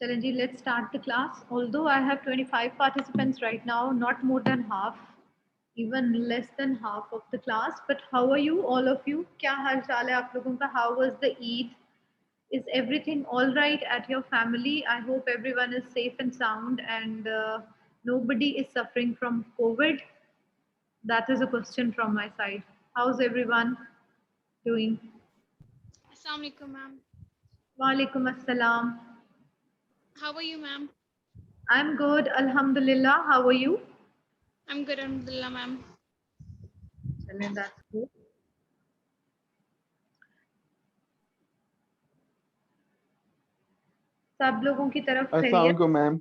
चलें जी, let's start the class. Although I have 25 participants right now, not more than half, even less than half of the class. But how are you, all of you? क्या हाल चाल है आप लोगों का? How was the Eid? Is everything all right at your family? I hope everyone is safe and sound and nobody is suffering from COVID. That is a question from my side. How's everyone doing? Assalamu alaikum, ma'am. Walaikum assalam. How are you, ma'am? I'm good, Alhamdulillah. How are you? I'm good, alhamdulillah, ma'am. चलें, that's good. सब लोगों की तरफ अस्सलाम खैरियत? वालेकुम ma'am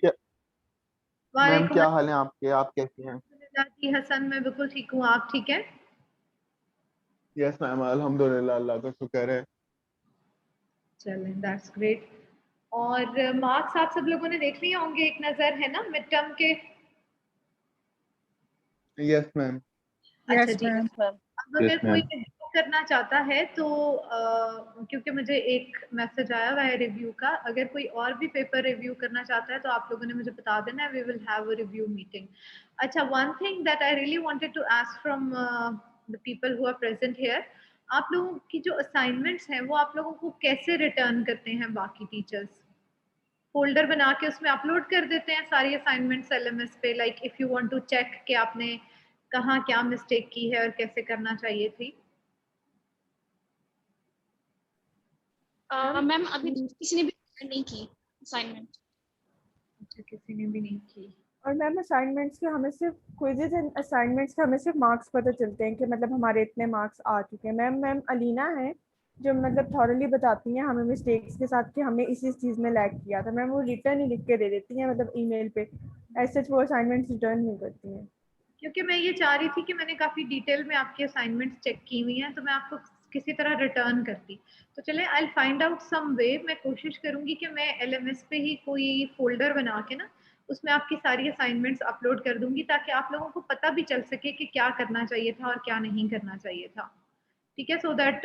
वालेकुम क्या हाल है आपके? आप कैसी हैं? अस्सलाम जी हसन, मैं बिल्कुल ठीक हूँ, आप ठीक हैं? यस मैम, अल्हम्दुलिल्लाह, अल्लाह का शुक्र है। चलें, दैट्स ग्रेट। और मार्क्स आप सब लोगों ने देख लिए होंगे, एक नज़र है ना मिड टर्म के? Yes ma'am. अच्छा यस जी। मैम। अब यस अगर कोई मैम। रिव्यू करना चाहता है तो क्योंकि मुझे एक मैसेज आया हुआ है रिव्यू का, अगर कोई और भी पेपर रिव्यू करना चाहता है तो आप लोगों ने मुझे बता देना है, we will have a review meeting. अच्छा, one thing that I really wanted to ask from the people who are present here, आप लोगों की जो असाइनमेंट्स हैं वो आप लोगों को कैसे रिटर्न करते हैं बाकी टीचर्स? फोल्डर बना के उसमें अपलोड कर देते हैं सारी असाइनमेंट्स एलएमएस पे, like if you want to check कि आपने कहाँ क्या मिस्टेक की है और कैसे करना चाहिए थी? मैम अभी किसी ने भी नहीं की असाइनमेंट। अच्छा, किसी ने भी नहीं की। और मैम असाइनमेंट्स के हमें सिर्फ क्विजेज एंड असाइनमेंट्स के हमें सिर्फ मार्क्स पता चलते हैं कि मतलब हमारे इतने मार्क्स आ चुके हैं। मैम अलीना है जो मतलब थॉरली बताती हैं हमें मिस्टेक्स के साथ कि हमने इस चीज़ में लैग किया था। मैम वो रिटर्न ही लिख के दे देती हैं, मतलब ईमेल पे, ऐसे वो असाइनमेंट्स रिटर्न नहीं करती हैं। क्योंकि मैं ये चाह रही थी कि मैंने काफी डिटेल में आपकी असाइनमेंट्स चेक की हुई हैं, तो मैं आपको किसी तरह रिटर्न करती। तो चले, I will find out some way. मैं कोशिश करूंगी कि मैं एलएमएस पे ही कोई फोल्डर बना के ना उसमें आपकी सारी असाइनमेंट्स अपलोड कर दूंगी, ताकि आप लोगों को पता भी चल सके कि क्या करना चाहिए था और क्या नहीं करना चाहिए था। ठीक है, सो दैट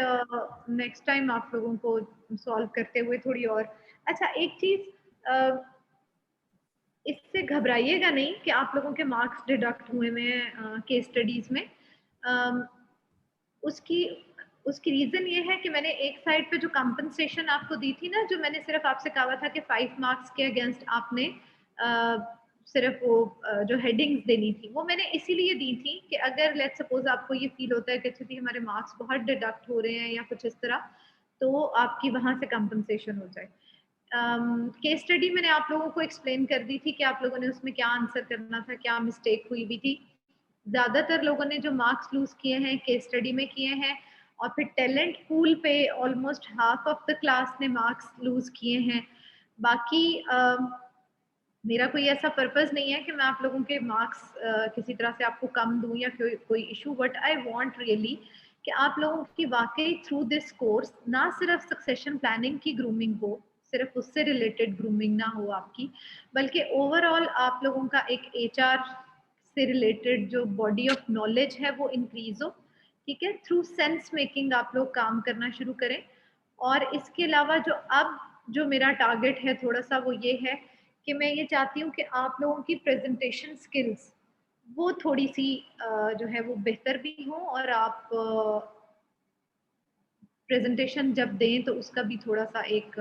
नेक्स्ट टाइम आप लोगों को सॉल्व करते हुए थोड़ी और। अच्छा, एक चीज, इससे घबराइएगा नहीं कि आप लोगों के मार्क्स डिडक्ट हुए हैं केस स्टडीज में। अम, उसकी उसकी रीजन ये है कि मैंने एक साइड पे जो कंपनसेशन आपको दी थी ना, जो मैंने सिर्फ आपसे कहा था कि 5 मार्क्स के अगेंस्ट आपने सिर्फ वो जो हेडिंग्स देनी थी, वो मैंने इसीलिए दी थी कि अगर लेट्स सपोज आपको ये फील होता है कि अच्छा हमारे मार्क्स बहुत डिडक्ट हो रहे हैं या कुछ इस तरह, तो आपकी वहां से कंपनसेशन हो जाए। केस स्टडी मैंने आप लोगों को एक्सप्लेन कर दी थी कि आप लोगों ने उसमें क्या आंसर करना था, क्या मिस्टेक हुई भी थी। ज्यादातर लोगों ने जो मार्क्स लूज किए हैं केस स्टडी में किए हैं, और फिर टैलेंट पूल पे almost half of the class ने मार्क्स लूज किए हैं। बाकी मेरा कोई ऐसा पर्पस नहीं है कि मैं आप लोगों के मार्क्स किसी तरह से आपको कम दूं या कोई issue, but I want really कि आप लोगों की वाकई थ्रू दिस कोर्स ना सिर्फ सक्सेशन प्लानिंग की ग्रूमिंग हो, सिर्फ उससे रिलेटेड ग्रूमिंग ना हो आपकी, बल्कि ओवरऑल आप लोगों का एक एचआर से रिलेटेड जो बॉडी ऑफ नॉलेज है वो इंक्रीज हो। ठीक है, थ्रू सेंस मेकिंग आप लोग काम करना शुरू करें। और इसके अलावा जो अब जो मेरा टारगेट है थोड़ा सा, वो ये है कि मैं ये चाहती हूँ कि आप लोगों की प्रेजेंटेशन स्किल्स वो थोड़ी सी जो है वो बेहतर भी हो, और आप प्रेजेंटेशन जब दें तो उसका भी थोड़ा सा एक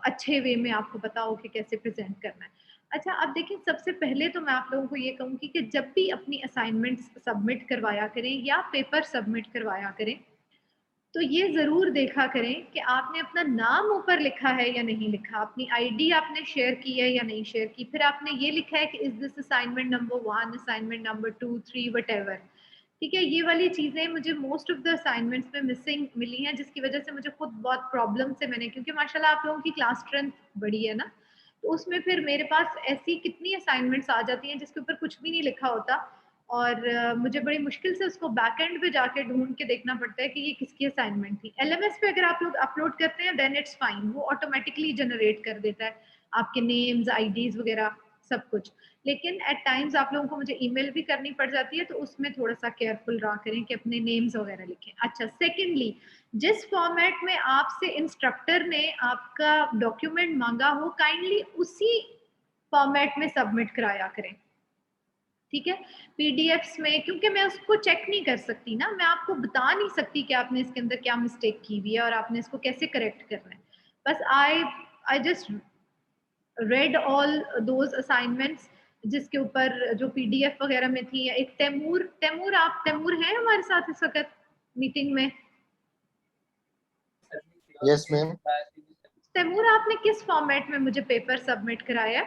अच्छे वे में आपको पता हो कि कैसे प्रेजेंट करना है। अच्छा, अब देखिए, सबसे पहले तो मैं आप लोगों को ये कहूँगी कि जब भी अपनी असाइनमेंट्स सबमिट करवाया करें या पेपर सबमिट करवाया करें, तो ये जरूर देखा करें कि आपने अपना नाम ऊपर लिखा है या नहीं लिखा, अपनी आईडी आपने शेयर की है या नहीं शेयर की, फिर आपने ये लिखा है कि is this assignment number 1, assignment number 2, 3, what. ठीक है, ये वाली चीजें मुझे मोस्ट ऑफ द असाइनमेंट्स में मिसिंग मिली हैं, जिसकी वजह से मुझे खुद बहुत प्रॉब्लम से मैंने, क्योंकि माशाल्लाह आप लोगों की क्लास स्ट्रेंथ बड़ी है ना, तो उसमें फिर मेरे पास ऐसी कितनी असाइनमेंट्स आ जाती हैं जिसके ऊपर कुछ भी नहीं लिखा होता, और मुझे बड़ी मुश्किल से उसको बैक एंड पे जाके ढूंढ के देखना पड़ता है कि ये किसकी असाइनमेंट थी। एलएमएस पे अगर आप लोग अपलोड करते हैं देन इट्स फाइन, वो ऑटोमेटिकली जनरेट कर देता है आपके नेम्स, आईडीज वगैरह सब कुछ, लेकिन एट टाइम्स आप लोगों को मुझे ईमेल भी करनी पड़ जाती है, तो उसमें थोड़ा सा केयरफुल रहा करें कि अपने नेम्स वगैरह लिखें। अच्छा, सेकेंडली, जिस फॉर्मेट में आपसे इंस्ट्रक्टर ने आपका डॉक्यूमेंट मांगा हो, काइंडली उसी फॉर्मेट में सबमिट कराया करें, ठीक है। पीडीएफ्स में, क्योंकि मैं उसको चेक नहीं कर सकती ना, मैं आपको बता नहीं सकती कि आपने इसके अंदर क्या मिस्टेक की हुई है और आपने इसको कैसे करेक्ट करना है। बस I just read all those assignments जिसके ऊपर जो पीडीएफ वगैरह में थी। एक तैमूर हैं हमारे साथ इस वक्त मीटिंग में? Yes ma'am. तैमूर, आपने किस फॉर्मेट में मुझे पेपर सबमिट कराया?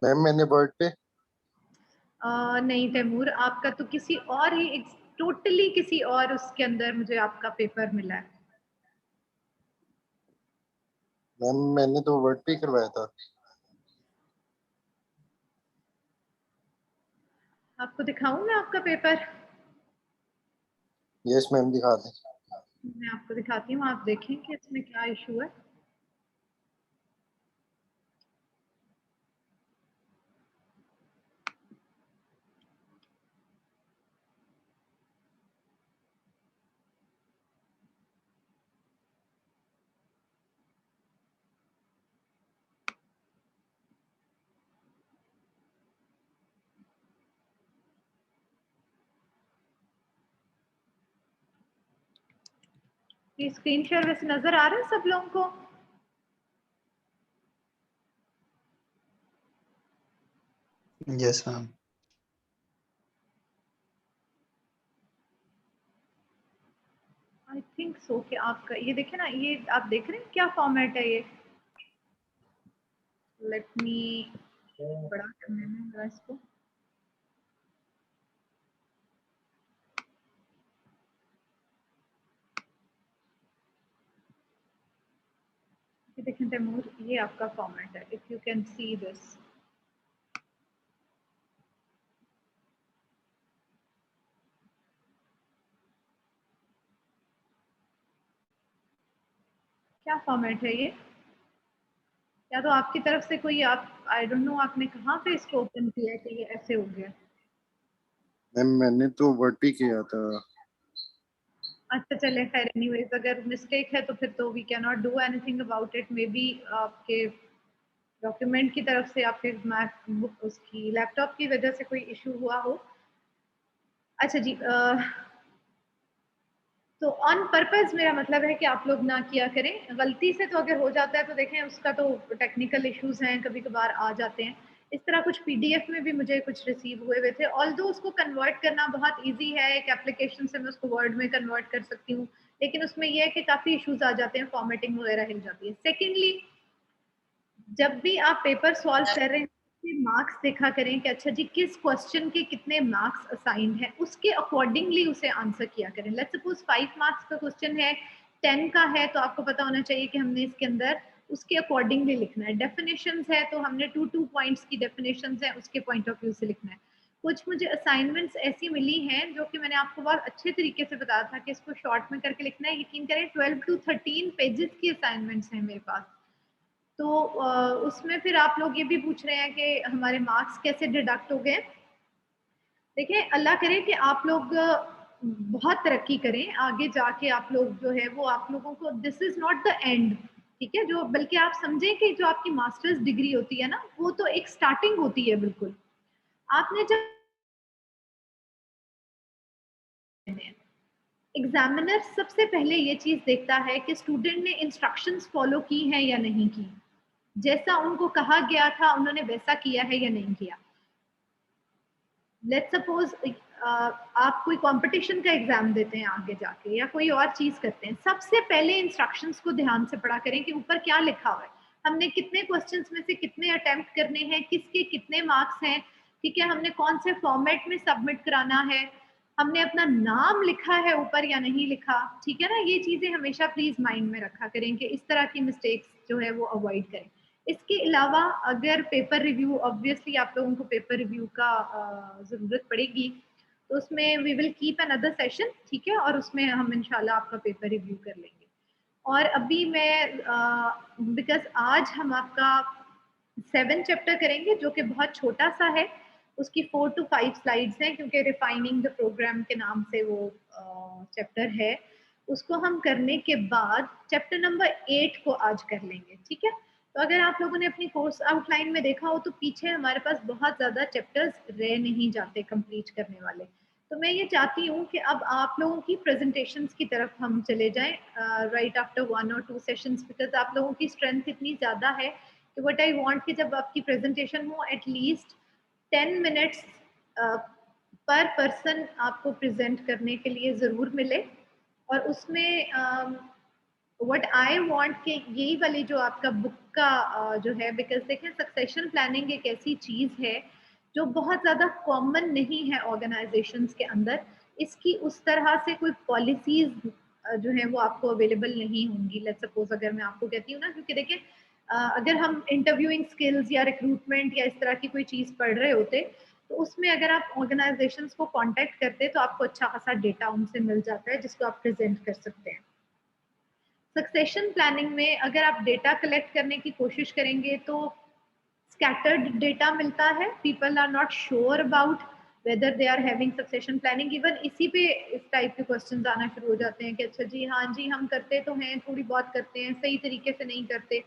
मैम मैंने वर्ड पे। नहीं तैमूर, आपका तो किसी और ही, टोटली किसी और उसके अंदर मुझे आपका पेपर मिला है। मैम मैंने तो वर्ड पे करवाया था। आपको दिखाऊं मैं आपका पेपर? यस मैम दिखा दें। मैं आपको दिखाती हूँ, आप देखें कि इसमें क्या इशू है। ये स्क्रीन शेयर वैसे नजर आ रहा है सब लोगों को? Yes ma'am. I think so कि आपका ये देखे ना, ये आप देख रहे हैं क्या फॉर्मेट है ये? लेट मी बड़ा करने में जरा इसको। ये देखें तैमूर, ये आपका फॉर्मेट है, if you can see this. क्या फॉर्मेट है ये? या तो आपकी तरफ से कोई, आप आई डोंट नो आपने कहाँ पे इसको ओपन किया है कि ये ऐसे हो गया? मैम मैंने तो वर्ड पे किया था। अच्छा चले खैर, एनीवेज अगर मिस्टेक है तो फिर तो we can not do anything about it. Maybe आपके डॉक्यूमेंट की तरफ से, आपके मैकबुक उसकी लैपटॉप की वजह से कोई इशू हुआ हो। अच्छा जी, तो ऑन पर्पस मेरा मतलब है कि आप लोग ना किया करें। गलती से तो अगर हो जाता है तो देखें, उसका तो टेक्निकल इश्यूज हैं, कभी कभार आ जाते हैं। इस तरह कुछ पीडीएफ में भी मुझे कुछ रिसीव हुए थे, ऑल्दो उसको कन्वर्ट करना बहुत इजी है, एक एप्लीकेशन से मैं उसको वर्ड में कन्वर्ट कर सकती हूँ, लेकिन उसमें यह है कि काफ़ी इश्यूज आ जाते हैं, फॉर्मेटिंग वगैरह हिल जाती है। सेकेंडली, जब भी आप पेपर सॉल्व कर रहे हैं, मार्क्स देखा करें कि अच्छा जी किस क्वेश्चन के कितने मार्क्स असाइंड हैं, उसके अकॉर्डिंगली उसे आंसर किया करें। लेट्स सपोज 5 मार्क्स का क्वेश्चन है, 10 का है, तो आपको पता होना चाहिए कि हमने इसके अंदर उसके अकॉर्डिंगली लिखना है। डेफिनेशंस है तो हमने 2 पॉइंट्स की डेफिनेशंस है, उसके पॉइंट ऑफ व्यू से लिखना है। कुछ मुझे असाइनमेंट्स ऐसी मिली हैं जो कि मैंने आपको बहुत अच्छे तरीके से बताया था कि इसको शॉर्ट में करके लिखना है। यकीन करें 12 to 13 पेजेस की असाइनमेंट्स हैं मेरे पास। तो उसमें फिर आप लोग ये भी पूछ रहे हैं कि हमारे मार्क्स कैसे डिडक्ट हो गए। देखिए, अल्लाह करे कि आप लोग बहुत तरक्की करें आगे जाके। आप लोग जो है वो, आप लोगों को this is not the end, ठीक है, जो बल्कि आप समझें कि जो आपकी मास्टर्स डिग्री होती है ना, वो तो एक स्टार्टिंग होती है। बिल्कुल, आपने जब एग्जामिनर सबसे पहले ये चीज देखता है कि स्टूडेंट ने इंस्ट्रक्शंस फॉलो की हैं या नहीं की, जैसा उनको कहा गया था उन्होंने वैसा किया है या नहीं किया। लेट्स सपोज आप कोई कंपटीशन का एग्जाम देते हैं आगे जाके, या कोई और चीज करते हैं, सबसे पहले इंस्ट्रक्शंस को ध्यान से पढ़ा करें कि ऊपर क्या लिखा हुआ है, हमने कितने क्वेश्चंस में से कितने अटेम्प्ट करने हैं, किसके कितने मार्क्स हैं, ठीक है, हमने कौन से फॉर्मेट में सबमिट कराना है, हमने अपना नाम लिखा है ऊपर या नहीं लिखा, ठीक है ना। ये चीजें हमेशा प्लीज माइंड में रखा करें कि इस तरह की मिस्टेक्स जो है वो अवॉइड करें। इसके अलावा अगर पेपर रिव्यू, ऑब्वियसली आप लोगों को पेपर रिव्यू का ज़रूरत पड़ेगी, तो उसमें we will keep another session, ठीक है, और उसमें हम इंशाल्लाह आपका पेपर रिव्यू कर लेंगे। और अभी मैं बिकॉज आज हम आपका 7 चैप्टर करेंगे जो कि बहुत छोटा सा है, उसकी 4 to 5 स्लाइड्स हैं क्योंकि रिफाइनिंग द प्रोग्राम के नाम से वो चैप्टर है। उसको हम करने के बाद चैप्टर नंबर 8 को आज कर लेंगे, ठीक है। तो अगर आप लोगों ने अपनी कोर्स आउटलाइन में देखा हो तो पीछे हमारे पास बहुत ज़्यादा चैप्टर्स रह नहीं जाते कंप्लीट करने वाले। तो मैं ये चाहती हूँ कि अब आप लोगों की प्रेजेंटेशंस की तरफ हम चले जाएं right after 1 or 2 sessions, because आप लोगों की स्ट्रेंथ इतनी ज़्यादा है कि व्हाट आई वांट कि जब आपकी प्रेजेंटेशन हो एटलीस्ट 10 मिनट्स पर पर्सन आपको प्रेजेंट करने के लिए ज़रूर मिले। और उसमें व्हाट आई वांट कि यही वाली जो आपका बुक का जो है, बिकॉज देखें सक्सेशन प्लानिंग एक ऐसी चीज़ है जो बहुत ज़्यादा कॉमन नहीं है ऑर्गेनाइजेशंस के अंदर। इसकी उस तरह से कोई पॉलिसीज जो है वो आपको अवेलेबल नहीं होंगी। लेट्स सपोज अगर मैं आपको कहती हूँ ना, क्योंकि देखें अगर हम इंटरव्यूइंग स्किल्स या रिक्रूटमेंट या इस तरह की कोई चीज़ पढ़ रहे होते तो उसमें अगर आप ऑर्गेनाइजेशंस को कांटेक्ट करते तो आपको अच्छा खासा डेटा उनसे मिल जाता है जिसको आप प्रेजेंट कर सकते हैं। सक्सेशन प्लानिंग में अगर आप डेटा कलेक्ट करने की कोशिश करेंगे तो स्कैटर्ड डेटा मिलता है, people are not sure about whether they are having succession planning. Even इसी पे इस टाइप के क्वेश्चंस आना शुरू हो जाते हैं कि अच्छा जी हाँ जी हम करते तो हैं, थोड़ी बहुत करते हैं, सही तरीके से नहीं करते,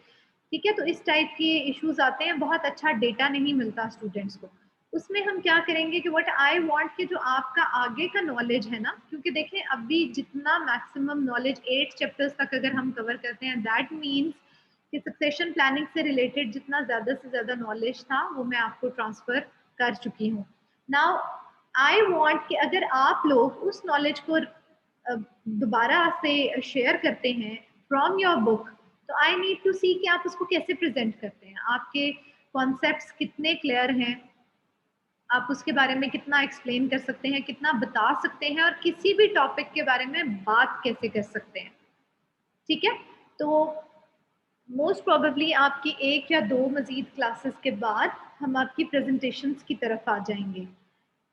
ठीक है। तो इस टाइप के इश्यूज आते हैं, बहुत अच्छा डेटा नहीं मिलता स्टूडेंट्स को। उसमें हम क्या करेंगे कि व्हाट आई वांट कि जो आपका आगे का नॉलेज है ना, क्योंकि देखें अभी जितना मैक्सिमम नॉलेज 8 चैप्टर्स तक अगर हम कवर करते हैं दैट मीन्स कि सक्सेशन प्लानिंग से रिलेटेड जितना ज़्यादा से ज़्यादा नॉलेज था वो मैं आपको ट्रांसफ़र कर चुकी हूँ। नाउ आई वांट कि अगर आप लोग उस नॉलेज को दोबारा से शेयर करते हैं फ्रॉम योर बुक, तो आई नीड टू सी कि आप उसको कैसे प्रेजेंट करते हैं, आपके कॉन्सेप्ट्स कितने क्लियर हैं, आप उसके बारे में कितना एक्सप्लेन कर सकते हैं, कितना बता सकते हैं, और किसी भी टॉपिक के बारे में बात कैसे कर सकते हैं, ठीक है। तो मोस्ट प्रोबेबली आपकी 1 या 2 मजीद क्लासेस के बाद हम आपकी प्रेजेंटेशंस की तरफ आ जाएंगे,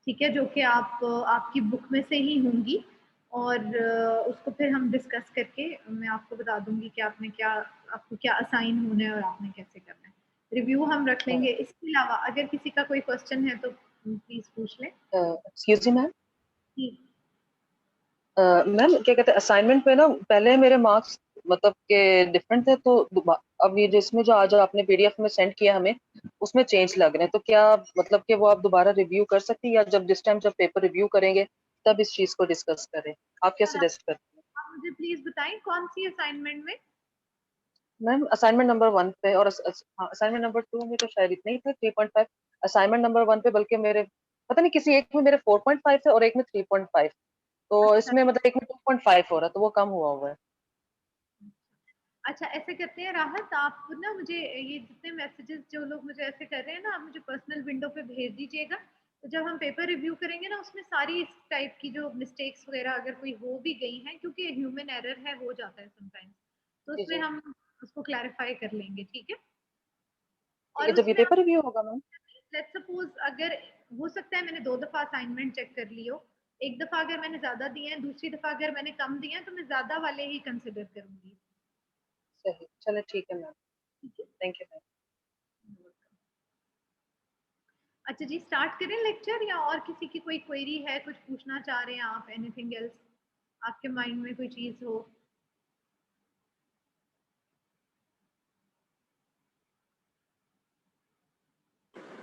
ठीक है, जो कि आप आपकी बुक में से ही होंगी। और उसको फिर हम डिस्कस करके मैं आपको बता दूंगी कि आपने क्या, आपको क्या असाइन होना है और आपने कैसे करना है। रिव्यू हम रख लेंगे। इसके अलावा अगर किसी का कोई क्वेश्चन है तो प्लीज पूछ लें। एक्सक्यूज मी मैम, जी मैम क्या कहते हैं असाइनमेंट में ना पहले मेरे मार्क्स मतलब के डिफरेंट थे, तो अब ये जिसमें जो आज आपने पीडीएफ में सेंड किया हमें उसमें चेंज लग रहे हैं, तो क्या मतलब कि वो आप दोबारा रिव्यू कर सकती हैं या जब जिस टाइम जब पेपर रिव्यू करेंगे तब इस चीज को डिस्कस करें? आप क्या सर, सजेस्ट करते हैं? आप मुझे प्लीज बताएं कौन सी असाइनमेंट में। मैम असाइनमेंट नंबर 1 पे और असाइनमेंट नंबर 2 में तो शायद इतना ही था 3.5। असाइनमेंट नंबर 1 पे बल्कि मेरे पता नहीं किसी एक में मेरे 4.5 थे और एक में 3.5, तो अच्छा इसमें मतलब एक में 2.5 हो रहा है, तो वो कम हुआ है। अच्छा, ऐसे करते हैं राहत, आप ना मुझे ये जितने मैसेजेस जो लोग मुझे ऐसे कर रहे हैं ना, आप मुझे पर्सनल विंडो पे भेज दीजिएगा। तो जब हम पेपर रिव्यू करेंगे ना उसमें सारी इस टाइप की जो मिस्टेक्स वगैरह अगर कोई हो भी गई हैं, क्योंकि ह्यूमन एरर है, हो जाता है समटाइम्स, तो जी उसमें जी हम उसको क्लैरिफाई कर लेंगे, ठीक है। ठीक और है, जब ये उसमें पेपर रिव्यू होगा मैम। लेट्स सपोज अगर हो सकता है मैंने 2 दफा असाइनमेंट चेक कर ली हो, एक दफा अगर मैंने ज्यादा दिए हैं, दूसरी दफा अगर मैंने कम दिए हैं, तो मैं ज्यादा वाले ही कंसिडर करूंगी, सही, चलो ठीक है मैम, ठीक है। Thank you ma'am. अच्छा जी, स्टार्ट करें लेक्चर, या और किसी की कोई क्वेरी है, कुछ पूछना चाह रहे हैं आप, एनीथिंग एल्स आपके माइंड में कोई चीज हो।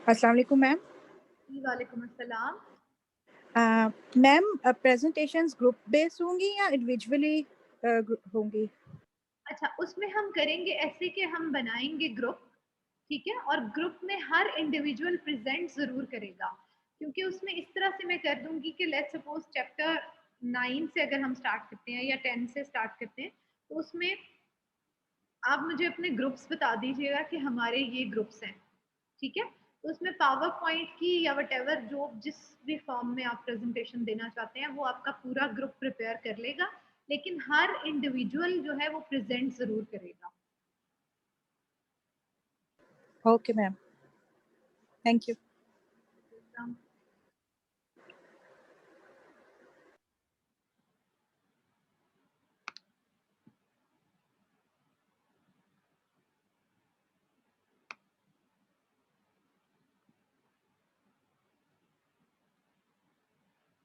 अस्सलाम वालेकुम मैम। जी वालेकुम अस्सलाम। मैम प्रेजेंटेशंस ग्रुप बेस्ड होंगी या इंडिविजुअली होंगी? अच्छा, उसमें हम करेंगे ऐसे कि हम बनाएंगे ग्रुप, ठीक है, और ग्रुप में हर इंडिविजुअल प्रेजेंट जरूर करेगा, क्योंकि उसमें इस तरह से मैं कर दूंगी कि लेट्स सपोज चैप्टर 9 से अगर हम स्टार्ट करते हैं या 10 से स्टार्ट करते हैं, तो उसमें आप मुझे अपने ग्रुप्स बता दीजिएगा कि हमारे ये ग्रुप्स हैं, ठीक है। तो उसमें पावर पॉइंट की या वटेवर जो जिस भी फॉर्म में आप प्रेजेंटेशन देना चाहते हैं वो आपका पूरा ग्रुप प्रिपेयर कर लेगा, लेकिन हर इंडिविजुअल जो है वो प्रेजेंट जरूर करेगा। Okay ma'am, thank you.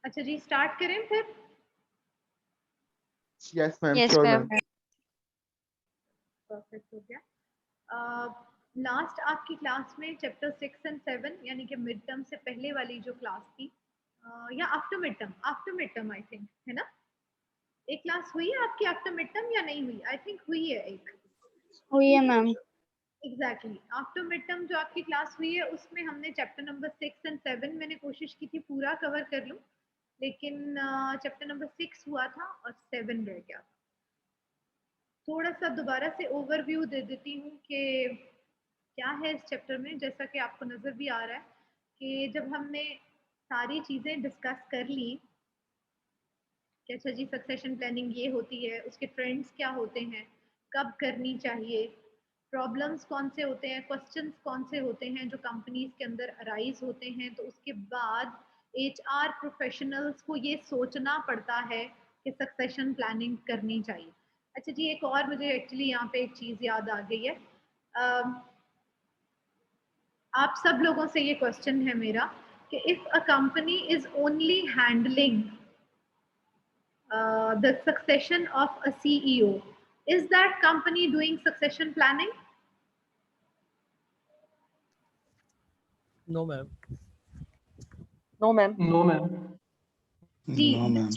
अच्छा जी, स्टार्ट करें फिर। Yes, ma'am. Yes, Sure, ma'am. ma'am. Perfect हो गया। लास्ट आपकी क्लास में चैप्टर 6 एंड 7 यानी कि मिड टर्म से पहले वाली जो क्लास थी, या after mid term I think, है ना? एक क्लास हुई है आपकी आफ्टर मिड टर्म या नहीं हुई? आई थिंक हुई है एक। हुई है ma'am. Exactly, after mid term जो आपकी क्लास हुई है उसमें हमने चैप्टर नंबर 6 एंड 7 मैंने कोशिश की थी पूरा कवर कर लूं, लेकिन चैप्टर नंबर 6 हुआ था और 7 रह गया था। थोड़ा सा दोबारा से ओवरव्यू दे देती हूँ कि क्या है इस चैप्टर में। जैसा कि आपको नजर भी आ रहा है कि जब हमने सारी चीजें डिस्कस कर ली कि अच्छा जी सक्सेशन प्लानिंग ये होती है, उसके ट्रेंड्स क्या होते हैं, कब करनी चाहिए, प्रॉब्लम्स कौन से होते हैं, क्वेश्चंस कौन से होते हैं जो कंपनीज के अंदर अराइज होते हैं, तो उसके बाद एचआर प्रोफेशनल्स को ये सोचना पड़ता है कि सक्सेशन प्लानिंग करनी चाहिए। अच्छा जी, एक और मुझे एक्चुअली यहाँ पे एक चीज़ याद आ गई है। आप सब लोगों से ये क्वेश्चन है मेरा कि if a company is only handling the succession of a CEO, is that company doing succession planning? No, ma'am. No ma'am. No, ma'am. जी, No, ma'am.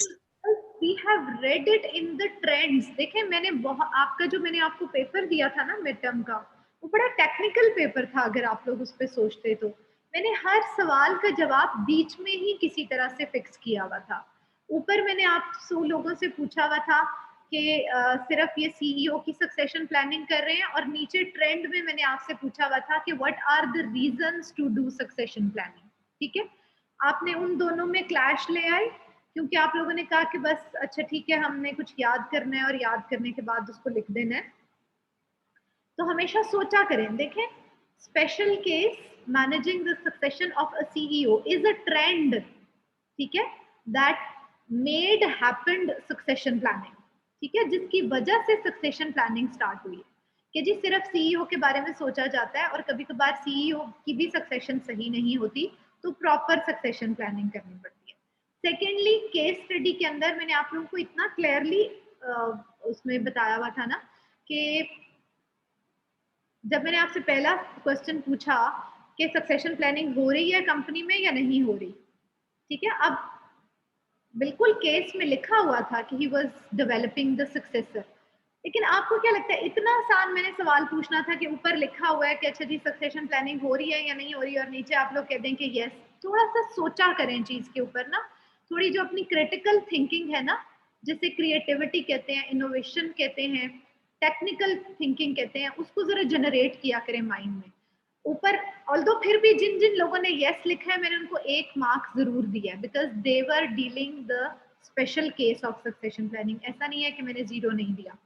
we have read it in the trends। देखें, मैंने बहुत आपका जो मैंने आपको paper दिया था ना मिड टर्म का, वो बड़ा टेक्निकल पेपर था अगर आप लोग उस पर सोचते तो। मैंने हर सवाल का जवाब बीच में ही किसी तरह से फिक्स किया हुआ था। ऊपर मैंने आप सौ लोगों से पूछा हुआ था कि सिर्फ ये सीईओ की सक्सेशन प्लानिंग कर रहे हैं, और नीचे ट्रेंड में मैंने आपसे पूछा हुआ था कि what are the reasons to do succession planning. ठीक है, आपने उन दोनों में क्लैश ले आए क्योंकि आप लोगों ने कहा कि बस अच्छा ठीक है हमने कुछ याद करना है और याद करने के बाद उसको लिख देना है। तो हमेशा सोचा करें। देखें, special case managing the succession of a CEO is a trend, ठीक है, that made happened succession planning. ठीक है, जिसकी वजह से सक्सेशन प्लानिंग स्टार्ट हुई है कि जी सिर्फ सीईओ के बारे में सोचा जाता है और कभी कभार सीईओ की भी सक्सेशन सही नहीं होती, तो प्रॉपर सक्सेशन प्लानिंग करनी पड़ती है। सेकेंडली, केस स्टडी के अंदर मैंने आप लोगों को इतना क्लियरली उसमें बताया हुआ था ना कि जब मैंने आपसे पहला क्वेश्चन पूछा कि सक्सेशन प्लानिंग हो रही है कंपनी में या नहीं हो रही, ठीक है, अब बिल्कुल केस में लिखा हुआ था कि he was developing the successor, लेकिन आपको क्या लगता है इतना आसान मैंने सवाल पूछना था कि ऊपर लिखा हुआ है कि अच्छा जी सक्सेशन प्लानिंग हो रही है या नहीं हो रही है और नीचे आप लोग कह दें कि यस? थोड़ा सा सोचा करें चीज के ऊपर ना, थोड़ी जो अपनी क्रिटिकल थिंकिंग है ना, जिसे क्रिएटिविटी कहते हैं, इनोवेशन कहते हैं, टेक्निकल थिंकिंग कहते हैं, उसको जरा जनरेट किया करें माइंड में। ऊपर ऑल्दो फिर भी जिन जिन लोगों ने यस लिखा है मैंने उनको 1 मार्क जरूर दिया है because they were dealing the special case of succession planning. ऐसा नहीं है कि मैंने 0 नहीं दिया।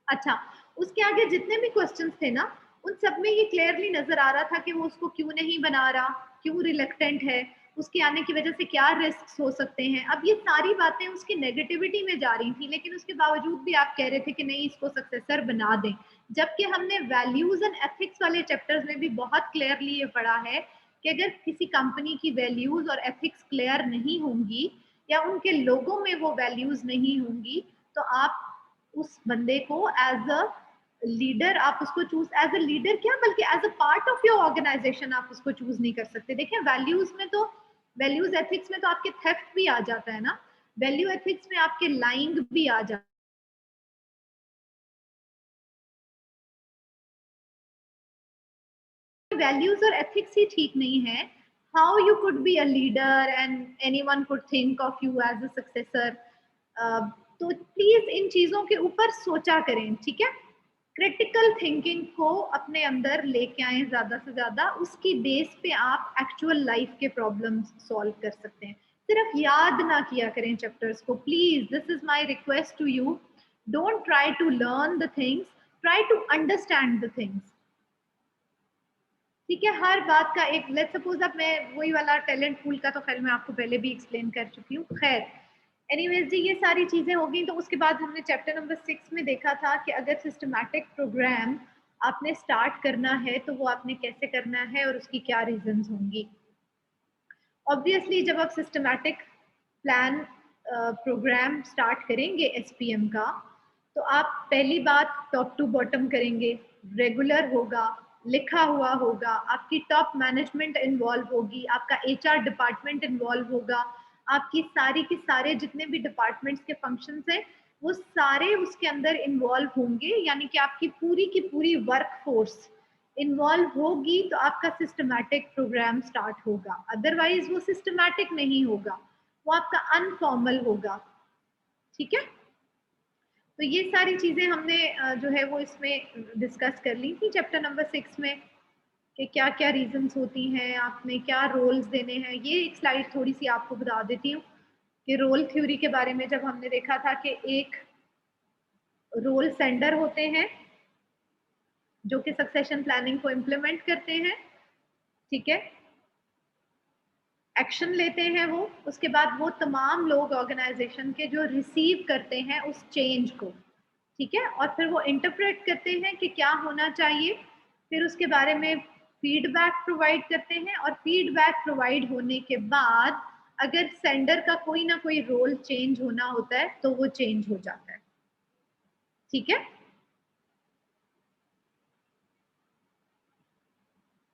अच्छा, उसके आगे जितने भी क्वेश्चंस थे ना उन सब में ये क्लियरली नजर आ रहा था कि वो उसको क्यों नहीं बना रहा, क्यों रिलेक्टेंट है, उसके आने की वजह से क्या रिस्क हो सकते हैं। अब ये सारी बातें उसकी नेगेटिविटी में जा रही थी, लेकिन उसके बावजूद भी आप कह रहे थे कि नहीं इसको सक्सेसर बना दें, जबकि हमने वैल्यूज एंड एथिक्स वाले चैप्टर्स में भी बहुत क्लियरली ये पढ़ा है कि अगर किसी कंपनी की वैल्यूज और एथिक्स क्लियर नहीं होंगी या उनके लोगों में वो वैल्यूज नहीं होंगी तो आप उस बंदे को एज अ लीडर, आप उसको चूज एज अ लीडर क्या बल्कि as a part of your organisation आप उसको चूज नहीं कर सकते। देखिए, वैल्यूज में तो, वैल्यूज एथिक्स में तो आपके थेफ्ट भी आ जाता है ना, वैल्यू एथिक्स में आपके लाइंग भी आ जाता है। वैल्यूज और एथिक्स ही ठीक नहीं है, how you could be a leader and anyone could think of you as a successor. तो प्लीज इन चीजों के ऊपर सोचा करें, ठीक है। क्रिटिकल थिंकिंग को अपने अंदर लेके आए ज्यादा से ज्यादा, उसकी बेस पे आप एक्चुअल लाइफ के प्रॉब्लम्स सॉल्व कर सकते हैं। सिर्फ याद ना किया करें चैप्टर्स को, please this is my request to you. Don't try to learn the things, try to understand the things, ठीक है। हर बात का एक, लेट्स सपोज अब मैं वही वाला टैलेंट पूल का तो खैर मैं आपको पहले भी एक्सप्लेन कर चुकी हूँ। खैर एनीवेज जी, ये सारी चीजें हो गई। तो उसके बाद हमने चैप्टर नंबर 6 में देखा था कि अगर सिस्टमैटिक प्रोग्राम आपने स्टार्ट करना है तो वो आपने कैसे करना है और उसकी क्या रीजंस होंगी। ऑब्वियसली जब आप सिस्टमैटिक प्लान प्रोग्राम स्टार्ट करेंगे SPM का, तो आप पहली बात टॉप टू बॉटम करेंगे, रेगुलर होगा, लिखा हुआ होगा, आपकी टॉप मैनेजमेंट इन्वॉल्व होगी, आपका HR डिपार्टमेंट इन्वॉल्व होगा, आपकी सारी की सारे जितने भी डिपार्टमेंट्स के फंक्शंस हैं वो सारे उसके अंदर इन्वॉल्व होंगे, यानी कि आपकी पूरी की पूरी वर्क फोर्स इन्वॉल्व होगी, तो आपका सिस्टमैटिक प्रोग्राम स्टार्ट होगा। अदरवाइज वो सिस्टमैटिक नहीं होगा, वो आपका अनफॉर्मल होगा। ठीक है, तो ये सारी चीजें हमने जो है वो इसमें डिस्कस कर ली थी चैप्टर नंबर 6 में, कि क्या क्या रीजंस होती हैं, आपने क्या रोल्स देने हैं। ये एक स्लाइड थोड़ी सी आपको बता देती हूँ कि रोल थ्योरी के बारे में जब हमने देखा था कि एक रोल सेंडर होते हैं जो कि सक्सेशन प्लानिंग को इम्प्लीमेंट करते हैं, ठीक है, एक्शन लेते हैं वो, उसके बाद वो तमाम लोग ऑर्गेनाइजेशन के जो रिसीव करते हैं उस चेंज को, ठीक है, और फिर वो इंटरप्रेट करते हैं कि क्या होना चाहिए, फिर उसके बारे में फीडबैक प्रोवाइड करते हैं, और फीडबैक प्रोवाइड होने के बाद अगर सेंडर का कोई ना कोई रोल चेंज होना होता है तो वो चेंज हो जाता है। ठीक है,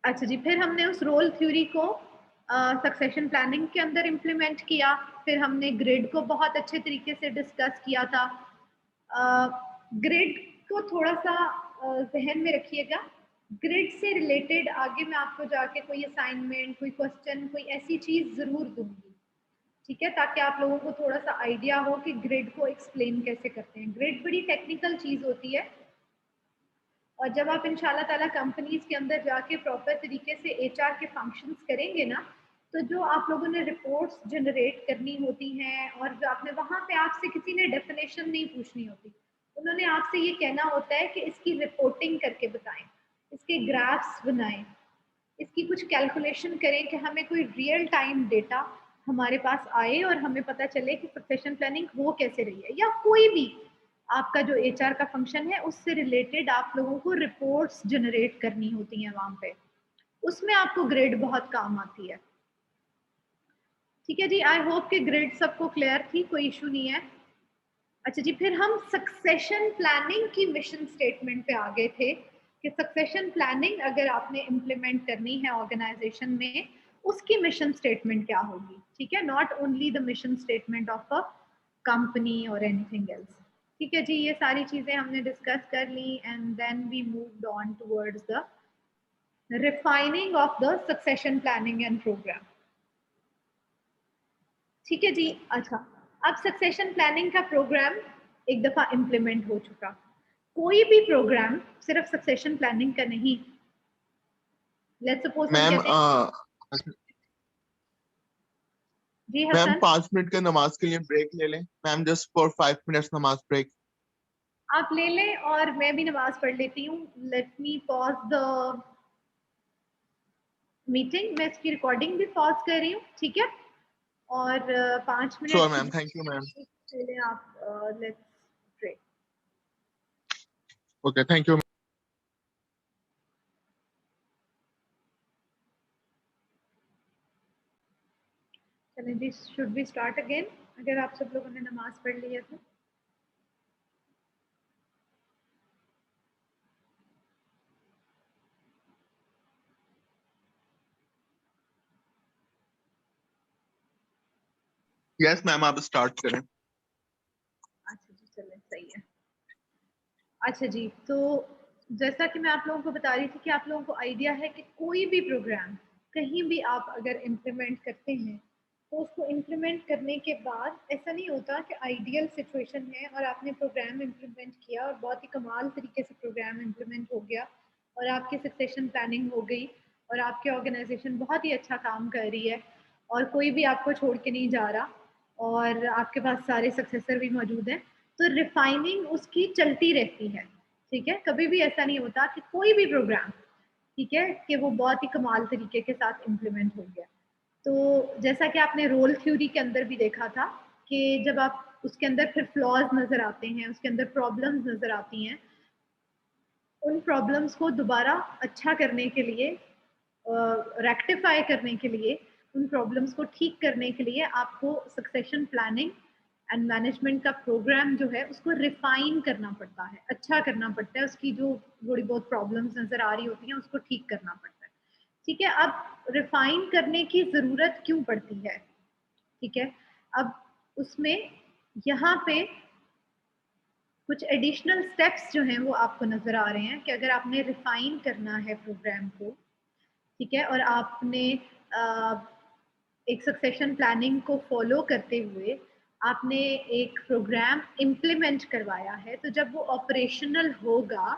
अच्छा जी, फिर हमने उस रोल थ्योरी को सक्सेशन प्लानिंग के अंदर इम्प्लीमेंट किया, फिर हमने ग्रिड को बहुत अच्छे तरीके से डिस्कस किया था। ग्रिड को थोड़ा सा जहन में रखिएगा, ग्रिड से रिलेटेड आगे मैं आपको जाके कोई असाइनमेंट, कोई क्वेश्चन, कोई ऐसी चीज जरूर दूंगी, ठीक है, ताकि आप लोगों को थोड़ा सा आइडिया हो कि ग्रिड को एक्सप्लेन कैसे करते हैं। ग्रिड बड़ी टेक्निकल चीज होती है, और जब आप इंशाल्लाह ताला कंपनीज के अंदर जाके प्रॉपर तरीके से HR के फंक्शंस करेंगे ना, तो जो आप लोगों ने रिपोर्ट्स जनरेट करनी होती हैं, और जो आपने वहाँ पे आपसे किसी ने डेफिनेशन नहीं पूछनी होती, उन्होंने आपसे ये कहना होता है कि इसकी रिपोर्टिंग करके बताएं, इसके ग्राफ्स बनाएं, इसकी कुछ कैलकुलेशन करें कि हमें कोई रियल टाइम डेटा हमारे पास आए और हमें पता चले कि सक्सेशन प्लानिंग हो कैसे रही है, या कोई भी आपका जो HR का फंक्शन है उससे रिलेटेड आप लोगों को रिपोर्ट्स जनरेट करनी होती हैं वहां पे, उसमें आपको ग्रिड बहुत काम आती है। ठीक है जी, आई होप कि ग्रिड सबको क्लियर थी, कोई इशू नहीं है। अच्छा जी, फिर हम सक्सेशन प्लानिंग की मिशन स्टेटमेंट पे आ गए थे कि सक्सेशन प्लानिंग अगर आपने इम्प्लीमेंट करनी है ऑर्गेनाइजेशन में, उसकी मिशन स्टेटमेंट क्या होगी। ठीक है, not only the mission statement of a company और एनीथिंग एल्स। ठीक है जी, ये सारी चीजें हमने डिस्कस कर ली, and then we moved on towards the refining of the succession planning and programme. ठीक है जी, अच्छा, अब सक्सेशन प्लानिंग का प्रोग्राम एक दफा इम्प्लीमेंट हो चुका, कोई भी प्रोग्राम सिर्फ सक्सेशन प्लानिंग का नहीं, लेट्स सपोज हम मैम कहते हैं जी मैम हसन, 5 मिनट का नमाज के लिए ब्रेक ले लें मैम, जस्ट फॉर 5 मिनट्स नमाज ब्रेक। आप ले लें और मैं भी नमाज पढ़ लेती हूँ। Let me pause the meeting, मैं इसकी रिकॉर्डिंग भी पॉज कर रही हूँ, ठीक है, और 5 sure minute ma'am, thank you ma'am. ले लें आप। Let's pray. Okay, thank you. चलें जी, शुड वी स्टार्ट अगेन, अगर आप सब लोगों ने नमाज पढ़ ली है तो। यस मैम, आप स्टार्ट करें। अच्छा जी, चलें, सही है। अच्छा जी, तो जैसा कि मैं आप लोगों को बता रही थी कि आप लोगों को आइडिया है कि कोई भी प्रोग्राम कहीं भी आप अगर इम्प्लीमेंट करते हैं, तो उसको इम्प्लीमेंट करने के बाद ऐसा नहीं होता कि आइडियल सिचुएशन है और आपने प्रोग्राम इम्प्लीमेंट किया और बहुत ही कमाल तरीके से प्रोग्राम इम्प्लीमेंट हो गया और आपकी सक्सेशन प्लानिंग हो गई और आपकी ऑर्गेनाइजेशन बहुत ही अच्छा काम कर रही है और कोई भी आपको छोड़ के नहीं जा रहा और आपके पास सारे सक्सेसर भी मौजूद हैं, तो रिफाइनिंग उसकी चलती रहती है। ठीक है, कभी भी ऐसा नहीं होता कि कोई भी प्रोग्राम, ठीक है, कि वो बहुत ही कमाल तरीके के साथ इम्प्लीमेंट हो गया। तो जैसा कि आपने रोल थ्योरी के अंदर भी देखा था कि जब आप उसके अंदर फिर फ्लॉज नजर आते हैं, उसके अंदर प्रॉब्लम्स नजर आती हैं, उन प्रॉब्लम्स को दोबारा अच्छा करने के लिए, रेक्टिफाई करने के लिए उन प्रॉब्लम्स को ठीक करने के लिए आपको सक्सेशन प्लानिंग एंड मैनेजमेंट का प्रोग्राम जो है उसको रिफाइन करना पड़ता है, अच्छा करना पड़ता है, उसकी जो थोड़ी बहुत प्रॉब्लम्स नजर आ रही होती हैं उसको ठीक करना पड़ता है। ठीक है, अब रिफाइन करने की जरूरत क्यों पड़ती है? ठीक है, अब उसमें यहाँ पे कुछ एडिशनल स्टेप्स जो हैं वो आपको नजर आ रहे हैं कि अगर आपने रिफाइन करना है प्रोग्राम को, ठीक है, और आपने एक सक्सेशन प्लानिंग को फॉलो करते हुए आपने एक प्रोग्राम इम्प्लीमेंट करवाया है, तो जब वो ऑपरेशनल होगा,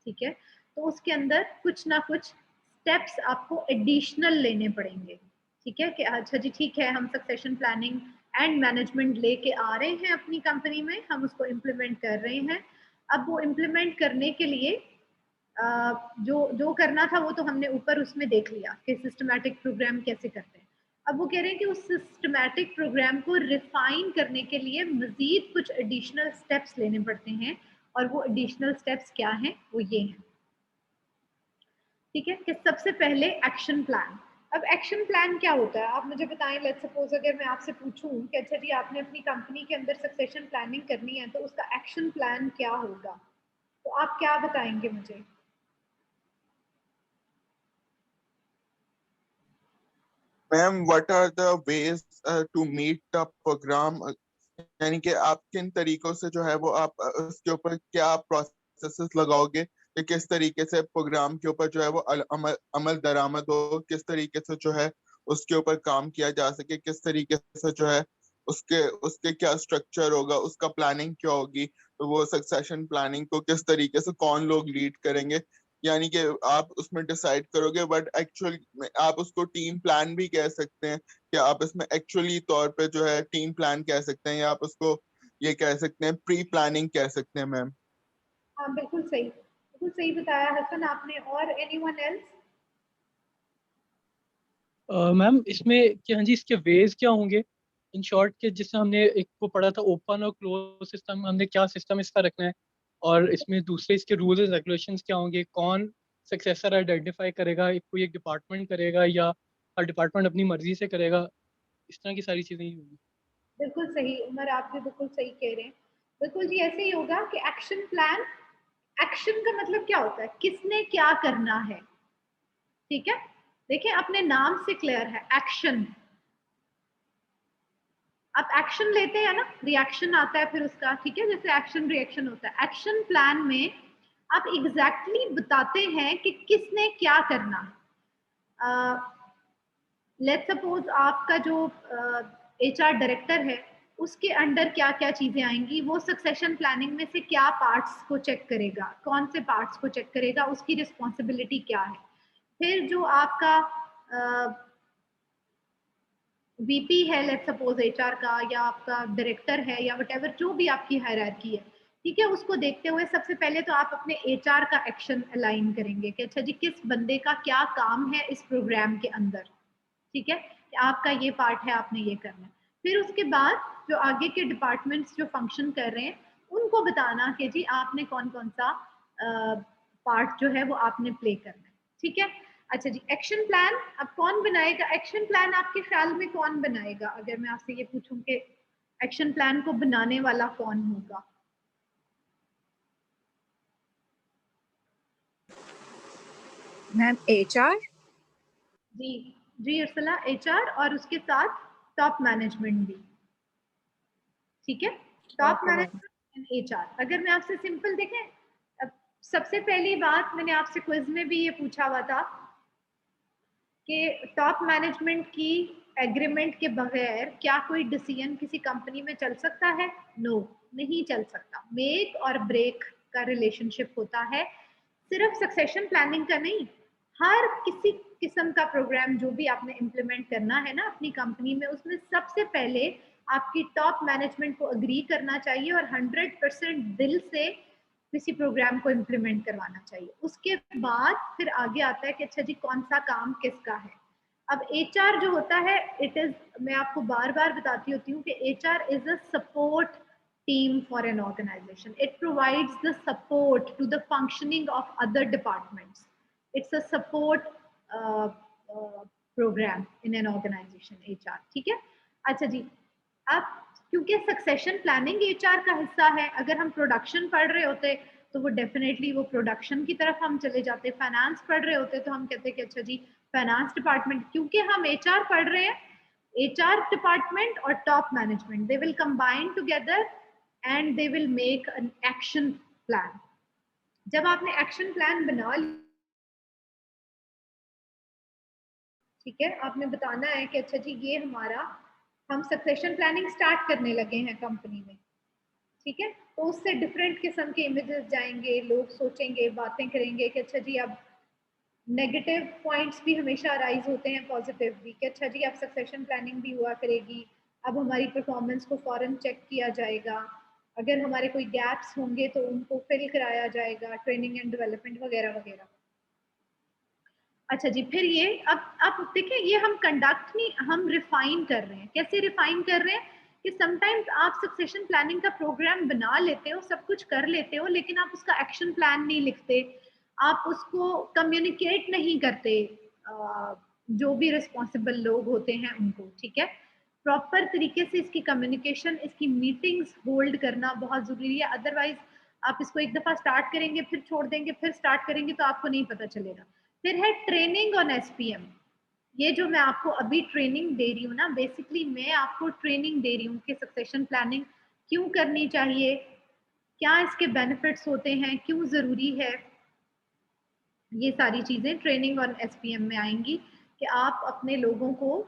ठीक है, तो उसके अंदर कुछ ना कुछ स्टेप्स आपको एडिशनल लेने पड़ेंगे। ठीक है, कि अच्छा जी ठीक है, हम सक्सेशन प्लानिंग एंड मैनेजमेंट लेके आ रहे हैं अपनी कंपनी में, हम उसको इम्प्लीमेंट कर रहे हैं। अब वो इम्प्लीमेंट करने के लिए जो जो करना था वो तो हमने ऊपर उसमें देख लिया कि सिस्टमैटिक प्रोग्राम कैसे करते हैं। अब वो कह रहे हैं कि उस सिस्टमैटिक प्रोग्राम को रिफाइन करने के लिए मजीद कुछ एडिशनल स्टेप्स लेने पड़ते हैं, और वो एडिशनल स्टेप्स क्या हैं? वो ये हैं, ठीक है, कि सबसे पहले एक्शन प्लान। अब एक्शन प्लान क्या होता है आप मुझे बताएं। लेट्स सपोज अगर मैं आपसे पूछूं कि अच्छा जी आपने अपनी कंपनी के अंदर सक्सेशन प्लानिंग करनी है, तो उसका एक्शन प्लान क्या होगा, तो आप क्या बताएंगे मुझे? Ma'am what are the ways to meet the programme, यानी कि आप किन तरीकों से जो है वो आप उसके ऊपर क्या प्रोसेसेस लगाओगे कि किस तरीके से प्रोग्राम के ऊपर जो है वो अमल दरामद हो, किस तरीके से जो है उसके ऊपर काम किया जा सके, किस तरीके से जो है उसके उसके क्या स्ट्रक्चर होगा, उसका प्लानिंग क्या होगी, तो वो सक्सेशन प्लानिंग को किस तरीके से कौन लोग लीड करेंगे, यानी कि आप उसमें डिसाइड करोगे। बट एक्चुअल आप उसको टीम प्लान भी कह सकते हैं कि आप इसमें एक्चुअली तौर पे जो है टीम प्लान कह सकते हैं, या आप उसको ये कह सकते हैं प्री प्लानिंग कह सकते हैं मैम। हाँ बिल्कुल सही बताया हसन आपने। और एनीवन एल्स? मैम इसमें क्या, हाँ जी, इसके वेज क्या होंगे इन शॉर्ट के, जिससे हमने एक को पढ़ा था ओपन और क्लोज सिस्टम, हमने क्या सिस्टम इसका रखना है, और इसमें दूसरे इसके रूल्स एंड रेगुलेशंस क्या होंगे, कौन सक्सेसर आइडेंटिफाई करेगा, एक कोई एक डिपार्टमेंट करेगा या हर डिपार्टमेंट अपनी मर्जी से करेगा, इस तरह की सारी चीज़ें ही होंगी। बिल्कुल सही उमर, आप भी बिल्कुल सही कह रहे हैं। बिल्कुल जी ऐसे ही होगा कि एक्शन प्लान, एक्शन का मतलब क्या होता है, किसने क्या करना है। ठीक है, देखिए अपने नाम से क्लियर है एक्शन। आप एक्शन लेते हैं ना, रिएक्शन आता है फिर उसका, ठीक है, जैसे एक्शन रिएक्शन होता है। एक्शन प्लान में आप एग्जैक्टली बताते हैं कि किसने क्या करना है। लेट्स सपोज आपका जो एचआर डायरेक्टर है उसके अंडर क्या क्या चीजें आएंगी, वो सक्सेशन प्लानिंग में से क्या पार्ट्स को चेक करेगा, कौन से पार्ट्स को चेक करेगा, उसकी रिस्पॉन्सिबिलिटी क्या है। फिर जो आपका वीपी है लेट्स सपोज एचआर का, या आपका डायरेक्टर है, या वटेवर जो भी आपकी हायरार्की है, ठीक है, उसको देखते हुए सबसे पहले तो आप अपने एचआर का एक्शन अलाइन करेंगे कि अच्छा जी किस बंदे का क्या काम है इस प्रोग्राम के अंदर। ठीक है, कि आपका ये पार्ट है, आपने ये करना है। फिर उसके बाद जो आगे के डिपार्टमेंट्स जो फंक्शन कर रहे हैं उनको बताना कि जी आपने कौन कौन सा पार्ट जो है वो आपने प्ले करना है। ठीक है, अच्छा जी एक्शन प्लान अब कौन बनाएगा? एक्शन प्लान आपके ख्याल में कौन बनाएगा? अगर मैं आपसे ये पूछूं कि एक्शन प्लान को बनाने वाला कौन होगा? Ma'am HR. जी जी उर्सला, एचआर और उसके साथ टॉप मैनेजमेंट भी। ठीक है, top okay ma'am. Management and HR. अगर मैं आपसे सिंपल देखें, अब सबसे पहली बात मैंने आपसे क्विज में भी ये पूछा हुआ था कि टॉप मैनेजमेंट की एग्रीमेंट के बगैर क्या कोई डिसीजन किसी कंपनी में चल सकता है? नो, नहीं चल सकता। मेक और ब्रेक का रिलेशनशिप होता है, सिर्फ सक्सेशन प्लानिंग का नहीं, हर किसी किस्म का प्रोग्राम जो भी आपने इम्प्लीमेंट करना है ना अपनी कंपनी में, उसमें सबसे पहले आपकी टॉप मैनेजमेंट को अग्री करना चाहिए और 100% दिल से किसी प्रोग्राम को इम्प्लीमेंट करवाना चाहिए। उसके बाद फिर आगे आता है कि अच्छा जी कौन सा काम किसका है। अब एचआर जो होता है, इट इज, मैं आपको बार बार बताती होती हूँ कि HR is a support team for an organization. It provides the support to the functioning of other departments. It's a support uh, programme in an organisation HR, ठीक है। अच्छा जी, अब क्योंकि सक्सेशन प्लानिंग HR का हिस्सा है, अगर हम प्रोडक्शन पढ़ रहे होते तो वो डेफिनेटली वो प्रोडक्शन की तरफ हम चले जाते, फाइनेंस पढ़ रहे होते तो हम कहते कि अच्छा जी फाइनेंस डिपार्टमेंट, क्योंकि हम HR पढ़ रहे हैं, HR डिपार्टमेंट और top management they will combine together and they will make an action plan. जब आपने एक्शन प्लान बना लिया, ठीक है, आपने बताना है कि अच्छा जी ये हमारा, हम सक्सेशन प्लानिंग स्टार्ट करने लगे हैं कंपनी में, ठीक है, तो उससे डिफरेंट किस्म के इमेजेस जाएंगे, लोग सोचेंगे, बातें करेंगे कि अच्छा जी अब नेगेटिव पॉइंट्स भी हमेशा अराइज होते हैं, पॉजिटिव भी, कि अच्छा जी अब सक्सेशन प्लानिंग भी हुआ करेगी, अब हमारी परफॉर्मेंस को फौरन चेक किया जाएगा, अगर हमारे कोई गैप्स होंगे तो उनको फिल कराया जाएगा, ट्रेनिंग एंड डेवलपमेंट वगैरह वगैरह। अच्छा जी, फिर ये अब देखिए, ये हम कंडक्ट नहीं, हम रिफाइन कर रहे हैं। कैसे रिफाइन कर रहे हैं कि समटाइम्स आप सक्सेशन प्लानिंग का प्रोग्राम बना लेते हो, सब कुछ कर लेते हो, लेकिन आप उसका एक्शन प्लान नहीं लिखते, आप उसको कम्युनिकेट नहीं करते जो भी रिस्पॉन्सिबल लोग होते हैं उनको, ठीक है। प्रॉपर तरीके से इसकी कम्युनिकेशन, इसकी मीटिंग्स होल्ड करना बहुत जरूरी है, अदरवाइज आप इसको एक दफा स्टार्ट करेंगे, फिर छोड़ देंगे, फिर स्टार्ट करेंगे, तो आपको नहीं पता चलेगा। फिर है ट्रेनिंग ऑन SPM। ये जो मैं आपको अभी ट्रेनिंग दे रही हूँ ना, बेसिकली मैं आपको ट्रेनिंग दे रही हूँ कि सक्सेशन प्लानिंग क्यों करनी चाहिए, क्या इसके बेनिफिट्स होते हैं, क्यों जरूरी है। ये सारी चीजें ट्रेनिंग ऑन SPM में आएंगी कि आप अपने लोगों को,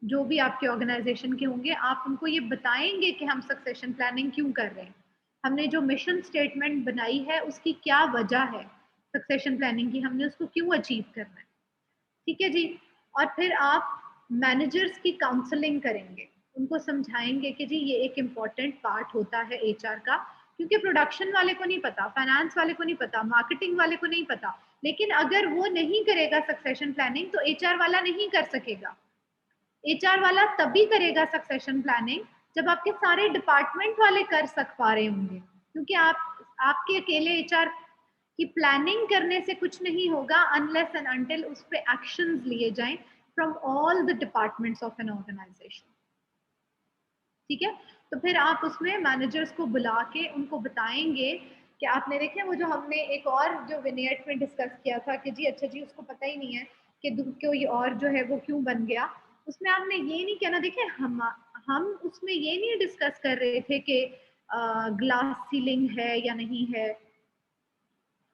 जो भी आपके ऑर्गेनाइजेशन के होंगे, आप उनको ये बताएंगे कि हम सक्सेशन प्लानिंग क्यों कर रहे हैं, हमने जो मिशन स्टेटमेंट बनाई है उसकी क्या वजह है, सक्सेशन प्लानिंग की हमने उसको क्यों अचीव करना है, ठीक है जी। और फिर आप मैनेजर्स की काउंसलिंग करेंगे, उनको समझाएंगे कि जी ये एक इम्पॉर्टेंट पार्ट होता है HR का, क्योंकि प्रोडक्शन वाले को नहीं पता, फाइनेंस वाले को नहीं पता, मार्केटिंग वाले को नहीं पता, लेकिन अगर वो नहीं करेगा सक्सेशन प्लानिंग तो HR वाला नहीं कर सकेगा। HR वाला तभी करेगा सक्सेशन प्लानिंग जब आपके सारे डिपार्टमेंट वाले कर सक पा रहे होंगे, क्योंकि आपके अकेले HR की प्लानिंग करने से कुछ नहीं होगा अनलेस एंड अनटिल उस पे एक्शंस लिए जाएं from all the departments of an organisation, ठीक है। तो फिर आप उसमें मैनेजर्स को बुला के उनको बताएंगे कि आपने देखे वो जो हमने एक और जो विनेट में डिस्कस किया था कि जी अच्छा जी उसको पता ही नहीं है कि कोई और जो है वो क्यों बन गया, उसमें आपने ये नहीं कहना, देखे हम उसमें ये नहीं डिस्कस कर रहे थे कि ग्लास सीलिंग है या नहीं है,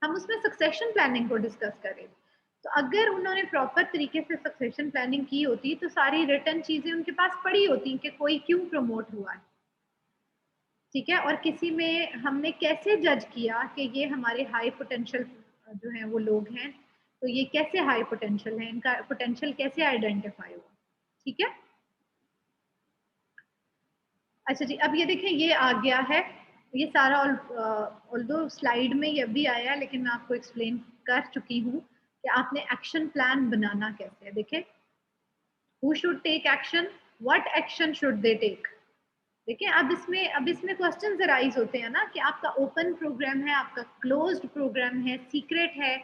हम उसमें सक्सेशन प्लानिंग को डिस्कस कर रहे थे। तो अगर उन्होंने प्रॉपर तरीके से सक्सेशन प्लानिंग की होती तो सारी रिटर्न चीजें उनके पास पड़ी होती कि कोई क्यों प्रमोट हुआ है, ठीक है, और किसी में हमने कैसे जज किया कि ये हमारे हाई पोटेंशियल जो है वो लोग हैं, तो ये कैसे हाई पोटेंशियल है, इनका पोटेंशियल कैसे आइडेंटिफाई हुआ, ठीक है। अच्छा जी, अब ये देखें ये आ गया है, ये सारा ऑल्दो स्लाइड में ये भी आया, लेकिन मैं आपको एक्सप्लेन कर चुकी हूँ कि आपने एक्शन प्लान बनाना कैसे है। देखें, who should take action, what action should they take. देखिए अब इसमें क्वेश्चंस अराइज होते हैं ना कि आपका ओपन प्रोग्राम है, आपका क्लोज्ड प्रोग्राम है, सीक्रेट है,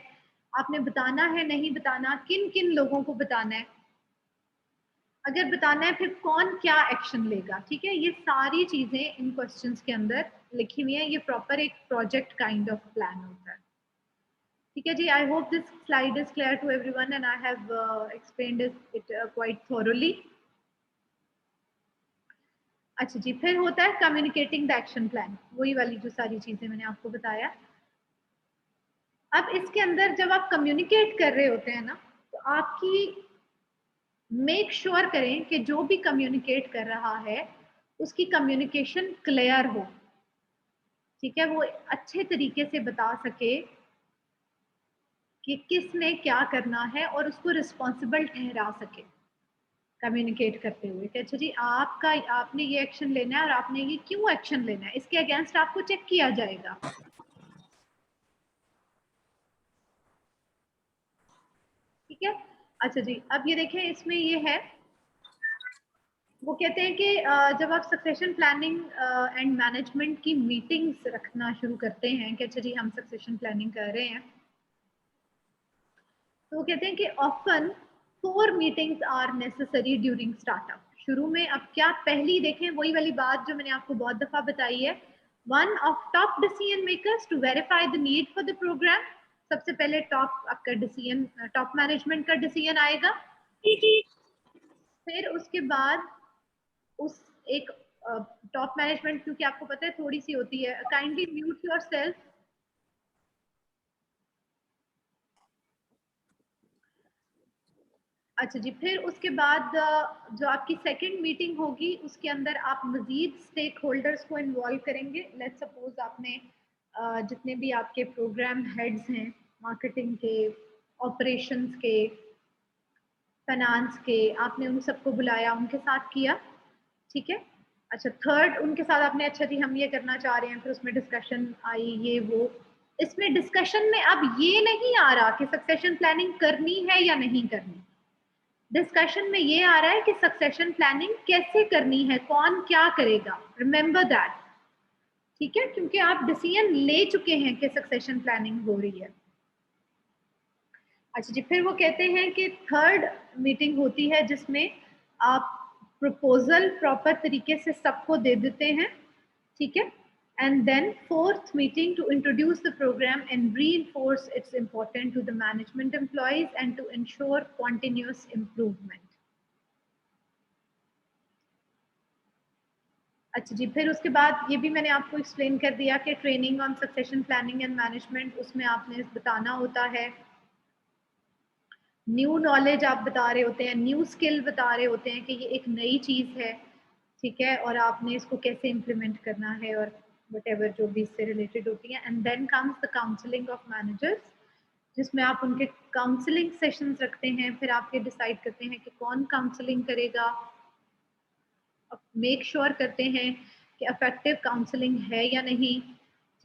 आपने बताना है नहीं बताना, किन किन लोगों को बताना है, अगर बताना है फिर कौन क्या एक्शन लेगा, ठीक है। ये सारी चीजें इन क्वेश्चंस के अंदर लिखी हुई है, ये प्रॉपर एक प्रोजेक्ट काइंड ऑफ प्लान होता है, ठीक है जी। I hope this slide is clear to everyone and I have explained it quite thoroughly. अच्छा जी, फिर होता है कम्युनिकेटिंग द एक्शन प्लान, वही वाली जो सारी चीजें मैंने आपको बताया। अब इसके अंदर जब आप कम्युनिकेट कर रहे होते हैं ना, तो आपकी मेक श्योर करें कि जो भी कम्युनिकेट कर रहा है उसकी कम्युनिकेशन क्लियर हो, ठीक है, वो अच्छे तरीके से बता सके कि किसने क्या करना है और उसको रिस्पॉन्सिबल ठहरा सके कम्युनिकेट करते हुए कि अच्छा जी आपने ये एक्शन लेना है और आपने ये क्यों एक्शन लेना है, इसके अगेंस्ट आपको चेक किया जाएगा, ठीक है। अच्छा जी, अब ये देखें इसमें ये है, वो कहते हैं कि जब आप सक्सेशन प्लानिंग एंड मैनेजमेंट की मीटिंग्स रखना शुरू करते हैं कि अच्छा जी हम सक्सेशन प्लानिंग कर रहे हैं, तो वो कहते हैं कि often 4 meetings are necessary during startup. शुरू में अब क्या पहली देखें वही वाली बात जो मैंने आपको बहुत दफा बताई है, one of top decision makers to verify the need for the programme. सबसे पहले टॉप आपका डिसीजन, टॉप मैनेजमेंट का डिसीजन आएगा। फिर उसके बाद उस एक टॉप मैनेजमेंट, क्योंकि आपको पता है थोड़ी सी होती है, काइंडली म्यूट योरसेल्फ। अच्छा जी, फिर उसके बाद जो आपकी सेकंड मीटिंग होगी उसके अंदर आप मजीद स्टेक होल्डर्स को इन्वॉल्व करेंगे। लेट्स सपोज आपने जितने भी आपके प्रोग्राम हेड्स हैं, मार्केटिंग के, ऑपरेशंस के, फाइनेंस के, आपने उन सबको बुलाया, उनके साथ किया, ठीक है। अच्छा, थर्ड उनके साथ आपने, अच्छा जी हम ये करना चाह रहे हैं, फिर उसमें डिस्कशन आई, ये वो। इसमें डिस्कशन में अब ये नहीं आ रहा कि सक्सेशन प्लानिंग करनी है या नहीं करनी, डिस्कशन में ये आ रहा है कि सक्सेशन प्लानिंग कैसे करनी है, कौन क्या करेगा। रिमेंबर दैट, ठीक है, क्योंकि आप डिसीजन ले चुके हैं कि सक्सेशन प्लानिंग हो रही है। अच्छा जी, फिर वो कहते हैं कि थर्ड मीटिंग होती है जिसमें आप प्रपोजल प्रॉपर तरीके से सबको दे देते हैं, ठीक है। And then fourth meeting to introduce the program and reinforce its importance to the management employees and to ensure continuous improvement. अच्छा जी, फिर उसके बाद ये भी मैंने आपको एक्सप्लेन कर दिया कि training on succession planning and management, उसमें आपने बताना होता है, न्यू नॉलेज आप बता रहे होते हैं, न्यू स्किल बता रहे होते हैं कि ये एक नई चीज़ है, ठीक है, और आपने इसको कैसे इम्प्लीमेंट करना है और whatever जो भी इससे रिलेटेड होती है। And then comes the counselling of managers, जिसमें आप उनके काउंसलिंग सेशंस रखते हैं, फिर आपके डिसाइड करते हैं कि कौन काउंसलिंग करेगा, मेक श्योर करते हैं कि इफेक्टिव काउंसलिंग है या नहीं,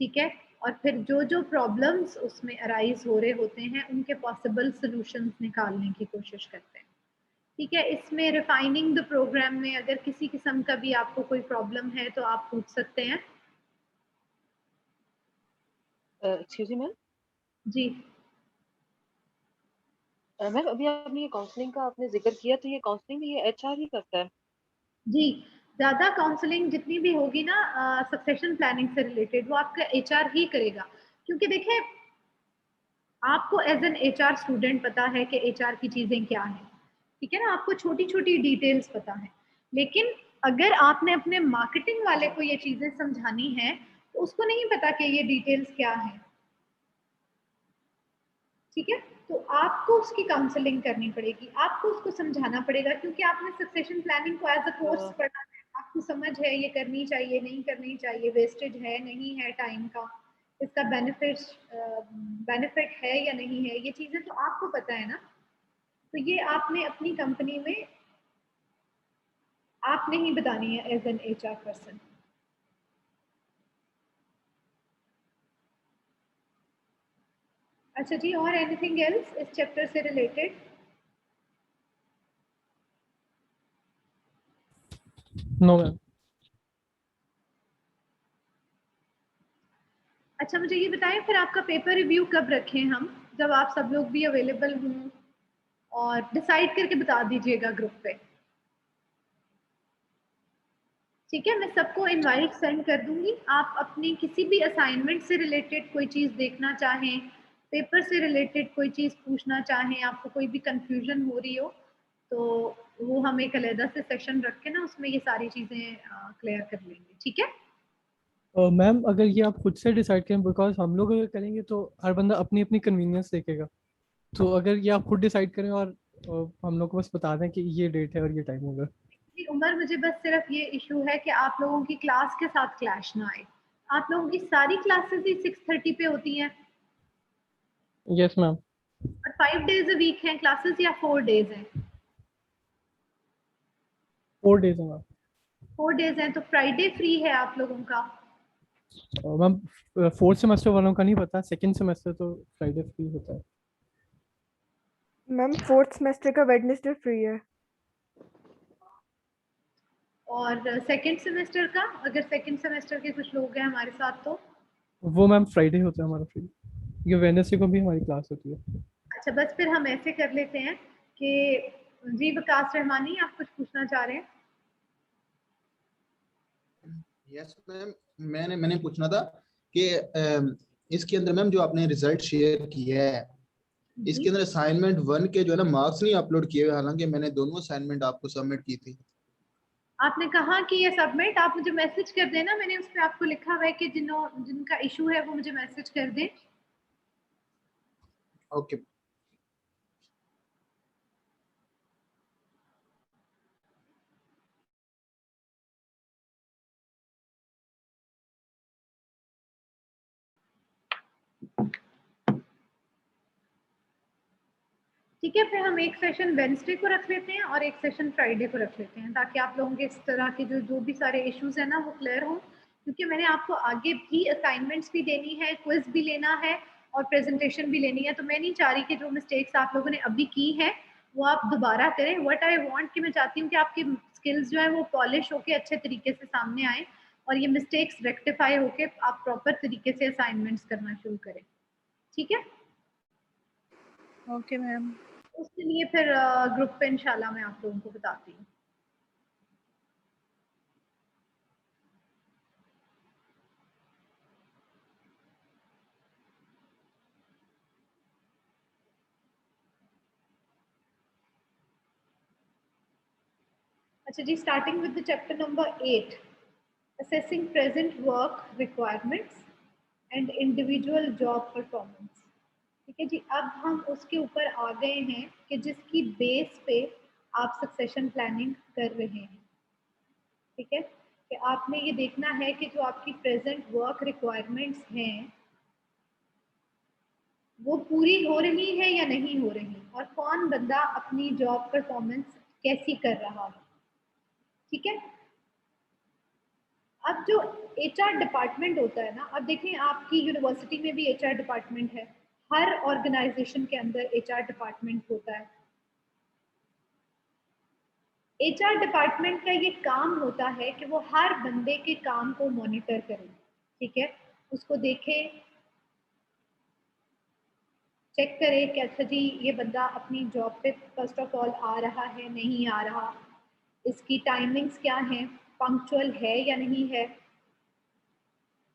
ठीक है। और फिर जो जो प्रॉब्लम्स उसमें अराइज हो रहे होते हैं उनके पॉसिबल सॉल्यूशंस निकालने की कोशिश करते हैं, ठीक है। इसमें रिफाइनिंग द प्रोग्राम में अगर किसी किस्म का भी आपको कोई प्रॉब्लम है तो आप पूछ सकते हैं। Excuse me ma'am. जी मैम, अभी आपने ये काउंसलिंग का आपने जिक्र किया, तो ये काउंसलिंग ये एचआर ही करता है? जी, ज़्यादा काउंसलिंग जितनी भी होगी ना सक्सेशन प्लानिंग से रिलेटेड, वो आपका एचआर ही करेगा। क्योंकि देखें, आपको एज एन एचआर स्टूडेंट पता है कि एचआर की चीज़ें क्या हैं, ठीक है ना, आपको छोटी छोटी डिटेल्स पता है, लेकिन अगर आपने अपने मार्केटिंग वाले को ये चीज़ें समझानी है तो उसको नहीं पता कि ये डिटेल्स क्या है, ठीक है। तो आपको उसकी काउंसलिंग करनी पड़ेगी, आपको उसको समझाना पड़ेगा, क्योंकि आपने सक्सेशन प्लानिंग को एज अ कोर्स पढ़ा है, आपको समझ है ये करनी चाहिए नहीं करनी चाहिए, वेस्टेज है नहीं है टाइम का, इसका बेनिफिट है या नहीं है, ये चीजें तो आपको पता है ना। तो ये आपने अपनी कंपनी में आपने ही बतानी है एज एन एचआर पर्सन। अच्छा जी, और एनीथिंग एल्स इस चैप्टर से रिलेटेड? No ma'am. अच्छा, मुझे ये बताएं फिर आपका पेपर रिव्यू कब रखें हम, जब आप सब लोग भी अवेलेबल हों, और डिसाइड करके बता दीजिएगा ग्रुप पे, ठीक है। मैं सबको इनवाइट सेंड कर दूंगी। आप अपनी किसी भी असाइनमेंट से रिलेटेड कोई चीज़ देखना चाहें, पेपर से रिलेटेड कोई चीज़ पूछना चाहें, आपको कोई भी कंफ्यूजन हो रही हो, तो वो हम एक अलग से सेशन रख के ना उसमें ये सारी चीज़ें क्लियर कर लेंगे, ठीक है। मैम, अगर ये आप खुद से डिसाइड करें, बिकॉज हम लोग अगर करेंगे तो हर बंदा अपनी अपनी कन्वीनियंस देखेगा, तो अगर ये आप खुद डिसाइड करें और हम लोग को बस बता दें कि ये डेट है और ये टाइम होगा। उमर, मुझे बस सिर्फ ये इशू है कि आप लोगों की क्लास के साथ क्लैश ना आए। आप लोगों की सारी क्लासेस ही 6:30 पे होती हैं यस मैम। और 5 डेज अ वीक हैं क्लासेस या 4 डेज हैं? 4 डेज है मैम। 4 डेज हैं, तो फ्राइडे फ्री है आप लोगों का? मैम, 4th सेमेस्टर वालों का नहीं पता, 2nd सेमेस्टर तो फ्राइडे फ्री होता है। मैम 4th सेमेस्टर का वेडनेसडे फ्री है। और सेकंड सेमेस्टर का, अगर सेकंड सेमेस्टर के कुछ लोग हैं हमारे साथ तो? वो मैम फ्राइडे होता है हमारा फ्री, क्योंकि वेडनेसडे को भी हमारी क्लास होती है। अच्छा, बस फिर हम ऐसे कर लेते हैं कि जी वकास रहमानी आप कुछ पूछना चाह रहे हैं? यस मैम, मैंने पूछना था कि इसके अंदर मैम जो आपने रिजल्ट शेयर किया है, इसके अंदर असाइनमेंट 1 के जो है ना मार्क्स नहीं अपलोड किए हुए, हालांकि मैंने दोनों असाइनमेंट आपको सबमिट की थी। आपने कहा कि ये सबमिट, आप मुझे मैसेज कर देना, मैंने उस पर आपको लिखा हुआ है कि जिनका इशू है वो मुझे मैसेज कर दें। ओके। ठीक है, फिर हम एक सेशन वेडनेसडे को रख लेते हैं और एक सेशन फ्राइडे को रख लेते हैं, ताकि आप लोगों के इस तरह के जो भी सारे इश्यूज है ना वो क्लियर हो, क्योंकि मैंने आपको आगे भी असाइनमेंट्स भी देनी है, क्विज भी लेना है और प्रेजेंटेशन भी लेनी है। तो मैं नहीं चाह रही कि जो मिस्टेक्स आप लोगों ने अभी की है वो आप दोबारा करें। व्हाट आई वांट कि मैं चाहती हूँ कि आपकी स्किल्स जो है वो पॉलिश होके अच्छे तरीके से सामने आए और ये मिस्टेक्स रेक्टिफाई होके आप प्रॉपर तरीके से असाइनमेंट्स करना शुरू करें। ठीक है? Okay ma'am. उसके लिए फिर ग्रुप पे इंशाल्लाह मैं आप लोगों को बताती हूँ। अच्छा जी, starting with the chapter number 8, assessing present work requirements and individual job performance. ठीक है जी, अब हम उसके ऊपर आ गए हैं कि जिसकी बेस पे आप सक्सेशन प्लानिंग कर रहे हैं। ठीक है, कि आपने ये देखना है कि जो आपकी प्रेजेंट वर्क रिक्वायरमेंट्स हैं वो पूरी हो रही है या नहीं हो रही, और कौन बंदा अपनी जॉब परफॉर्मेंस कैसी कर रहा है। ठीक है, अब जो एचआर डिपार्टमेंट होता है ना, अब देखें आपकी यूनिवर्सिटी में भी एचआर डिपार्टमेंट है, हर ऑर्गेनाइजेशन के अंदर एचआर डिपार्टमेंट होता है। एचआर डिपार्टमेंट का ये काम होता है कि वो हर बंदे के काम को मॉनिटर करे। ठीक है, उसको देखे, चेक करे कि अच्छा जी ये बंदा अपनी जॉब पे फर्स्ट ऑफ ऑल आ रहा है, नहीं आ रहा, इसकी टाइमिंग्स क्या हैं, पंक्चुअल है या नहीं है।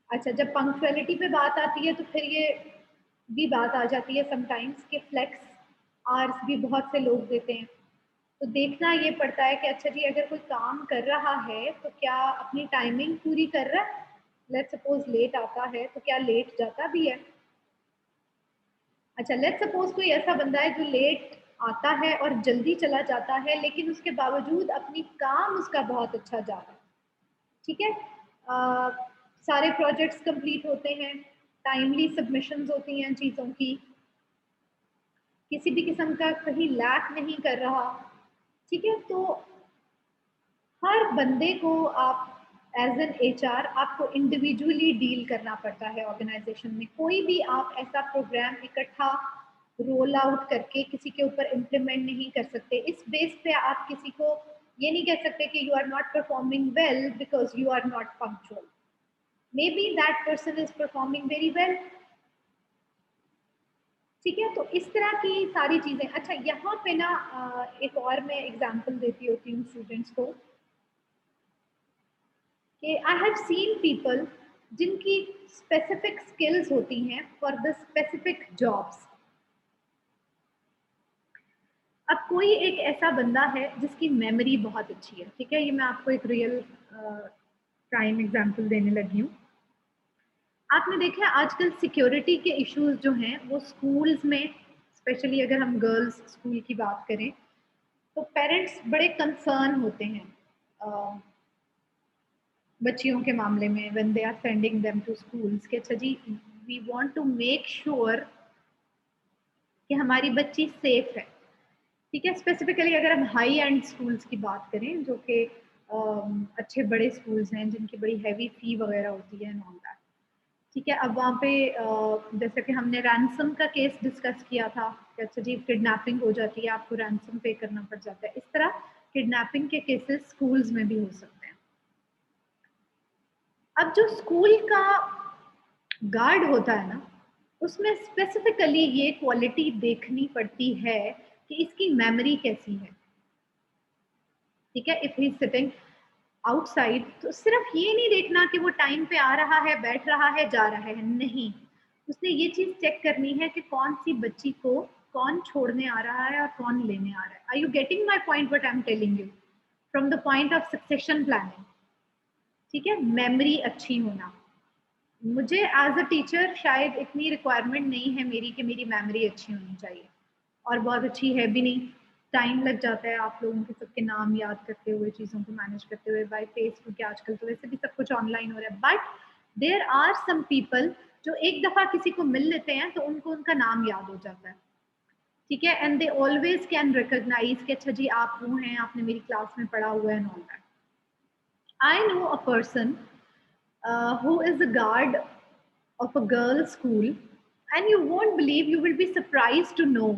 अच्छा, जब पंक्चुअलिटी पे बात आती है तो फिर ये भी बात आ जाती है समटाइम्स कि फ्लेक्स आवर्स भी बहुत से लोग देते हैं। तो देखना ये पड़ता है कि अच्छा जी अगर कोई काम कर रहा है तो क्या अपनी टाइमिंग पूरी कर रहा है। लेट्स सपोज लेट आता है तो क्या लेट जाता भी है। अच्छा, लेट्स सपोज कोई ऐसा बंदा है जो लेट आता है और जल्दी चला जाता है, लेकिन उसके बावजूद अपनी काम उसका बहुत अच्छा जा रहा है। ठीक है, सारे प्रोजेक्ट्स कंप्लीट होते हैं, टाइमली सबमिशंस होती हैं चीज़ों की, किसी भी किस्म का कहीं लैक नहीं कर रहा। ठीक है, तो हर बंदे को आप एज एन एचआर आपको इंडिविजुअली डील करना पड़ता है ऑर्गेनाइजेशन में। कोई भी आप ऐसा प्रोग्राम इकट्ठा रोल आउट करके किसी के ऊपर इम्प्लीमेंट नहीं कर सकते। इस बेस पे आप किसी को ये नहीं कह सकते कि you are not performing well because you are not punctual. Maybe that person is performing very well. ठीक है, तो इस तरह की सारी चीजें। अच्छा, यहाँ पे ना एक और मैं एग्जांपल देती होती हूँ स्टूडेंट्स को कि आई हैव सीन पीपल जिनकी स्पेसिफिक स्किल्स होती हैं फॉर द स्पेसिफिक जॉब्स। अब कोई एक ऐसा बंदा है जिसकी मेमोरी बहुत अच्छी है। ठीक है, ये मैं आपको एक रियल प्राइम एग्जांपल देने लगी हूँ। आपने देखा है आजकल सिक्योरिटी के इश्यूज जो हैं वो स्कूल्स में, स्पेशली अगर हम गर्ल्स स्कूल की बात करें तो पेरेंट्स बड़े कंसर्न होते हैं बच्चियों के मामले में when they are sending them to schools कि अच्छा जी we want to make sure कि हमारी बच्ची सेफ है। ठीक है, स्पेसिफिकली अगर हम हाई एंड स्कूल्स की बात करें जो कि अच्छे बड़े स्कूल्स हैं जिनकी बड़ी हैवी फी वगैरह होती है एंड ऑल दैट। ठीक है, अब वहाँ पे जैसे कि हमने रैंसम का केस डिस्कस किया था कि अच्छा जी किडनैपिंग हो जाती है, आपको रैंसम पे करना पड़ जाता है। इस तरह किडनैपिंग के केसेस स्कूल्स में भी हो सकते हैं। अब जो स्कूल का गार्ड होता है ना, उसमें स्पेसिफिकली ये क्वालिटी देखनी पड़ती है कि इसकी मेमोरी कैसी है। ठीक है, इफ ही सिटिंग आउटसाइड तो सिर्फ ये नहीं देखना कि वो टाइम पे आ रहा है, बैठ रहा है, जा रहा है, नहीं, उसने ये चीज चेक करनी है कि कौन सी बच्ची को कौन छोड़ने आ रहा है और कौन लेने आ रहा है। Are you getting my point what I am telling you from the point of succession planning. ठीक है, मेमोरी अच्छी होना। मुझे एज अ टीचर शायद इतनी रिक्वायरमेंट नहीं है मेरी कि मेरी मेमोरी अच्छी होनी चाहिए, और बहुत अच्छी है भी नहीं। टाइम लग जाता है आप लोगों के सबके नाम याद करते हुए, चीज़ों को मैनेज करते हुए बाय फेस, क्योंकि आजकल तो वैसे भी सब कुछ ऑनलाइन हो रहा है। But there are some people जो एक दफ़ा किसी को मिल लेते हैं तो उनको उनका नाम याद हो जाता है। ठीक है, and they always can recognise कि अच्छा जी आप वो हैं, आपने मेरी क्लास में पढ़ा हुआ है and all that. I know a person who is a guard of a girls' school, and you won't believe, you will be surprised to know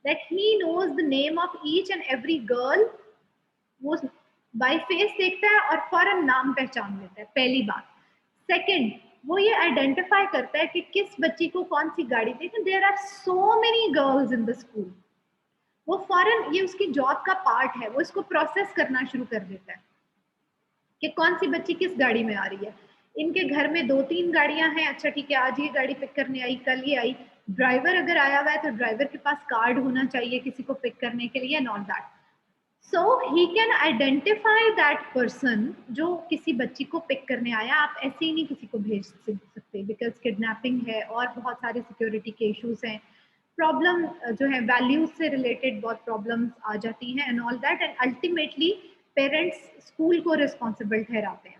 that he knows the name of each and every girl. वो by face देखता है और फौरन नाम पहचान लेता है, पहली बात। सेकंड, वो ये आइडेंटिफाई करता है कि किस बच्ची को कौन सी गाड़ी देनी। There are so many girls in the school, वो फौरन, ये उसकी जॉब का पार्ट है, वो इसको प्रोसेस करना शुरू कर देता है कि कौन सी बच्ची किस गाड़ी में आ रही है। इनके घर में 2-3 गाड़ियां हैं, अच्छा ठीक है, आज ये गाड़ी पिक करने आई, कल ये आई। ड्राइवर अगर आया हुआ है तो ड्राइवर के पास कार्ड होना चाहिए किसी को पिक करने के लिए and all that. So he can identify that person जो किसी बच्ची को पिक करने आया। आप ऐसे ही नहीं किसी को भेज सकते, बिकॉज किडनैपिंग है और बहुत सारे सिक्योरिटी के इश्यूज हैं। प्रॉब्लम जो है वैल्यूज से रिलेटेड बहुत प्रॉब्लम्स आ जाती हैं and all that, and ultimately parents school को रिस्पॉन्सिबल ठहराते हैं।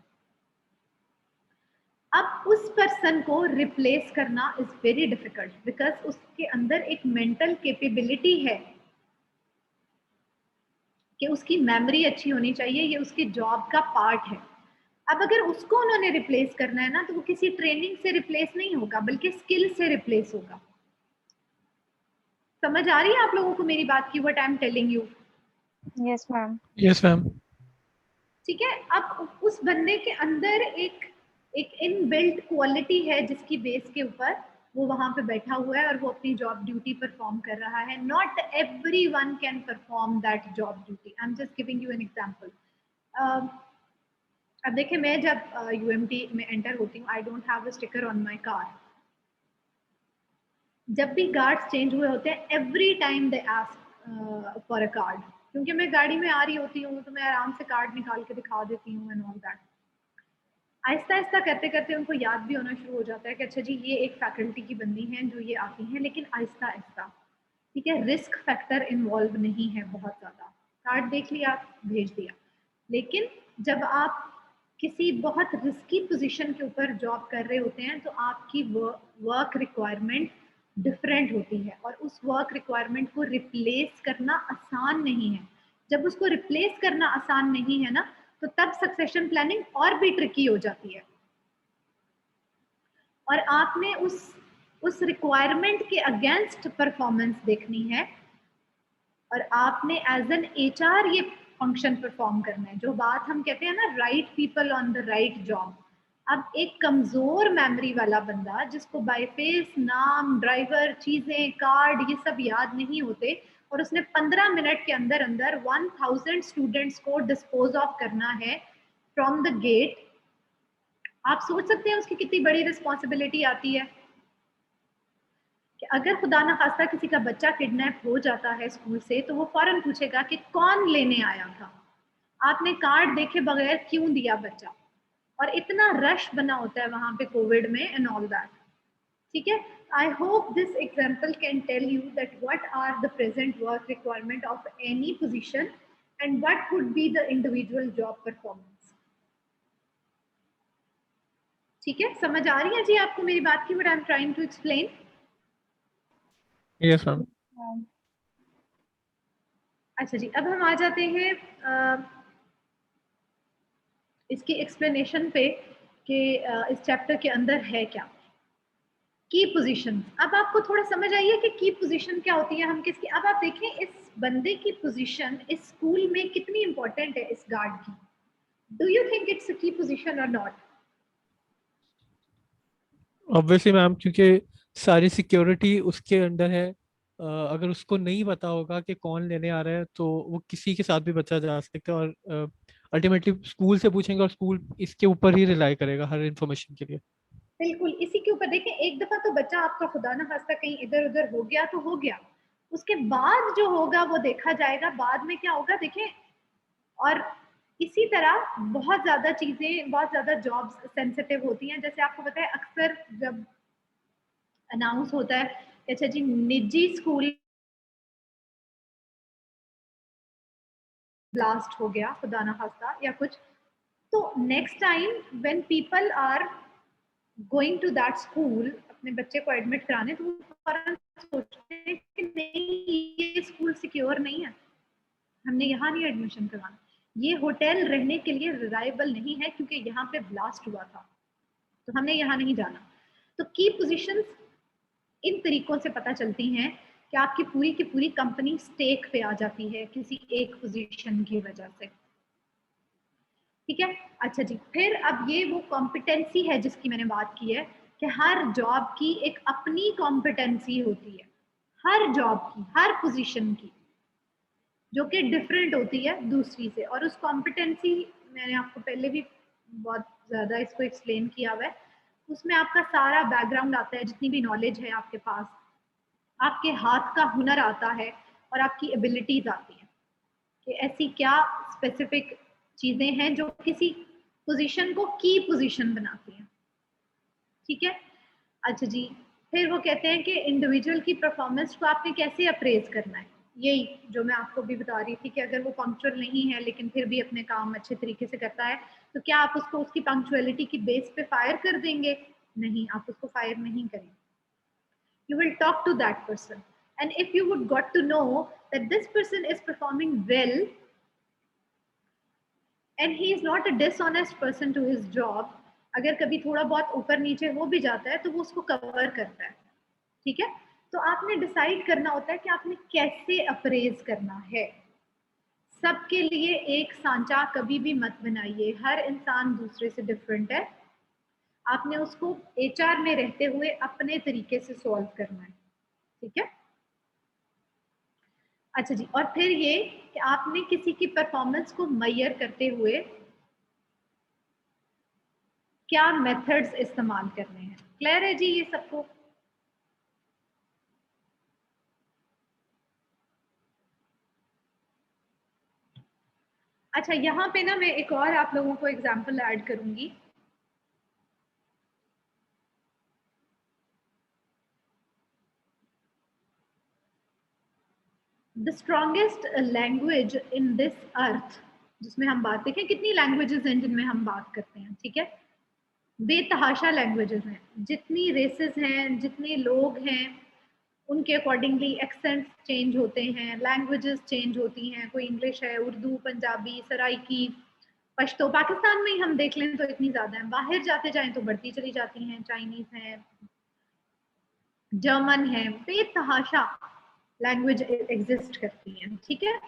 अब उस पर्सन को रिप्लेस करना इज वेरी डिफिकल्ट, बिकॉज उसके अंदर एक मेंटल कैपेबिलिटी है कि उसकी मेमोरी अच्छी होनी चाहिए, ये उसके जॉब का पार्ट है। अब अगर उसको उन्होंने रिप्लेस करना है ना, तो वो किसी ट्रेनिंग से रिप्लेस नहीं होगा, बल्कि स्किल से रिप्लेस होगा। समझ आ रही है आप लोगों को मेरी बात की, what I am telling you? Yes ma'am. Yes ma'am. ठीक है, अब उस बंदे के अंदर एक इनबिल्ट क्वालिटी है जिसकी बेस के ऊपर वो वहां पे बैठा हुआ है और वो अपनी जॉब ड्यूटी परफॉर्म कर रहा है। Not everyone can perform that job duty. I am just giving you an example. अब देखिए, मैं जब यूएमटी में एंटर होती हूँ, I don't have a sticker on my car. जब भी गार्ड्स चेंज हुए होते हैं, every time they ask for a card, क्योंकि मैं गाड़ी में आ रही होती हूँ तो मैं आराम से कार्ड निकाल के दिखा देती हूँ and all that. Aahista Aahista करते करते उनको याद भी होना शुरू हो जाता है कि अच्छा जी ये एक फैकल्टी की बंदी हैं जो ये आती हैं, लेकिन आहिस्ता आहिस्ता। ठीक है, रिस्क फैक्टर इन्वॉल्व नहीं है बहुत ज़्यादा। कार्ड देख लिया, भेज दिया। लेकिन जब आप किसी बहुत रिस्की पोजीशन के ऊपर जॉब कर रहे होते हैं तो आपकी वर्क रिक्वायरमेंट डिफरेंट होती है, और उस वर्क रिक्वायरमेंट को रिप्लेस करना आसान नहीं है। जब उसको रिप्लेस करना आसान नहीं है ना, तो तब सक्सेशन प्लानिंग और भी ट्रिकी हो जाती है। और आपने उस रिक्वायरमेंट के अगेंस्ट परफॉर्मेंस देखनी है, और आपने एज एन एचआर ये फंक्शन परफॉर्म करना है। जो बात हम कहते हैं ना, right people on the right job. अब एक कमजोर मेमोरी वाला बंदा जिसको बाय फेस नाम, ड्राइवर, चीजें, कार्ड, ये सब याद नहीं होते, और उसने 15 मिनट के अंदर अंदर 1000 स्टूडेंट्स को डिस्पोज ऑफ करना है फ्रॉम द गेट, आप सोच सकते हैं उसकी कितनी बड़ी रिस्पॉन्सिबिलिटी आती है। कि अगर खुदा ना खास्ता किसी का बच्चा किडनैप हो जाता है स्कूल से, तो वो फौरन पूछेगा कि कौन लेने आया था, आपने कार्ड देखे बगैर क्यों दिया बच्चा, और इतना रश बना होता है वहां पे कोविड में एंड ऑल दैट। ठीक है, I hope this example can tell you that what are the present work requirement of any position and what would be the individual job performance. ठीक है, समझ आ रही है जी आपको मेरी बात की, what I am trying to explain? Yes ma'am. अच्छा जी, अब हम आ जाते हैं इसकी एक्सप्लेनेशन पे कि इस चैप्टर के अंदर है क्या। की पोजीशन, अब आपको थोड़ा समझ आइए कि की पोजीशन क्या होती है, हम किसकी। अब आप देखें इस बंदे की पोजीशन इस स्कूल में कितनी इंपॉर्टेंट है इस गार्ड की। Do you think it's a की पोजीशन और नॉट? ऑब्वियसली मैम, क्योंकि सारी सिक्योरिटी उसके अंडर है, अगर उसको नहीं पता होगा कि कौन लेने आ रहा है तो वो किसी के साथ भी बच्चा जा सकता है, और अल्टीमेटली स्कूल से पूछेंगे और स्कूल इसके ऊपर ही रिलाई करेगा हर इन्फॉर्मेशन के लिए। बिल्कुल इसी के ऊपर देखें, एक दफा तो बच्चा आपका खुदा ना खास्ता कहीं इधर उधर हो गया तो हो गया, उसके बाद जो होगा वो देखा जाएगा, बाद में क्या होगा देखें। और इसी तरह बहुत ज्यादा चीजें, बहुत ज्यादा जॉब्स सेंसिटिव होती हैं। जैसे आपको पता है अक्सर जब अनाउंस होता है कि अच्छा जी निजी स्कूल ब्लास्ट हो गया खुदा ना खास्ता या कुछ, तो next time when people are going to that school अपने बच्चे को एडमिट कराने, तो वो फौरन सोचते हैं कि नहीं ये स्कूल सिक्योर नहीं है, हमने यहाँ नहीं एडमिशन करवाना, ये होटल रहने के लिए रिलायबल नहीं है क्योंकि यहाँ पे ब्लास्ट हुआ था, तो हमने यहाँ नहीं जाना। तो की पोजीशंस इन तरीकों से पता चलती हैं कि आपकी पूरी की पूरी कंपनी स्टेक पे आ जाती है किसी एक पोजीशन की वजह से। ठीक है, अच्छा जी, फिर अब ये वो कॉम्पिटेंसी है जिसकी मैंने बात की है कि हर जॉब की एक अपनी कॉम्पिटेंसी होती है, हर जॉब की, हर पोजीशन की, जो कि डिफरेंट होती है दूसरी से। और उस कॉम्पिटेंसी मैंने आपको पहले भी बहुत ज़्यादा इसको एक्सप्लेन किया हुआ है, उसमें आपका सारा बैकग्राउंड आता है, जितनी भी नॉलेज है आपके पास, आपके हाथ का हुनर आता है और आपकी एबिलिटीज आती हैं कि ऐसी क्या स्पेसिफिक चीज़ें हैं जो किसी पोजीशन को की पोजीशन बनाती हैं। ठीक है, अच्छा जी, फिर वो कहते हैं कि इंडिविजुअल की परफॉर्मेंस को आपने कैसे अप्रेज करना है, यही जो मैं आपको भी बता रही थी कि अगर वो पंक्चुअल नहीं है लेकिन फिर भी अपने काम अच्छे तरीके से करता है, तो क्या आप उसको उसकी पंक्चुअलिटी की बेस पे फायर कर देंगे? नहीं, आप उसको फायर नहीं करेंगे। You will talk to that person, and if you would got to know that this person is performing well and he is not a dishonest person to his job, अगर कभी थोड़ा बहुत ऊपर नीचे हो भी जाता है तो वो उसको कवर करता है। ठीक है, तो आपने डिसाइड करना होता है कि आपने कैसे अप्रेज करना है। सबके लिए एक सांचा कभी भी मत बनाइए, हर इंसान दूसरे से डिफरेंट है, आपने उसको एचआर में रहते हुए अपने तरीके से सॉल्व करना है। ठीक है, अच्छा जी, और फिर ये कि आपने किसी की परफॉर्मेंस को मेजर करते हुए क्या मेथड्स इस्तेमाल करने हैं। क्लियर है जी ये सबको? अच्छा, यहाँ पे ना मैं एक और आप लोगों को एग्जांपल ऐड करूंगी। The strongest language in this earth, जिसमें हम बात देखें कितनी लैंग्वेजेस हैं जिनमें हम बात करते हैं। ठीक है, बेतहाशा लैंग्वेजेस हैं, जितनी रेसेस हैं, जितने लोग हैं, उनके अकॉर्डिंगली एक्सेंट्स चेंज होते हैं, लैंग्वेजेस चेंज होती हैं, कोई इंग्लिश है, उर्दू, पंजाबी, सराइकी, पश्तो। पाकिस्तान में ही हम देख लें तो इतनी ज़्यादा है, बाहर जाते जाएं तो बढ़ती चली जाती हैं, चाइनीज़ है, जर्मन है, बेतहाशा लैंग्वेज एग्जिस्ट करती हैं। ठीक है,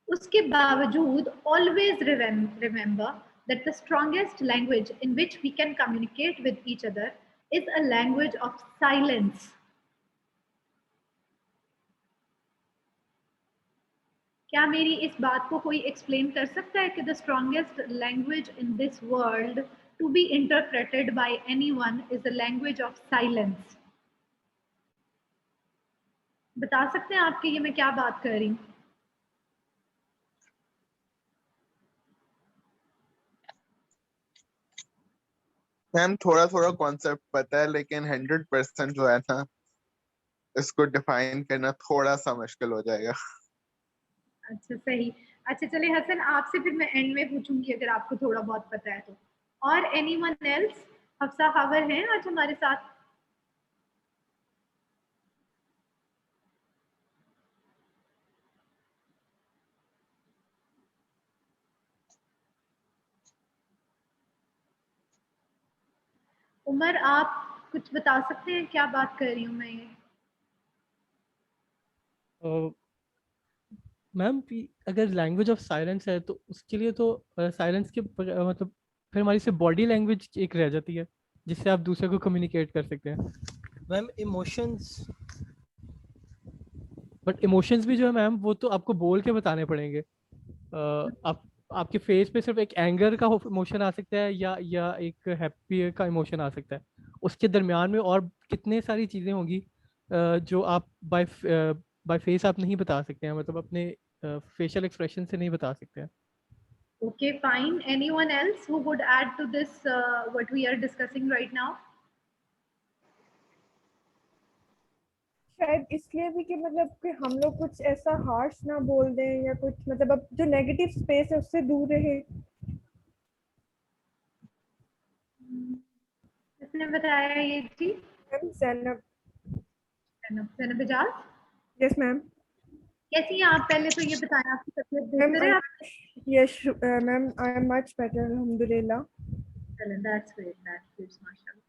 उसके बावजूद always remember that the strongest language in which we can communicate with each other is a language of silence. क्या मेरी इस बात को कोई एक्सप्लेन कर सकता है कि the strongest language in this world to be interpreted by anyone is the language of silence? बता सकते हैं आपके ये मैं क्या बात कर रही हूँ? मैम थोड़ा थोड़ा कॉन्सेप्ट पता है, लेकिन 100% जो है ना इसको डिफाइन करना थोड़ा सा मुश्किल हो जाएगा। अच्छा सही, अच्छा चले हसन, आपसे फिर मैं एंड में पूछूंगी अगर आपको थोड़ा बहुत पता है तो। और एनीवन एल्स? हफ्सा खबर हैं आज हमारे साथ? उमर, आप कुछ बता सकते हैं क्या बात कर रही हूँ मैं ये? मैम अगर लैंग्वेज ऑफ साइलेंस है तो उसके लिए तो साइलेंस के मतलब फिर हमारी से बॉडी लैंग्वेज एक रह जाती है जिससे आप दूसरे को कम्युनिकेट कर सकते हैं। मैम इमोशंस बट इमोशंस भी जो है मैम वो तो आपको बोल के बताने पड़ेंगे। आप आपके फेस पे सिर्फ एक एंगर का इमोशन आ सकता है या एक हैप्पी का इमोशन आ सकता है। उसके दरमियान में और कितने सारी चीज़ें होंगी जो आप बाय फेस आप नहीं बता सकते हैं, मतलब अपने फेशियल एक्सप्रेशन से नहीं बता सकते हैं। Okay, fine. Anyone else who would add to this what we are discussing right now? शायद इसलिए भी कि मतलब कि हम लोग कुछ ऐसा हार्श ना बोल दें या कुछ, मतलब अब जो नेगेटिव स्पेस है उससे दूर रहे। किसने बताया ये चीज? ज़ैनब। ज़ैनब इजाज। Yes ma'am. कैसी हैं आप? पहले तो ये बताएं आपकी तबीयत बेहतर है? आप yes ma'am, I am much better अल्हम्दुलिल्लाह। चलें, that's great, माशाल्लाह।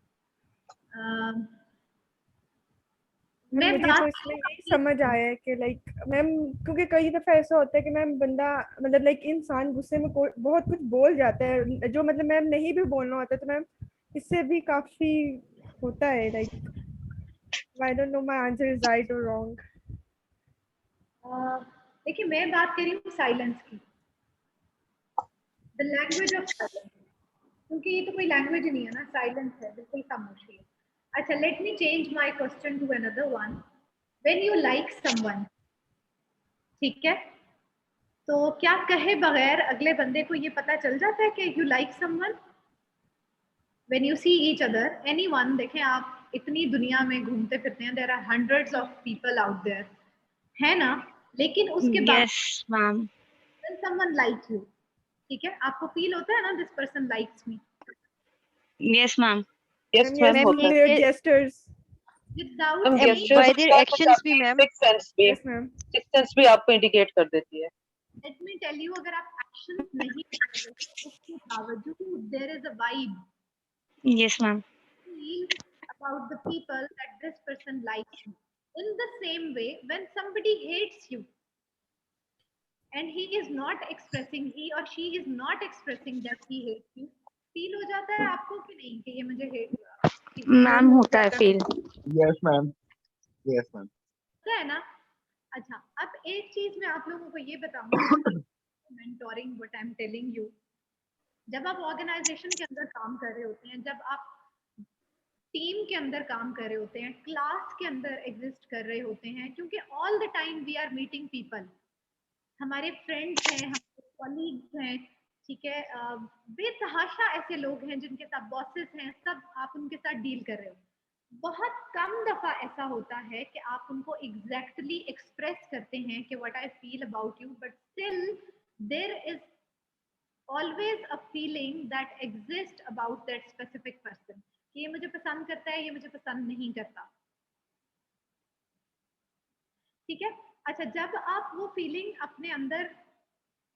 मैम मैं मुझे बात तो इसमें यही समझ आया है कि लाइक मैम, क्योंकि कई दफ़ा ऐसा होता है कि मैम बंदा मतलब लाइक इंसान गुस्से में बहुत कुछ बोल जाता है जो मतलब मैम नहीं भी बोलना होता, तो मैम इससे भी काफ़ी होता है like I don't know my answer is right और रॉन्ग। देखिए, मैं बात कर रही हूँ साइलेंस की, द लैंग्वेज ऑफ साइलेंस, क्योंकि ये तो कोई लैंग्वेज नहीं है ना, साइलेंस है, बिल्कुल खामोशी है। अच्छा, let me change my question to another one. When you like someone, ठीक है, तो क्या कहे बगैर अगले बंदे को ये पता चल जाता है कि you like someone? When you see each other, anyone, देखें आप इतनी दुनिया में घूमते फिरते हैं, there are hundreds of people out there, है ना? लेकिन उसके बाद Yes, ma'am. when someone likes you, ठीक है, आपको फील होता है ना this person likes me, Yes, ma'am. Yes ma'am ma'am होता है। There gestures, without ma'am any, gestures by their actions भी मैम। सिक्स सेंस भी, यस मैम। सिक्स सेंस भी आपको इंडिकेट कर देती है। लेट मी टेल यू, अगर आप एक्शन नहीं कर रहे हो उसके बावजूद there is a vibe, Yes, ma'am. feel about the people that this person likes you. In the same way, when somebody hates you and he is not expressing, he or she is not expressing that he hates you, feel हो जाता है आपको कि नहीं कि ये मुझे hate ma'am होता है feel. Yes, ma'am. Yes, ma'am. होता है ना? अच्छा, अब एक चीज मैं आप लोगों को ये बताऊंगी, mentoring, what I am telling you, जब आप ऑर्गेनाइजेशन के अंदर काम कर रहे होते हैं, जब आप टीम के अंदर काम कर रहे होते हैं, क्लास के अंदर एग्जिस्ट कर रहे होते हैं, क्योंकि all the time we are meeting people, हमारे फ्रेंड्स हैं, हमारे कॉलीग्स हैं, ठीक है, बेतहाशा ऐसे लोग हैं जिनके साथ बॉसेस हैं, सब आप उनके साथ डील कर रहे हो। बहुत कम दफा ऐसा होता है कि आप उनको एग्जैक्टली एक्सप्रेस करते हैं कि what I feel about you, but still there is always a feeling that exists about that specific person, कि ये मुझे पसंद करता है, ये मुझे पसंद नहीं करता, ठीक है। अच्छा, जब आप वो फीलिंग अपने अंदर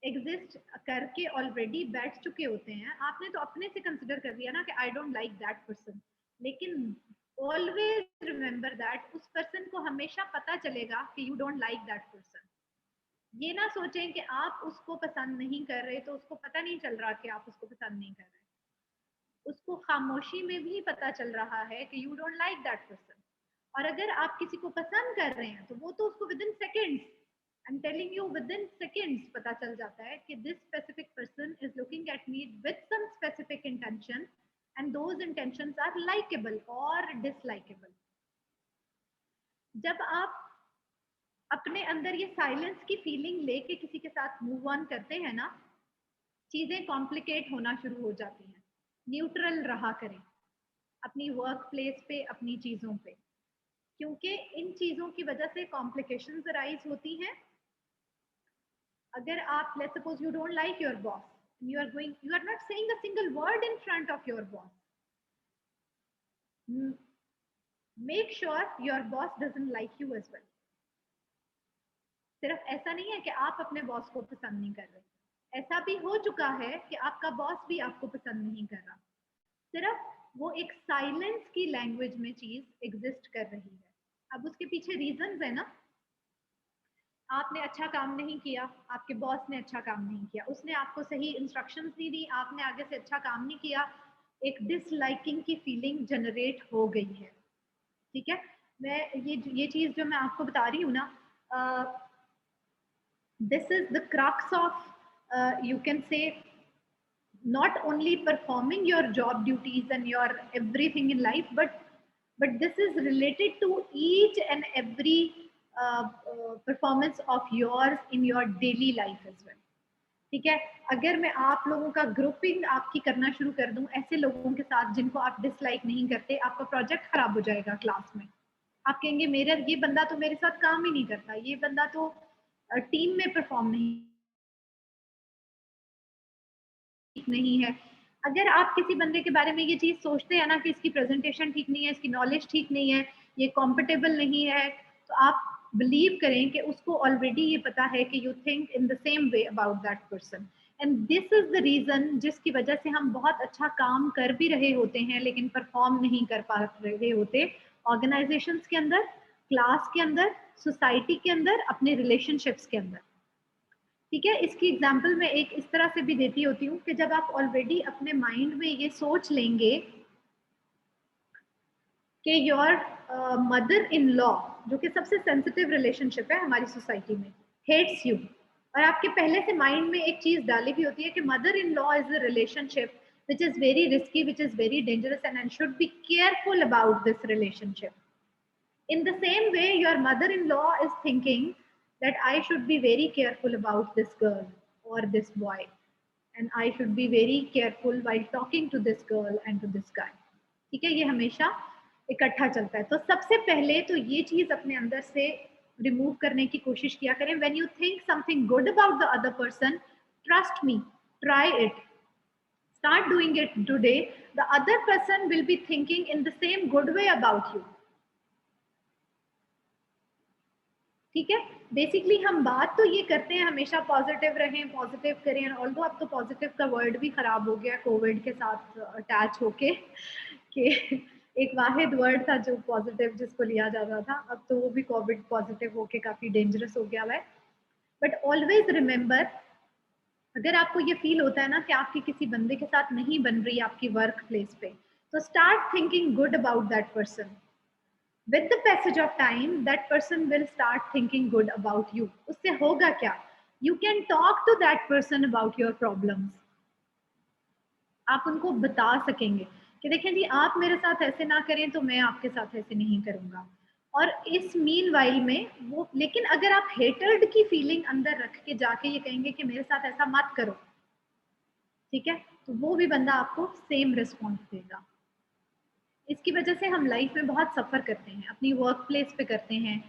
एग्जिस्ट करके ऑलरेडी बैठ चुके होते हैं, आपने तो अपने से कंसिडर कर लिया ना कि I don't like that person, लेकिन ऑलवेज रिमेंबर दैट उस पर्सन को हमेशा पता चलेगा कि you don't like that person. ये ना सोचें कि आप उसको पसंद नहीं कर रहे तो उसको पता नहीं चल रहा कि आप उसको पसंद नहीं कर रहे, उसको खामोशी में भी पता चल रहा है कि you don't like that person. और अगर आप किसी को पसंद कर रहे हैं तो वो तो उसको within seconds, I am telling you, within seconds पता चल जाता है कि this specific person is looking at me with some specific intention and those intentions are likeable और डिसलाइकेबल। जब आप अपने अंदर ये साइलेंस की फीलिंग लेके किसी के साथ मूव ऑन करते हैं ना, चीजें कॉम्प्लिकेट होना शुरू हो जाती हैं। न्यूट्रल रहा करें अपनी वर्क प्लेस पे, अपनी चीजों पे, क्योंकि इन चीजों की वजह से कॉम्प्लिकेशंस अराइज होती हैं। अगर आप let's suppose you don't like your boss, you are not saying a single word in front of your boss, make sure your boss doesn't like you as well. सिर्फ ऐसा नहीं है कि आप अपने बॉस को पसंद नहीं कर रहे, ऐसा भी हो चुका है कि आपका बॉस भी आपको पसंद नहीं कर रहा, सिर्फ वो एक साइलेंस की लैंग्वेज में चीज एग्जिस्ट कर रही है। अब उसके पीछे रीजंस है ना, आपने अच्छा काम नहीं किया, आपके बॉस ने अच्छा काम नहीं किया, उसने आपको सही इंस्ट्रक्शंस नहीं दी, आपने आगे से अच्छा काम नहीं किया, एक डिसलाइकिंग की फीलिंग जनरेट हो गई है, ठीक है। मैं ये चीज जो मैं आपको बता रही हूँ ना, this is the crux of, you can say, not only performing your job duties and your everything in life, but this is related to each and every performance of yours in your daily life as well. ठीक है, अगर मैं आप लोगों का grouping आपकी करना शुरू कर दूं ऐसे लोगों के साथ जिनको आप डिसलाइक नहीं करते, आपका प्रोजेक्ट खराब हो जाएगा क्लास में। आप कहेंगे मेरा ये बंदा तो मेरे साथ काम ही नहीं करता, ये बंदा तो टीम में परफॉर्म नहीं है। अगर आप किसी बंदे के बारे में ये चीज सोचते हैं ना कि इसकी प्रेजेंटेशन ठीक नहीं है, इसकी नॉलेज ठीक नहीं है, ये कॉम्पिटेबल नहीं है, तो आप बिलीव करें कि उसको ऑलरेडी ये पता है कि you think in the same way about that person, and this is the reason जिसकी वजह से हम बहुत अच्छा काम कर भी रहे होते हैं लेकिन परफॉर्म नहीं कर पा रहे होते ऑर्गेनाइजेशंस के अंदर, क्लास के अंदर, सोसाइटी के अंदर, अपने रिलेशनशिप्स के अंदर। ठीक है, इसकी एग्जाम्पल मैं एक इस तरह से भी देती होती हूँ कि जब आप ऑलरेडी अपने माइंड में ये सोच लेंगे कि योर मदर इन लॉ, जो कि सबसे सेंसिटिव रिलेशनशिप है हमारी सोसाइटी में, हेट्स यू, और आपके पहले से माइंड में एक चीज डाली भी होती है कि mother in law is a relationship which is very risky, which is very dangerous, and I should be careful about this relationship. In the same way, your mother-in-law is thinking that I should be very careful about this girl or this boy, and I should be very careful while talking to this girl and to this guy. ठीक है, ये हमेशा इकट्ठा चलता है। तो सबसे पहले तो ये चीज अपने अंदर से रिमूव करने की कोशिश किया करें। When you think something good about the other person, trust me, try it. Start doing it today. The other person will be thinking in the same good way about you. ठीक है, basically हम बात तो ये करते हैं हमेशा positive रहें, पॉजिटिव करें, ऑल्दो अब तो पॉजिटिव का वर्ड भी खराब हो गया कोविड के साथ अटैच होके, कि एक वाहिद वर्ड था जो पॉजिटिव जिसको लिया जाता था, अब तो वो भी कोविड पॉजिटिव होके काफी डेंजरस हो गया है। बट ऑलवेज रिमेंबर, अगर आपको ये फील होता है ना कि आपकी किसी बंदे के साथ नहीं बन रही आपकी वर्क प्लेस पे, तो start thinking good about that person. With the passage of time, that person will start thinking good about you. उससे होगा क्या? You can talk to that person about your problems. आप उनको बता सकेंगे कि देखें जी आप मेरे साथ ऐसे ना करें तो मैं आपके साथ ऐसे नहीं करूँगा। और इस मीन वाइल में वो, लेकिन अगर आप हेटर्ड की फीलिंग अंदर रख के जाके ये कहेंगे कि मेरे साथ ऐसा मत करो, ठीक है, तो वो भी बंदा आपको सेम रिस्पॉन्स देगा। इसकी वजह से हम लाइफ में बहुत सफ़र करते हैं, अपनी वर्क प्लेस पे करते हैं,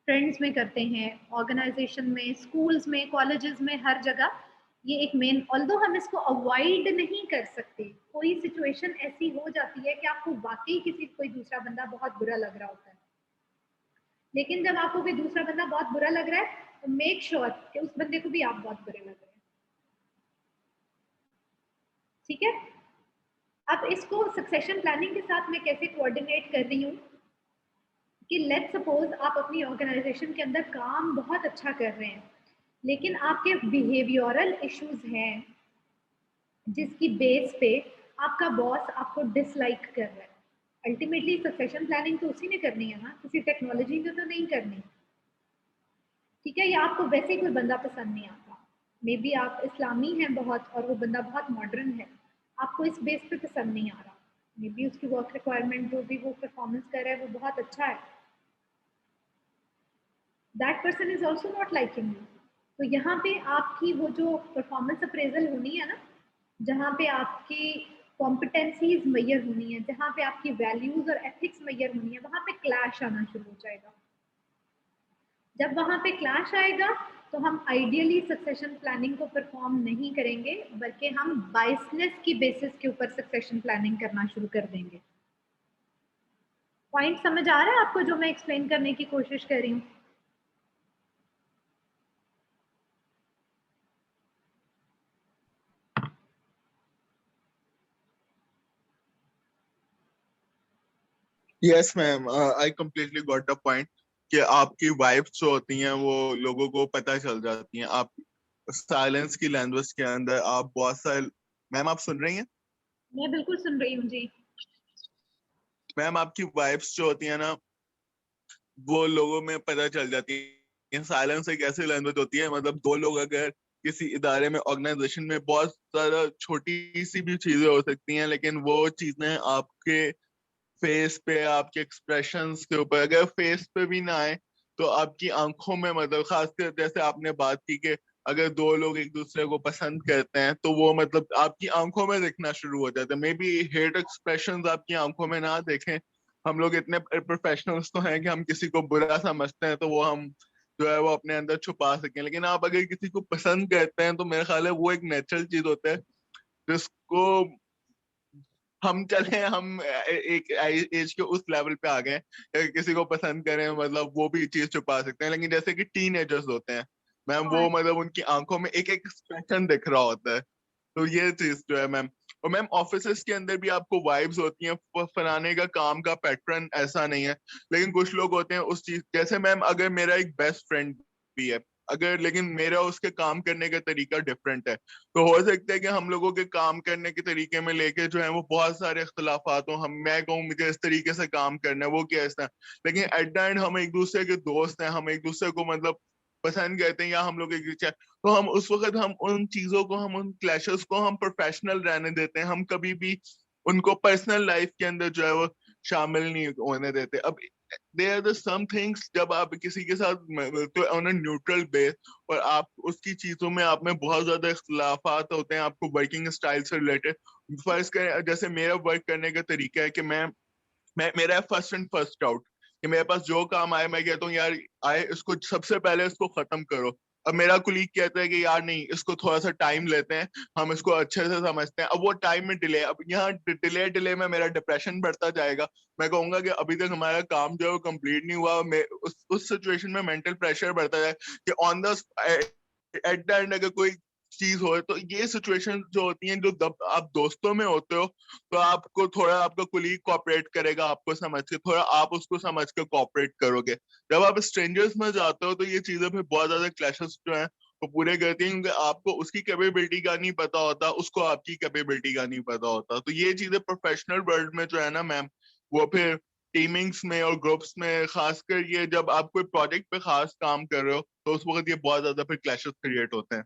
फ्रेंड्स में करते हैं, ऑर्गेनाइजेशन में, स्कूल्स में, कॉलेजेस में, हर जगह ये एक मेन, ऑल्दो हम इसको अवॉइड नहीं कर सकते, कोई सिचुएशन ऐसी हो जाती है कि आपको वाकई कोई दूसरा बंदा बहुत बुरा लग रहा होता है, लेकिन जब आपको कोई दूसरा बंदा बहुत बुरा लग रहा है तो मेक श्योर कि उस बंदे को भी आप बहुत बुरे लग रहे हैं। ठीक है, अब इसको सक्सेशन प्लानिंग के साथ मैं कैसे कोऑर्डिनेट कर रही हूँ कि लेट्स सपोज आप अपनी ऑर्गेनाइजेशन के अंदर काम बहुत अच्छा कर रहे हैं, लेकिन आपके बिहेवियरल इश्यूज हैं जिसकी बेस पे आपका बॉस आपको डिसलाइक कर रहा है। अल्टीमेटली सक्सेशन प्लानिंग तो उसी ने करनी है ना, किसी टेक्नोलॉजी ने तो नहीं करनी। ठीक है, या आपको वैसे ही कोई बंदा पसंद नहीं आता, मे बी आप इस्लामी हैं बहुत और वो बंदा बहुत मॉडर्न है, आपको इस बेस पे पसंद नहीं आ रहा, मे बी उसकी वर्क रिक्वायरमेंट जो भी वो परफॉर्मेंस कर रहा है वो बहुत अच्छा है, that person is also not liking you. तो यहाँ पे आपकी वो जो परफॉर्मेंस अप्रेजल होनी है ना, जहाँ पे आपकी कॉम्पिटेंसीज मैयर होनी है, जहाँ पे आपकी वैल्यूज और एथिक्स मैयर होनी है, वहाँ पे क्लैश आना शुरू हो जाएगा। जब वहाँ पे क्लैश आएगा तो हम आइडियली सक्सेशन प्लानिंग को परफॉर्म नहीं करेंगे, बल्कि हम बायसनेस की बेसिस के ऊपर सक्सेशन प्लानिंग करना शुरू कर देंगे। पॉइंट समझ आ रहा है आपको जो मैं एक्सप्लेन करने की कोशिश कर रही हूँ? Yes ma'am, I completely got the point कि आपकी वाइब्स जो होती हैं वो लोगों को पता चल जाती हैं। आप साइलेंस की लैंग्वेज के अंदर आप बहुत सारे, मैम आप सुन रही हैं? मैं बिल्कुल सुन रही हूँ जी। मैम आपकी वाइब्स जो होती है ना वो लोगों में पता चल जाती इन साइलेंस एक ऐसी लैंग्वेज होती है, मतलब दो लोग अगर किसी इदारे में, ऑर्गेनाइजेशन में, बहुत सारा छोटी सी भी चीजें हो सकती हैं, लेकिन वो चीजें आपके फेस पे, आपके एक्सप्रेशंस के ऊपर, अगर फेस पे भी ना आए तो आपकी आंखों में, मतलब खासकर जैसे आपने बात की कि अगर दो लोग एक दूसरे को पसंद करते हैं तो वो मतलब आपकी आंखों में दिखना शुरू हो जाता है। मे बी हेट एक्सप्रेशंस आपकी आंखों में ना देखें, हम लोग इतने प्रोफेशनल्स तो हैं कि हम किसी को बुरा समझते हैं तो वो हम जो है वो अपने अंदर छुपा सकें, लेकिन आप अगर किसी को पसंद करते हैं तो मेरा ख्याल है वो एक नेचुरल चीज होता है जिसको हम चले, हम एक एज के उस लेवल पे आ गए किसी को पसंद करें, मतलब वो भी चीज छुपा सकते हैं। लेकिन जैसे कि टीनेजर्स होते हैं मैम, वो मतलब उनकी आंखों में एक एक एक्सप्रेशन दिख रहा होता है, तो ये चीज जो है मैम। और मैम ऑफिसेस के अंदर भी आपको वाइब्स होती हैं, फलाने का काम का पैटर्न ऐसा नहीं है, लेकिन कुछ लोग होते हैं उस चीज, जैसे मैम अगर मेरा एक बेस्ट फ्रेंड भी है अगर, लेकिन मेरा उसके काम करने का तरीका डिफरेंट है, तो हो सकता है कि हम लोगों के काम करने के तरीके में लेके जो है वो बहुत सारे इख्तलाफात हो, हम मैं कहूँ मुझे इस तरीके से काम करना है, वो क्या ऐसा, लेकिन एट द एंड हम एक दूसरे के दोस्त हैं, हम एक दूसरे को मतलब पसंद करते हैं, या हम लोग एक दूसरे, तो हम उस वक्त हम उन चीजों को, हम उन क्लैशेस को हम प्रोफेशनल रहने देते हैं, हम कभी भी उनको पर्सनल लाइफ के अंदर जो है वो शामिल नहीं होने देते। अब there are the some things, जब आप किसी के साथ मिलते हो ऑन अ न्यूट्रल बेस और आप उसकी चीजों में आप में बहुत ज्यादा इख्तलाफात होते हैं आपको वर्किंग स्टाइल से रिलेटेड, फर्ज करें जैसे मेरा वर्क करने का तरीका है कि मैं मेरा फर्स्ट एंड फर्स्ट आउट, कि मेरे पास जो काम आए मैं कहता हूँ यार आए इसको सबसे पहले इसको खत्म करो। अब मेरा कुलीग कहता है कि यार नहीं इसको थोड़ा सा टाइम लेते हैं, हम इसको अच्छे से समझते हैं, अब वो टाइम में डिले, अब यहाँ डिले में मेरा डिप्रेशन बढ़ता जाएगा, मैं कहूंगा कि अभी तक हमारा काम जो है वो कंप्लीट नहीं हुआ, मैं उस सिचुएशन में मेंटल प्रेशर बढ़ता जाए कि on the at the end अगर कोई चीज हो, तो ये सिचुएशन जो होती हैं जो आप दोस्तों में होते हो तो आपको थोड़ा आपका कुलीग कोऑपरेट करेगा आपको समझ के, थोड़ा आप उसको समझ के कोऑपरेट करोगे। जब आप स्ट्रेंजर्स में जाते हो तो ये चीजें फिर बहुत ज्यादा क्लैशेस जो हैं वो पूरे करती हैं, क्योंकि आपको उसकी कैपेबिलिटी का नहीं पता होता, उसको आपकी कैपेबिलिटी का नहीं पता होता, तो ये चीजें प्रोफेशनल वर्ल्ड में जो है ना मैम, वो फिर टीमिंग्स में और ग्रुप्स में, खासकर ये जब आप कोई प्रोजेक्ट पे खास काम कर रहे हो तो उस वक्त ये बहुत ज्यादा फिर क्लैशेस क्रिएट होते हैं।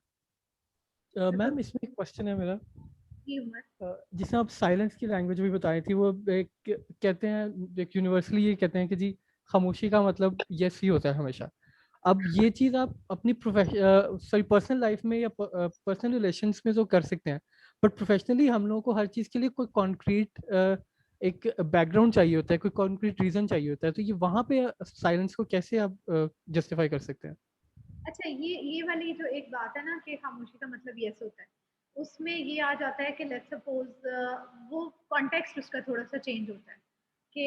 मैम इसमें एक क्वेश्चन है मेरा, जी उमर। जिसमें आप साइलेंस की लैंग्वेज भी बताई थी, वो एक कहते हैं, एक यूनिवर्सली ये कहते हैं कि जी खामोशी का मतलब यस ही होता है हमेशा। अब ये चीज़ आप अपनी पर्सनल लाइफ में या पर्सनल रिलेशंस में तो कर सकते हैं, बट प्रोफेशनली हम लोगों को हर चीज़ के लिए कोई कॉन्क्रीट एक बैकग्राउंड चाहिए होता है, कोई कॉन्क्रीट रीज़न चाहिए होता है, तो ये वहाँ पे साइलेंस को कैसे आप जस्टिफाई कर सकते हैं? अच्छा, ये वाली जो एक बात है ना कि खामोशी का मतलब यस होता है, उसमें ये आ जाता है कि लेट्स सपोज वो कॉन्टेक्स्ट उसका थोड़ा सा चेंज होता है कि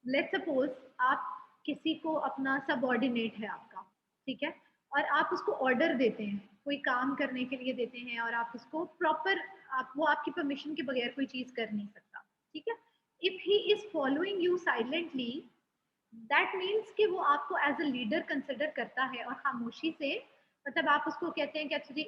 लेट्स सपोज आप किसी को, अपना सबऑर्डिनेट है आपका, ठीक है, और आप उसको ऑर्डर देते हैं, कोई काम करने के लिए देते हैं और आप उसको प्रॉपर, आप वो आपकी परमिशन के बगैर कोई चीज कर नहीं सकता, ठीक है। If he is following you silently, that means कि वो आपको एज अ लीडर कंसिडर करता है, और खामोशी से मतलब आप उसको कहते हैं कि अच्छा जी,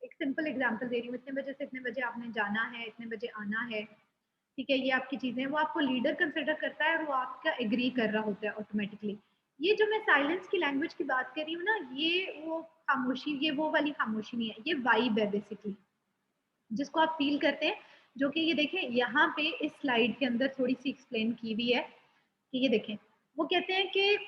एक सिंपल एग्जांपल दे रही हूँ, इतने बजे से इतने बजे आपने जाना है, इतने बजे आना है, ठीक है, ये आपकी चीजें, वो आपको लीडर कंसिडर करता है और वो आपका एग्री कर रहा होता है ऑटोमेटिकली। ये जो मैं साइलेंस की लैंग्वेज की बात कर रही हूँ ना, ये वो खामोशी, ये वो वाली खामोशी नहीं है, ये वाइब है बेसिकली, जिसको आप फील करते हैं, जो कि ये देखें यहाँ पे इस स्लाइड के अंदर थोड़ी सी एक्सप्लेन की हुई है कि ये देखें, वो कहते हैं कि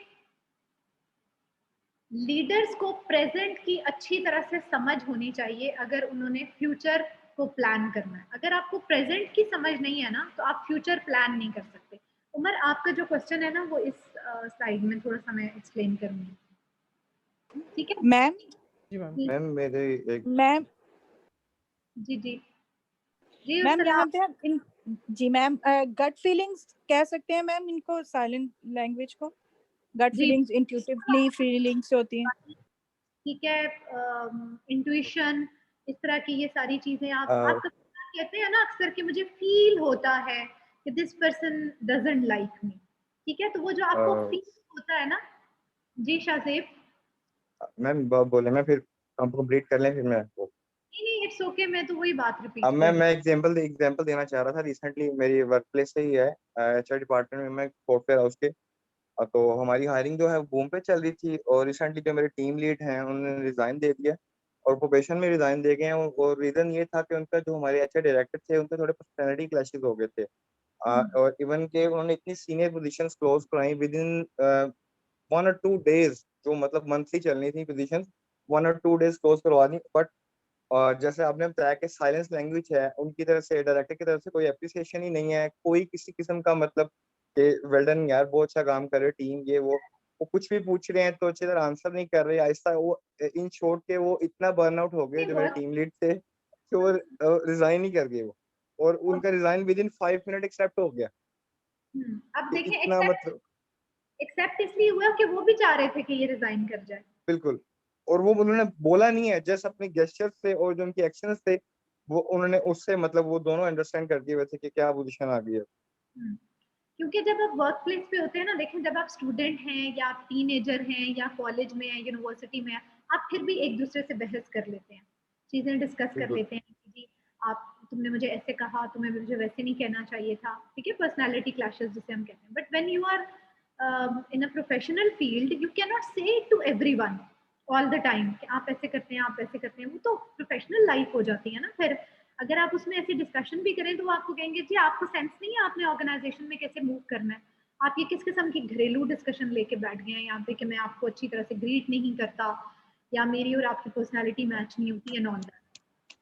लीडर्स को प्रेजेंट की अच्छी तरह से समझ होनी चाहिए अगर उन्होंने फ्यूचर को प्लान करना है। अगर आपको प्रेजेंट की समझ नहीं है ना, तो आप फ्यूचर प्लान नहीं कर सकते। उमर, आपका जो क्वेश्चन है ना, वो इस स्लाइड में थोड़ा सा मैं एक्सप्लेन करूंगी, ठीक है मैम? जी मैम। मैम मेरे एक मैम जी जी जी मैम, यहाँ उर्सला, पे जी मैम, गट फीलिंग्स कह सकते हैं मैम इनको, साइलेंट लैंग्वेज को? गट जी फीलिंग्स, इंट्यूटिवली फीलिंग्स होती हैं। ठीक है, इंट्यूशन, इस तरह की ये सारी चीजें आप कहते हैं ना अक्सर कि मुझे फील होता है कि this person doesn't like me, ठीक है, तो वो जो आपको फील होता है ना। जी शाहजेब। मैम बोले, मैं फिर हम कंप्लीट कर लें फिर मैं आपको। नहीं नहीं, इट्स ओके, मैं तो वही बात रिपीट अब कर रही हूँ। मैं एग्जांपल देना चाह रहा था। रिसेंटली मेरी वर्क प्लेस से ही है, एचआर डिपार्टमेंट में मैं सॉफ्टवेयर हाउस के तो हमारी हायरिंग जो है बूम पे चल रही थी, और रिसेंटली जो मेरे टीम लीड हैं उन्होंने रिजाइन दे दिया और प्रोबेशन में रिजाइन दे गए हैं। और रीजन ये था कि उनका जो हमारे एचआर डायरेक्टर थे उनके थोड़े पर्सनैलिटी क्लैशेस हो गए थे। और इवन के उन्होंने इतनी सीनियर पोजीशंस क्लोज कराई विद इन 1 or 2 days, जो मतलब मंथली चलनी थी पोजीशंस, 1 or 2 days क्लोज करवा दी। बट जैसे आपने बताया कि साइलेंस लैंग्वेज है, उनकी तरफ से डायरेक्टर की तरफ से कोई अप्रिसिएशन ही नहीं है, कोई किसी किस्म का मतलब कि वेल डन यार बहुत अच्छा काम कर रहे टीम, ये वो कुछ भी पूछ रहे हैं तो अच्छी तरह आंसर नहीं कर रहे। आहिस्ता वो इन शॉर्ट के वो इतना बर्नआउट हो गए जो मेरे टीम लीड थे कि वो रिजाइन ही कर गए वो, और उनका resign within 5 minute accept हो गया। अब देखिए इतना मतलब एक्सेप्ट इसलिए हुआ कि वो भी चाह रहे थे कि ये रिजाइन कर जाए। बिल्कुल, और वो उन्होंने बोला नहीं है, जस्ट अपने गेस्चर से और जो उनके एक्शंस थे वो उन्होंने उससे मतलब वो दोनों अंडरस्टैंड कर दिए हुए थे कि क्या पोजीशन आ गई है। क्योंकि जब आप वर्क प्लेस पे होते हैं ना, देखें जब आप स्टूडेंट हैं या आप टीनेजर हैं या कॉलेज में हैं यूनिवर्सिटी में हैं, आप फिर भी एक दूसरे से बहस कर लेते हैं, चीजें डिस्कस कर लेते हैं कि जी आप तुमने मुझे ऐसे कहा, तुम्हें मुझे वैसे नहीं कहना चाहिए था, ठीक है, पर्सनालिटी क्लैशेस जिसे हम कहते हैं। But when you are in a professional field you can not say it to everyone all the time कि आप ऐसे करते हैं, आप ऐसे करते हैं, वो तो प्रोफेशनल लाइफ हो जाती है ना। फिर अगर आप उसमें ऐसी डिस्कशन भी करें तो वो आपको कहेंगे जी आपको सेंस नहीं है आपने ऑर्गेनाइजेशन में कैसे मूव करना है, आप ये किस किस्म की घरेलू डिस्कशन लेके बैठ गए हैं यहाँ पे कि मैं आपको अच्छी तरह से ग्रीट नहीं करता या मेरी और आपकी पर्सनालिटी मैच नहीं होती एंड ऑल दैट।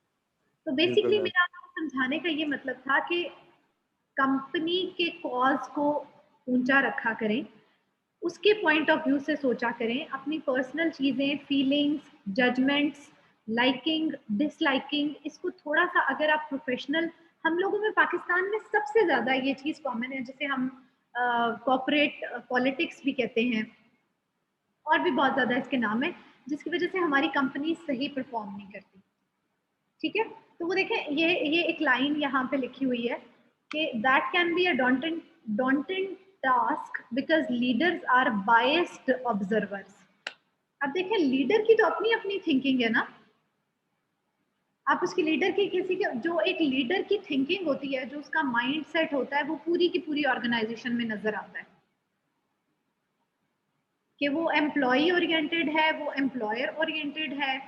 तो बेसिकली मेरा आपको समझाने का ये मतलब था कि कंपनी के कॉज को ऊंचा रखा करें, उसके पॉइंट ऑफ व्यू से सोचा करें, अपनी पर्सनल चीजें, फीलिंग्स, जजमेंट्स, लाइकिंग, डिसलाइकिंग, इसको थोड़ा सा अगर आप प्रोफेशनल, हम लोगों में पाकिस्तान में सबसे ज्यादा ये चीज कॉमन है जिसे हम कॉर्पोरेट पॉलिटिक्स भी कहते हैं, और भी बहुत ज्यादा इसके नाम है, जिसकी वजह से हमारी कंपनी सही परफॉर्म नहीं करती। ठीक है, तो वो देखें ये एक लाइन यहाँ पे लिखी हुई है कि that can be a daunting task because leaders are biased observers। अब देखें लीडर की तो अपनी अपनी थिंकिंग है ना, आप उसकी लीडर की किसी के जो एक लीडर की थिंकिंग होती है, जो उसका माइंड सेट होता है, वो पूरी की पूरी ऑर्गेनाइजेशन में नजर आता है कि वो एम्प्लॉय ओरिएंटेड है, वो एम्प्लॉयर ओरिएंटेड है,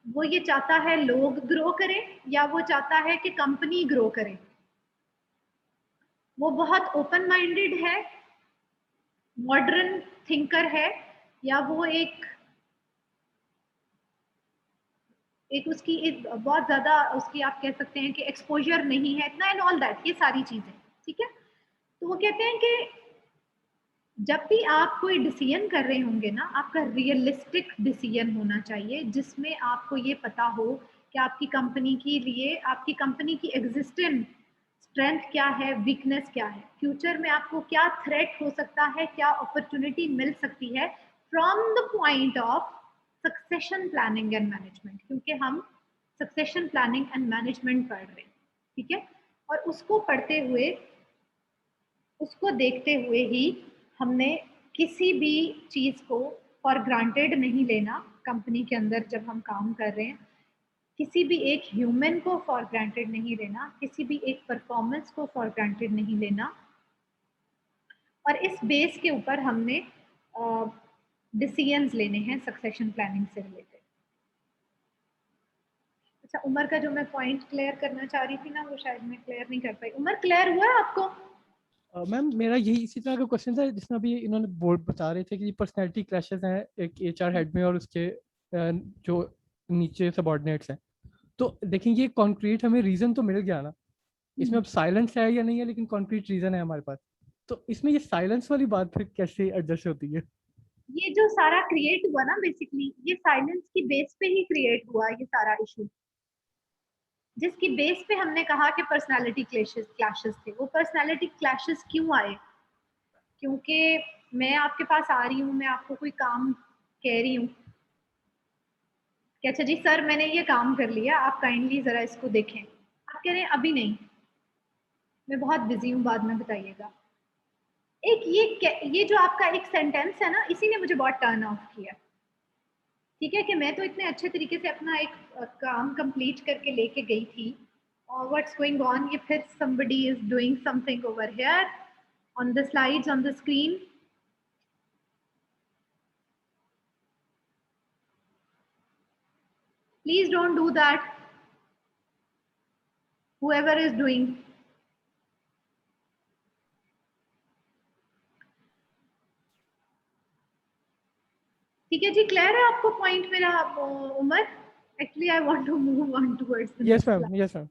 वो ये चाहता है लोग ग्रो करें या वो चाहता है कि कंपनी ग्रो करे, वो बहुत ओपन माइंडेड है, मॉडर्न थिंकर है, या वो एक उसकी एक बहुत ज्यादा उसकी आप कह सकते हैं कि एक्सपोजर नहीं है इतना एंड ऑल दैट, ये सारी चीजें। ठीक है, तो वो कहते हैं कि जब भी आप कोई डिसीजन कर रहे होंगे ना, आपका रियलिस्टिक डिसीजन होना चाहिए जिसमें आपको ये पता हो कि आपकी कंपनी के लिए, आपकी कंपनी की एग्जिस्टेंस स्ट्रेंथ क्या है, वीकनेस क्या है, फ्यूचर में आपको क्या थ्रेट हो सकता है, क्या अपॉर्चुनिटी मिल सकती है from the point of succession planning and management, क्योंकि हम सक्सेशन प्लानिंग एंड मैनेजमेंट पढ़ रहे हैं। ठीक है, और उसको पढ़ते हुए, उसको देखते हुए ही हमने किसी भी चीज को फॉर ग्रांटेड नहीं लेना कंपनी के अंदर जब हम काम कर रहे हैं, किसी भी एक ह्यूमन को फॉर ग्रांटेड नहीं लेना, किसी भी एक परफॉर्मेंस को फॉर ग्रांटेड नहीं लेना, और इस बेस के ऊपर हमने डिसीजंस लेने हैं सक्सेशन प्लानिंग से रिलेटेड। अच्छा, उमर का जो मैं पॉइंट क्लियर करना चाह रही थी ना, वो शायद मैं क्लियर नहीं कर पाई। उमर क्लियर हुआ आपको? मैम मेरा यही इसी तरह का क्वेश्चन था जिसमें अभी इन्होंने बोर्ड बता रहे थे कि पर्सनैलिटी क्लैशेस हैं एक एचआर हेड में और उसके जो नीचे सबऑर्डिनेट्स हैं। तो देखें ये कॉन्क्रीट हमें रीजन तो मिल गया ना, इसमें अब साइलेंस है या नहीं है, लेकिन कॉन्क्रीट रीजन है हमारे पास, तो इसमें ये साइलेंस वाली बात फिर कैसे एडजस्ट होती है? ये जो सारा क्रिएट हुआ ना, बेसिकली ये साइलेंस की बेस पे ही क्रिएट हुआ ये सारा इशू, जिसकी बेस पे हमने कहा कि पर्सनालिटी क्लैशेस थे। वो पर्सनालिटी क्लैशेस क्यों आए? क्योंकि मैं आपके पास आ रही हूँ, मैं आपको कोई काम कह रही हूँ कि अच्छा जी सर मैंने ये काम कर लिया, आप काइंडली जरा इसको देखें। आप कह रहे हैं अभी नहीं, मैं बहुत बिजी हूँ, बाद में बताइएगा। एक ये जो आपका एक सेंटेंस है ना, इसी ने मुझे बहुत टर्न ऑफ किया। ठीक है, कि मैं तो इतने अच्छे तरीके से अपना एक काम कंप्लीट करके लेके गई थी, और व्हाट्स गोइंग ऑन, ये फिर somebody is doing something over here on the slides on the screen, Please don't do that. Whoever is doing. ठीक है जी, क्लियर है आपको पॉइंट मेरा Umar? Actually I want to move on towards the yes ma'am, yes ma'am.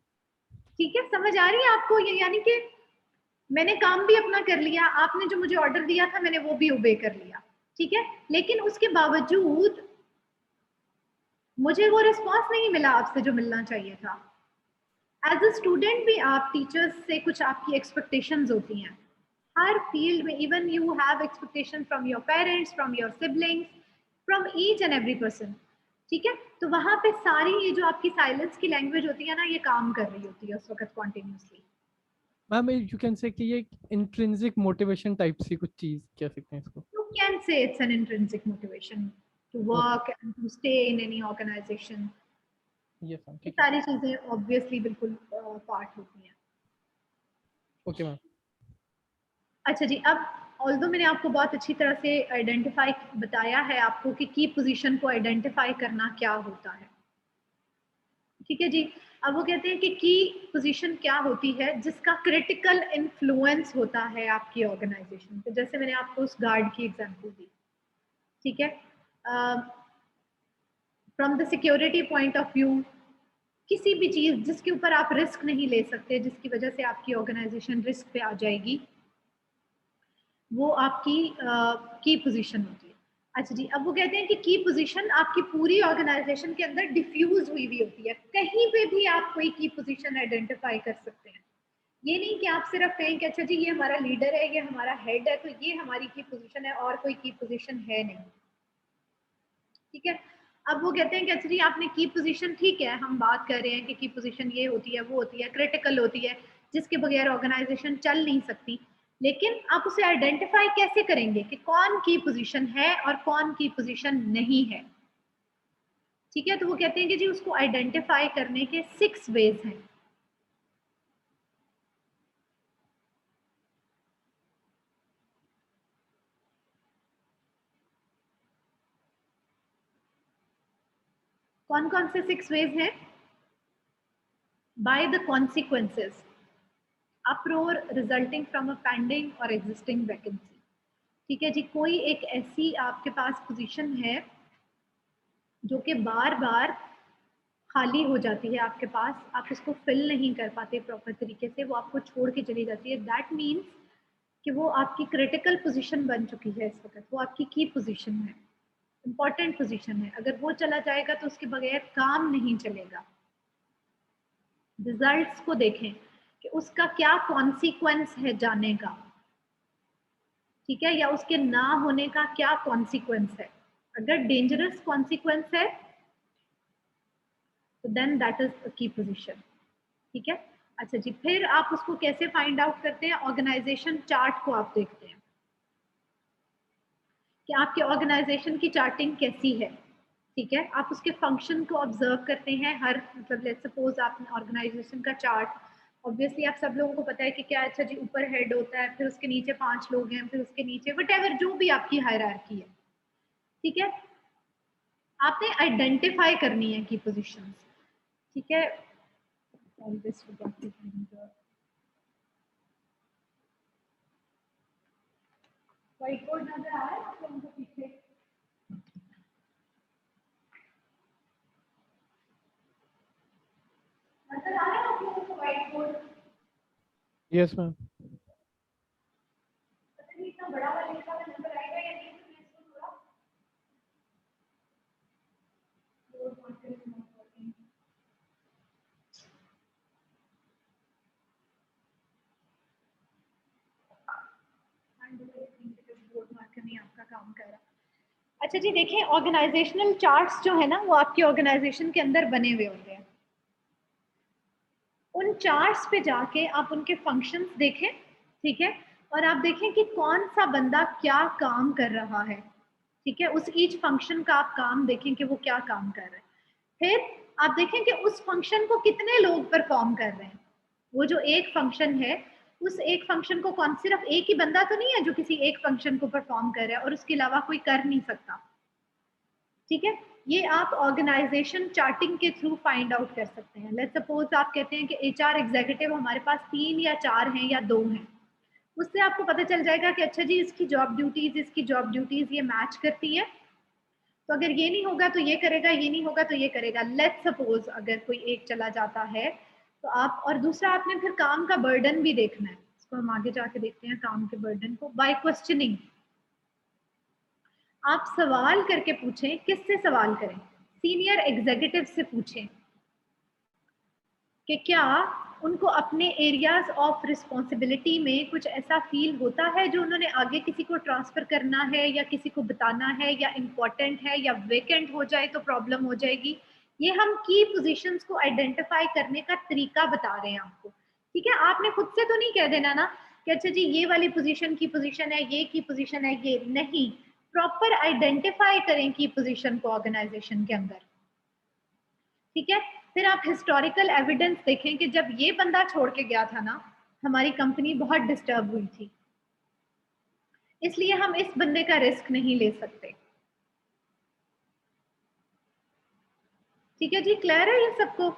ठीक है, समझ आ रही है आपको? ये यानी कि मैंने काम भी अपना कर लिया, आपने जो मुझे ऑर्डर दिया था मैंने वो भी ओबे कर लिया, ठीक है, लेकिन उसके बावजूद मुझे वो रिस्पॉन्स नहीं मिला आपसे जो मिलना चाहिए था। एज अ स्टूडेंट भी आप टीचर्स से कुछ आपकी एक्सपेक्टेशंस होती हैं हर फील्ड में, even you have expectation from your parents, from your siblings, from each and every person, ठीक है। तो वहां पे सारी ये जो आपकी साइलेंस की लैंग्वेज होती है ना, ये काम कर रही होती है उस वक्त continuously. Ma'am you can say कि ये इंट्रिंसिक मोटिवेशन टाइप सी कुछ चीज कह सकते हैं इसको। You can say it's an intrinsic motivation to work and to stay in any organization. Yes ma'am, ये ठीक है। सारी चीजें ऑब्वियसली बिल्कुल पार्ट होती हैं। Okay ma'am. अच्छा जी, अब ऑल्दो मैंने आपको बहुत अच्छी तरह से आइडेंटिफाई बताया है आपको कि की पोजीशन को आइडेंटिफाई करना क्या होता है, ठीक है जी। अब वो कहते हैं कि की पोजीशन क्या होती है जिसका क्रिटिकल इन्फ्लुएंस होता है आपकी ऑर्गेनाइजेशन पे। जैसे मैंने आपको उस गार्ड की एग्जांपल दी, ठीक है। From the security point of view, किसी भी चीज जिसके ऊपर आप रिस्क नहीं ले सकते, जिसकी वजह से आपकी ऑर्गेनाइजेशन रिस्क पे आ जाएगी, वो आपकी की पोजीशन होती है। अच्छा जी, अब वो कहते हैं कि की पोजीशन आपकी पूरी ऑर्गेनाइजेशन के अंदर डिफ्यूज हुई हुई होती है। कहीं पे भी आप कोई की पोजीशन आइडेंटिफाई कर सकते हैं। ये नहीं कि आप सिर्फ कहें कि अच्छा जी ये हमारा लीडर है, ये हमारा हेड है, तो ये हमारी की पोजीशन है और कोई की पोजीशन है नहीं, ठीक है। अब वो कहते हैं कि अच्छा जी आपने की पोजीशन, ठीक है, हम बात कर रहे हैं कि की पोजीशन ये होती है, वो होती है, क्रिटिकल होती है, जिसके बगैर ऑर्गेनाइजेशन चल नहीं सकती, लेकिन आप उसे आइडेंटिफाई कैसे करेंगे कि कौन की पोजीशन है और कौन की पोजीशन नहीं है, ठीक है। तो वो कहते हैं कि जी उसको आइडेंटिफाई करने के 6 वेज हैं। कौन कौन से 6 वेज हैं? By the consequences, uproar resulting from a pending or existing vacancy, ठीक है जी। कोई एक ऐसी आपके पास पोजीशन है जो कि बार बार खाली हो जाती है आपके पास, आप उसको फिल नहीं कर पाते प्रॉपर तरीके से, वो आपको छोड़ के चली जाती है। दैट मीन्स कि वो आपकी क्रिटिकल पोजीशन बन चुकी है इस वक्त, वो आपकी की पोजीशन है, इंपॉर्टेंट पोजीशन है। अगर वो चला जाएगा तो उसके बगैर काम नहीं चलेगा। रिजल्ट्स को देखें कि उसका क्या कॉन्सिक्वेंस है जाने का, ठीक है, या उसके ना होने का क्या कॉन्सिक्वेंस है। अगर डेंजरस कॉन्सिक्वेंस है तो देन दैट इज अ की पोजीशन, ठीक है। अच्छा जी, फिर आप उसको कैसे फाइंड आउट करते हैं? ऑर्गेनाइजेशन चार्ट को आप देखते हैं कि आपके ऑर्गेनाइजेशन की चार्टिंग कैसी है, ठीक है। आप उसके फंक्शन को ऑब्जर्व करते हैं हर, मतलब लेट्स सपोज आपने ऑर्गेनाइजेशन का चार्ट, ऑब्वियसली आप सब लोगों को पता है कि क्या, अच्छा जी ऊपर हेड होता है, फिर उसके नीचे 5 लोग हैं, फिर उसके नीचे व्हाटएवर जो भी आपकी हायरार्की है, ठीक है। आपने आइडेंटिफाई करनी है की पोजीशंस, ठीक है। व्हाइट बोर्ड नजर आ रहा है आप लोगों को पीछे? नजर आ रहा है आप लोगों को व्हाइट बोर्ड? Yes ma'am. इतना बड़ा वाला लिखा हुआ नंबर आएगा या नहीं? तो मैं इसको थोड़ा बोर्ड मार्कर में नोट करती हूं। बोर्ड मार्कर नहीं आपका काम कर रहा। अच्छा जी, देखिए ऑर्गेनाइजेशनल चार्ट्स जो है ना, वो आपकी ऑर्गेनाइजेशन के अंदर बने हुए होते हैं। उन चार्ट्स पे जाके आप उनके फंक्शंस देखें, ठीक है, और आप देखें कि कौन सा बंदा क्या काम कर रहा है, ठीक है। उस ईच फंक्शन का आप काम देखें कि वो क्या काम कर रहा है। फिर आप देखें कि उस फंक्शन को कितने लोग परफॉर्म कर रहे हैं। वो जो एक फंक्शन है, उस एक फंक्शन को कौन, सिर्फ एक ही बंदा तो नहीं है जो किसी एक फंक्शन को परफॉर्म कर रहा है और उसके अलावा कोई कर नहीं सकता, ठीक है। ये आप ऑर्गेनाइजेशन चार्टिंग के थ्रू फाइंड आउट कर सकते हैं। लेट्स सपोज आप कहते हैं कि एचआर एग्जीक्यूटिव हमारे पास 3 या 4 हैं या 2 हैं, उससे आपको पता चल जाएगा कि अच्छा जी इसकी जॉब ड्यूटीज ये मैच करती है, तो अगर ये नहीं होगा तो ये करेगा, ये नहीं होगा तो ये करेगा। लेट्स सपोज अगर कोई एक चला जाता है तो आप, और दूसरा आपने फिर काम का बर्डन भी देखना है। इसको हम आगे जाके देखते हैं काम के बर्डन को। बाय क्वेश्चनिंग, आप सवाल करके पूछें। किससे सवाल करें? सीनियर एग्जीक्यूटिव से पूछें कि क्या उनको अपने एरियाज ऑफ रिस्पॉन्सिबिलिटी में कुछ ऐसा फील होता है जो उन्होंने आगे किसी को ट्रांसफर करना है या किसी को बताना है, या इम्पोर्टेंट है, या वेकेंट हो जाए तो प्रॉब्लम हो जाएगी। ये हम की पोजीशंस को आइडेंटिफाई करने का तरीका बता रहे हैं आपको, ठीक है। आपने खुद से तो नहीं कह देना ना कि अच्छा जी ये वाली पोजीशन की पोजीशन है, ये की पोजीशन है, ये नहीं। प्रॉपर आइडेंटिफाई करें की पोजीशन को ऑर्गेनाइजेशन के अंदर, ठीक है। फिर आप हिस्टोरिकल एविडेंस देखें कि जब ये बंदा छोड़ के गया था ना, हमारी कंपनी बहुत डिस्टर्ब हुई थी, इसलिए हम इस बंदे का रिस्क नहीं ले सकते, ठीक है जी। क्लियर है ये सबको?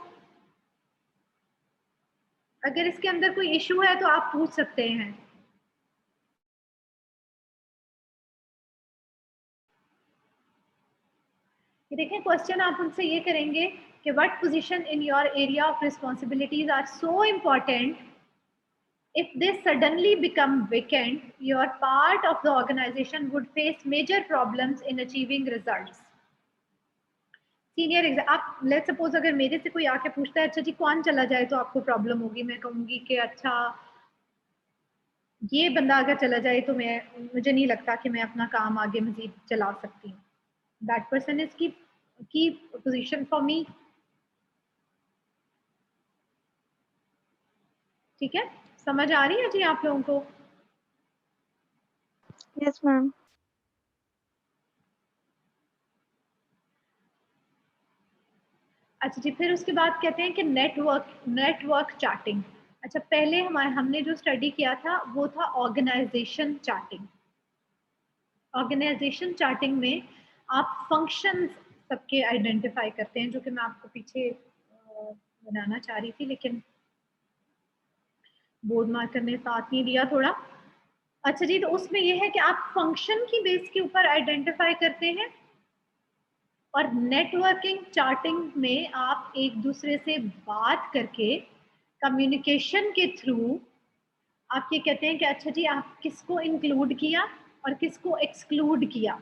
अगर इसके अंदर कोई इशू है तो आप पूछ सकते हैं। देखें क्वेश्चन आप उनसे ये करेंगे कि what position in your area of responsibilities are so important, if they suddenly become vacant, your part of the organization would face major problems in achieving results. Senior आप लेट्स सपोज अगर मेरे से कोई आके पूछता है अच्छा जी कौन चला जाए तो आपको प्रॉब्लम होगी, मैं कहूंगी कि अच्छा ये बंदा अगर चला जाए तो मुझे नहीं लगता कि मैं अपना काम आगे मजीद चला सकती हूँ। दैट पर्सन इज की पोजीशन फॉर मी, ठीक है। समझ आ रही है जी आप लोगों को? Yes ma'am. अच्छा जी, फिर उसके बाद कहते हैं कि नेटवर्क चार्टिंग। अच्छा, पहले हमने जो स्टडी किया था वो था ऑर्गेनाइजेशन चार्टिंग। ऑर्गेनाइजेशन चार्टिंग में आप फंक्शंस सबके आइडेंटिफाई करते हैं, जो कि मैं आपको पीछे बनाना चाह रही थी लेकिन बोर्ड मार्कर ने साथ नहीं दिया थोड़ा। अच्छा जी, तो उसमें यह है कि आप फंक्शन की बेस के ऊपर आइडेंटिफाई करते हैं, और नेटवर्किंग चार्टिंग में आप एक दूसरे से बात करके कम्युनिकेशन के थ्रू आप ये कहते हैं कि अच्छा जी आप किसको इंक्लूड किया और किसको एक्सक्लूड किया।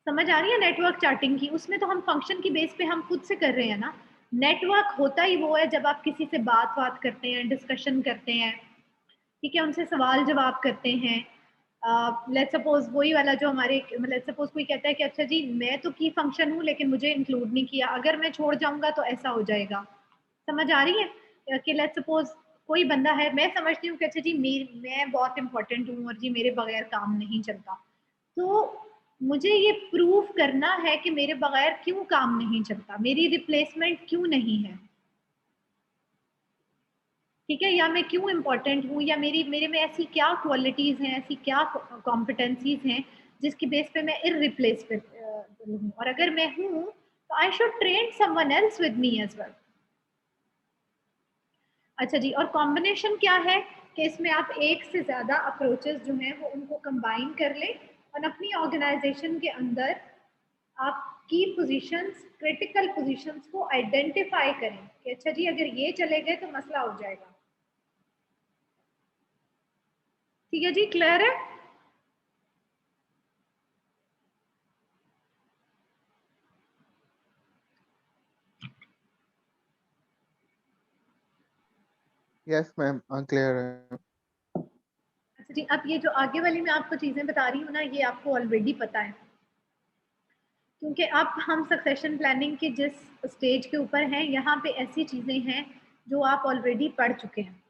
समझ आ रही है नेटवर्क चार्टिंग की? उसमें तो हम फंक्शन की बेस पे हम खुद से कर रहे हैं ना। नेटवर्क होता ही वो है जब आप किसी से बात करते हैं, डिस्कशन करते हैं, ठीक है, उनसे सवाल जवाब करते हैं। लेट्स सपोज वही वाला जो हमारे, लेट्स सपोज कोई कहता है कि अच्छा जी मैं तो की फंक्शन हूँ लेकिन मुझे इंक्लूड नहीं किया, अगर मैं छोड़ जाऊंगा तो ऐसा हो जाएगा। समझ आ रही है कि लेट्स सपोज कोई बंदा है, मैं समझती हूँ कि अच्छा जी मैं बहुत इंपॉर्टेंट हूँ और जी मेरे बगैर काम नहीं चलता, तो मुझे ये प्रूव करना है कि मेरे बगैर क्यों काम नहीं चलता, मेरी रिप्लेसमेंट क्यों नहीं है, ठीक है, या मैं क्यों इम्पोर्टेंट हूँ, या मेरे में ऐसी क्या क्वालिटीज हैं, ऐसी क्या कॉम्पिटेंसीज हैं जिसकी बेस पे मैं इररिप्लेसेबल हूँ, और अगर मैं हूँ तो I should train someone else with me as well. अच्छा जी, और कॉम्बिनेशन क्या है कि इसमें आप एक से ज्यादा अप्रोचेस जो हैं वो उनको कंबाइन कर लें और अपनी ऑर्गेनाइजेशन के अंदर आप की पोजीशंस, क्रिटिकल पोजीशंस को आइडेंटिफाई करें कि अच्छा जी अगर ये चले गए तो मसला हो जाएगा। ठीक है जी, क्लियर है? यस मैम, क्लियर है। अच्छा जी, अब ये जो आगे वाली मैं आपको चीजें बता रही हूँ ना, ये आपको ऑलरेडी पता है, क्योंकि अब हम सक्सेशन प्लानिंग के जिस स्टेज के ऊपर हैं यहाँ पे ऐसी चीजें हैं जो आप ऑलरेडी पढ़ चुके हैं।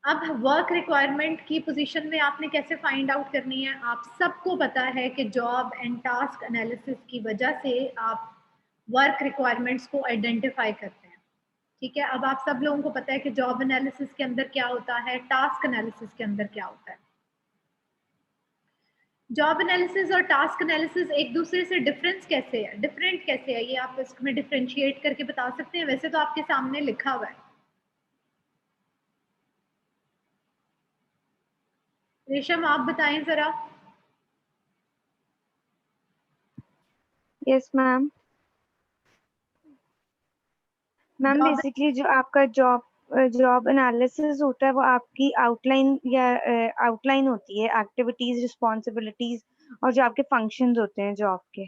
अब वर्क रिक्वायरमेंट की पोजीशन में आपने कैसे फाइंड आउट करनी है, आप सबको पता है कि जॉब एंड टास्क एनालिसिस की वजह से आप वर्क रिक्वायरमेंट्स को आइडेंटिफाई करते हैं, ठीक है। अब आप सब लोगों को पता है कि जॉब एनालिसिस के अंदर क्या होता है, टास्क एनालिसिस के अंदर क्या होता है। जॉब एनालिसिस और टास्क एनालिसिस एक दूसरे से डिफरेंट कैसे है, ये आप इसमें डिफरेंशिएट करके बता सकते हैं? वैसे तो आपके सामने लिखा हुआ है। रेशम आप बताएं जरा। Yes ma'am. मैम बेसिकली जो आपका जॉब एनालिसिस होता है वो आपकी आउटलाइन होती है, एक्टिविटीज, रिस्पॉन्सिबिलिटीज और जो आपके फंक्शंस होते हैं जॉब के।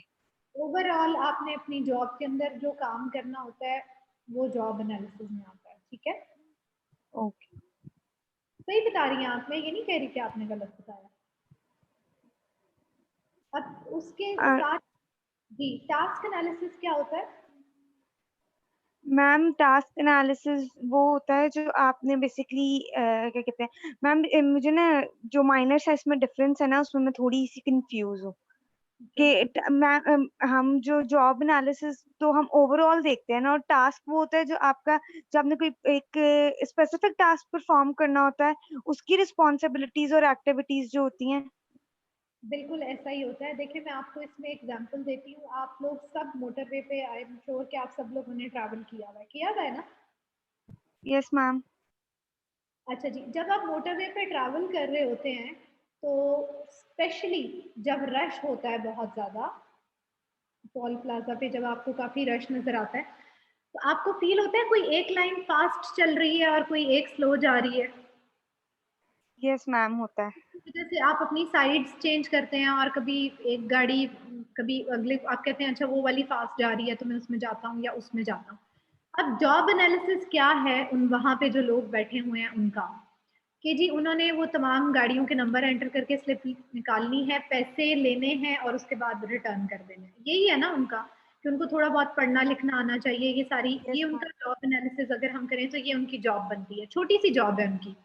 ओवरऑल आपने अपनी जॉब के अंदर जो काम करना होता है वो जॉब एनालिसिस में आता है, ठीक है? ओके, सही बता रही हैं आप, मैं ये नहीं कह रही कि आपने गलत बताया। अब उसके साथ जी टास्क एनालिसिस क्या होता है? मैम टास्क एनालिसिस वो होता है जो आपने बेसिकली क्या कहते हैं मैम, मुझे ना जो माइनर सा इसमें डिफरेंस है ना उसमें मैं थोड़ी सी कंफ्यूज हूँ कि मैम हम जो जॉब एनालिसिस तो हम ओवरऑल देखते हैं ना, और टास्क वो होता है जो आपका, जो आपने कोई एक स्पेसिफिक टास्क परफॉर्म करना होता है, उसकी रिस्पॉन्सिबिलिटीज और एक्टिविटीज जो होती हैं। बिल्कुल ऐसा ही होता है। देखिए मैं आपको इसमें एग्जांपल देती हूँ। आप लोग सब मोटरवे पे, आई एम श्योर कि आप सब लोगों ने ट्रैवल किया हुआ है ना? Yes ma'am. अच्छा जी, जब आप मोटरवे पे ट्रैवल कर रहे होते हैं तो स्पेशली जब रश होता है बहुत ज़्यादा, टोल प्लाजा पे जब आपको काफ़ी रश नज़र आता है तो आपको फील होता है कोई एक लाइन फास्ट चल रही है और कोई एक स्लो जा रही है? यस मैम, होता है। वजह से आप अपनी साइड्स चेंज करते हैं और कभी एक गाड़ी, कभी अगले, आप कहते हैं अच्छा वो वाली फास्ट जा रही है तो मैं उसमें जाता हूँ या उसमें जाता हूँ। अब जॉब एनालिसिस क्या है उन वहाँ पे जो लोग बैठे हुए हैं उनका, कि जी उन्होंने वो तमाम गाड़ियों के नंबर एंटर करके स्लिप निकालनी है, पैसे लेने हैं और उसके बाद रिटर्न कर देने हैं। यही है ना उनका, कि उनको थोड़ा बहुत पढ़ना लिखना आना चाहिए, ये सारी ये उनका जॉब एनालिसिस अगर हम करें तो ये उनकी जॉब बनती है, छोटी सी जॉब है उनकी।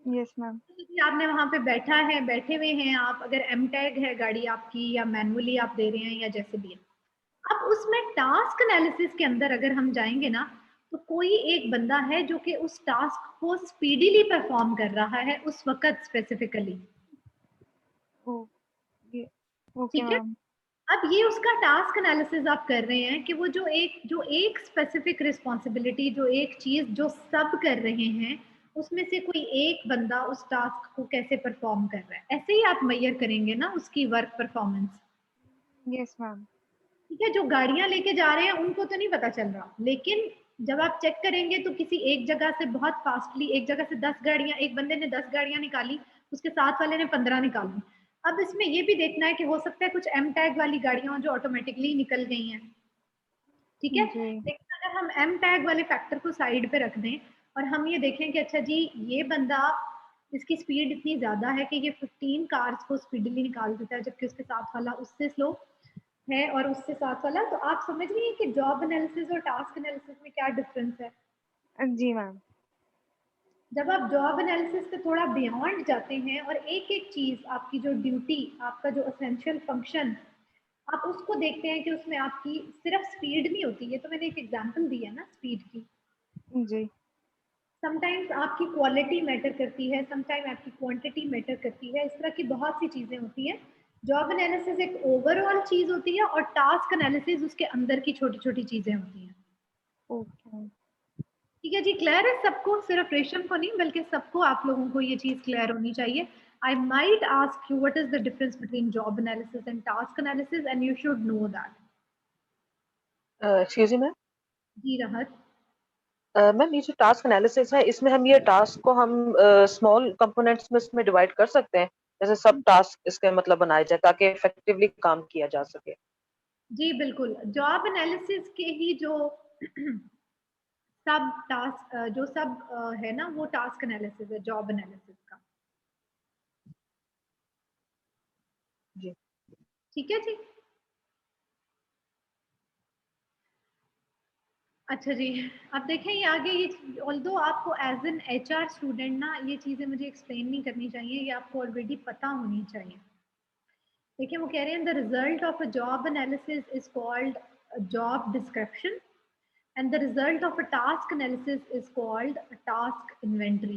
Yes ma'am. आपने वहां पे बैठे हुए हैं आप, अगर एम टैग है गाड़ी आपकी या मैनुअली आप दे रहे हैं या जैसे भी है, अब उसमें टास्क एनालिसिस के अंदर अगर हम जाएंगे ना तो कोई एक बंदा है जो कि उस टास्क को स्पीडीली परफॉर्म कर रहा है उस वक्त स्पेसिफिकली, ओके ठीक है? मैम। अब ये उसका टास्क एनालिसिस आप कर रहे हैं कि वो जो एक स्पेसिफिक रिस्पॉन्सिबिलिटी, जो एक चीज जो सब कर रहे हैं उसमें से कोई एक बंदा उस टास्क को कैसे परफॉर्म कर रहा है, ऐसे ही आप मेजर करेंगे ना उसकी वर्क परफॉर्मेंस। Yes ma'am. ठीक है, जो गाड़ियां लेके जा रहे हैं उनको तो नहीं पता चल रहा, लेकिन जब आप चेक करेंगे तो किसी एक जगह से बहुत फास्टली, एक जगह से 10 गाड़ियां, एक बंदे ने 10 गाड़ियां निकाली, उसके साथ वाले ने 15 निकाली। अब इसमें ये भी देखना है कि हो सकता है कुछ एम टैग वाली गाड़ियां जो ऑटोमेटिकली निकल गई हैं, ठीक है? लेकिन अगर हम एम टैग वाले फैक्टर को साइड पे रख दें और हम ये देखें कि अच्छा जी ये बंदा, इसकी स्पीड इतनी ज्यादा है कि ये 15 कार्स को स्पीडली निकाल देता है जबकि उसके साथ वाला उससे स्लो है और उससे साथ वाला, तो आप समझ रही हैं कि जॉब एनालिसिस और टास्क एनालिसिस में क्या डिफरेंस है? जी मैम। जब आप जॉब एनालिसिस से थोड़ा बियॉन्ड जाते हैं और एक एक चीज आपकी जो ड्यूटी, आपका जो एसेंशियल फंक्शन, आप उसको देखते हैं कि उसमें आपकी सिर्फ स्पीड नहीं होती, ये तो मैंने एक एग्जांपल दी है ना स्पीड की। जी। समटाइम्स आपकी क्वालिटी मैटर करती है, समटाइम आपकी क्वांटिटी मैटर करती है, इस तरह की बहुत सी चीजें होती हैं। जॉब एनालिसिस एक ओवरऑल चीज होती है और टास्क एनालिसिस उसके अंदर की छोटी छोटी चीजें होती हैं। ओके। ठीक है जी, क्लियर है सबको? सिर्फ रेशम को नहीं बल्कि सबको, आप लोगों को ये चीज क्लियर होनी चाहिए। I might ask you what is the difference between job analysis and task analysis and you should know that. Excuse me ma'am. जी राहत। मैम ये जो टास्क एनालिसिस है इसमें हम ये टास्क को हम स्मॉल कंपोनेंट्स में इसमें डिवाइड कर सकते हैं, जैसे सब टास्क इसके मतलब बनाए जाए ताकि इफेक्टिवली काम किया जा सके। जी बिल्कुल, जॉब एनालिसिस के ही जो सब टास्क जो सब है ना वो टास्क एनालिसिस है जॉब एनालिसिस का। जी ठीक है जी। अच्छा जी, अब देखें ये आगे, ये ऑल्दो आपको एज एन एचआर स्टूडेंट ना ये चीज़ें मुझे एक्सप्लेन नहीं करनी चाहिए, ये आपको ऑलरेडी पता होनी चाहिए। देखिए वो कह रहे हैं the result of a job analysis is called job description and the result of a task analysis is called a task inventory.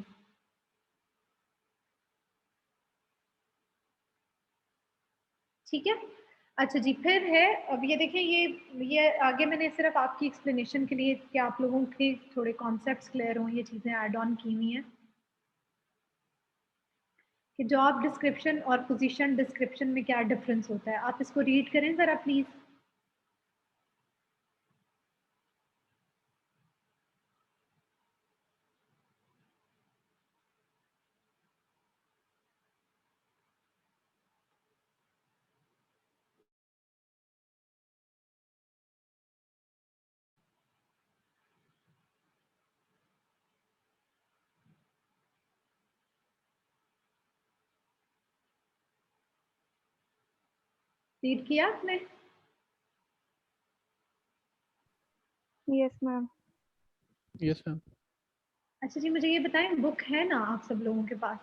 ठीक है। अच्छा जी, फिर है अब ये देखें, ये आगे मैंने सिर्फ आपकी एक्सप्लेनेशन के लिए कि आप लोगों के थोड़े कॉन्सेप्ट्स क्लियर हों, ये चीज़ें ऐड ऑन की हुई हैं कि जॉब डिस्क्रिप्शन और पोजीशन डिस्क्रिप्शन में क्या डिफरेंस होता है। आप इसको रीड करें ज़रा प्लीज़। रीड किया आपने? Yes ma'am. Yes ma'am. अच्छा जी, मुझे ये बताएं, बुक है ना आप सब लोगों के पास?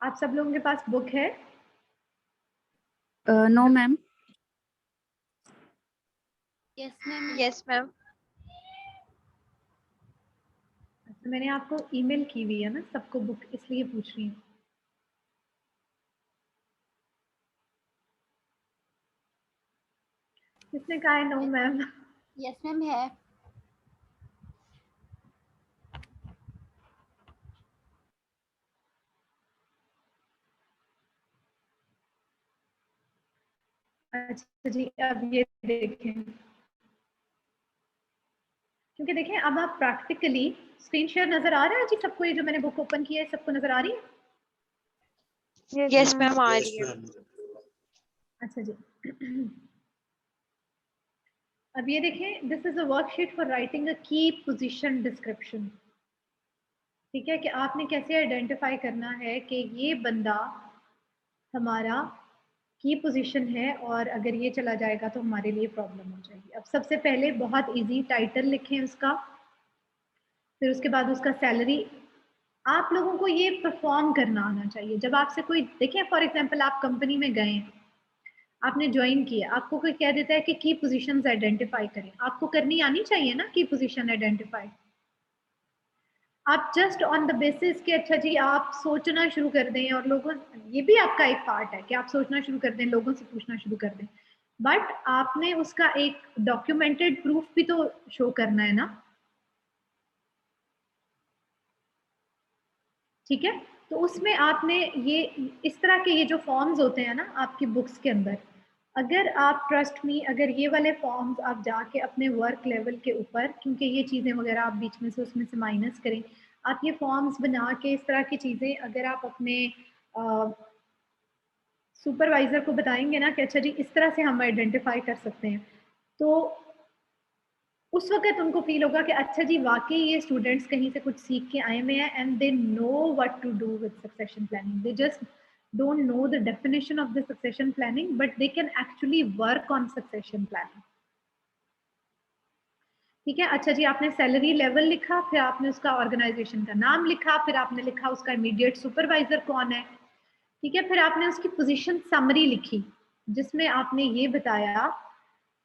आप सब लोगों के पास बुक है? No ma'am. Yes ma'am. Yes ma'am. अच्छा, मैंने आपको ईमेल की हुई है ना सबको बुक, इसलिए पूछ रही हूँ। किसने कहा है नो मैम? यस मैम है। अच्छा जी, अब ये देखें, क्योंकि देखें अब आप प्रैक्टिकली स्क्रीन शेयर नजर आ रहा है जी सबको? ये जो मैंने बुक ओपन किया है सबको नजर आ रही है? यस मैम आ रही है। अच्छा जी। अब ये देखें, this is a worksheet for writing a की पोजीशन डिस्क्रिप्शन। ठीक है, कि आपने कैसे आइडेंटिफाई करना है कि ये बंदा हमारा की पोजीशन है और अगर ये चला जाएगा तो हमारे लिए प्रॉब्लम हो जाएगी। अब सबसे पहले बहुत इजी टाइटल लिखें उसका, फिर उसके बाद उसका सैलरी। आप लोगों को ये परफॉर्म करना आना चाहिए। जब आपसे कोई, देखिए फॉर एग्जांपल आप कंपनी में गए, आपने ज्वाइन किया, आपको कोई कह देता है कि की पोजीशंस आइडेंटिफाई करें, आपको करनी आनी चाहिए ना की पोजीशन आइडेंटिफाई। आप जस्ट ऑन द बेसिस कि अच्छा जी आप सोचना शुरू कर दें, और लोगों, ये भी आपका एक पार्ट है कि आप सोचना शुरू कर दें, लोगों से पूछना शुरू कर दें, बट आपने उसका एक डॉक्यूमेंटेड प्रूफ भी तो शो करना है ना। ठीक है, तो उसमें आपने ये इस तरह के ये जो फॉर्म्स होते हैं ना आपकी बुक्स के अंदर, अगर आप ट्रस्ट मी, अगर ये वाले फॉर्म्स आप जाके अपने वर्क लेवल के ऊपर, क्योंकि ये चीज़ें वगैरह आप बीच में से उसमें से माइनस करें, आप ये फॉर्म्स बना के इस तरह की चीज़ें अगर आप अपने सुपरवाइजर को बताएंगे ना कि अच्छा जी इस तरह से हम आइडेंटिफाई कर सकते हैं, तो उस वक्त उनको फील होगा कि अच्छा जी वाकई ये स्टूडेंट्स कहीं से कुछ सीख के आए हुए हैं and they know what to do with succession planning. They just don't know the definition of the succession planning, but they can actually work on succession planning. ठीक है, अच्छा जी आपने सैलरी लेवल लिखा, फिर आपने उसका ऑर्गेनाइजेशन का नाम लिखा, फिर आपने लिखा उसका इमीडिएट सुपरवाइजर कौन है। ठीक है, फिर आपने उसकी पोजीशन समरी लिखी जिसमें आपने ये बताया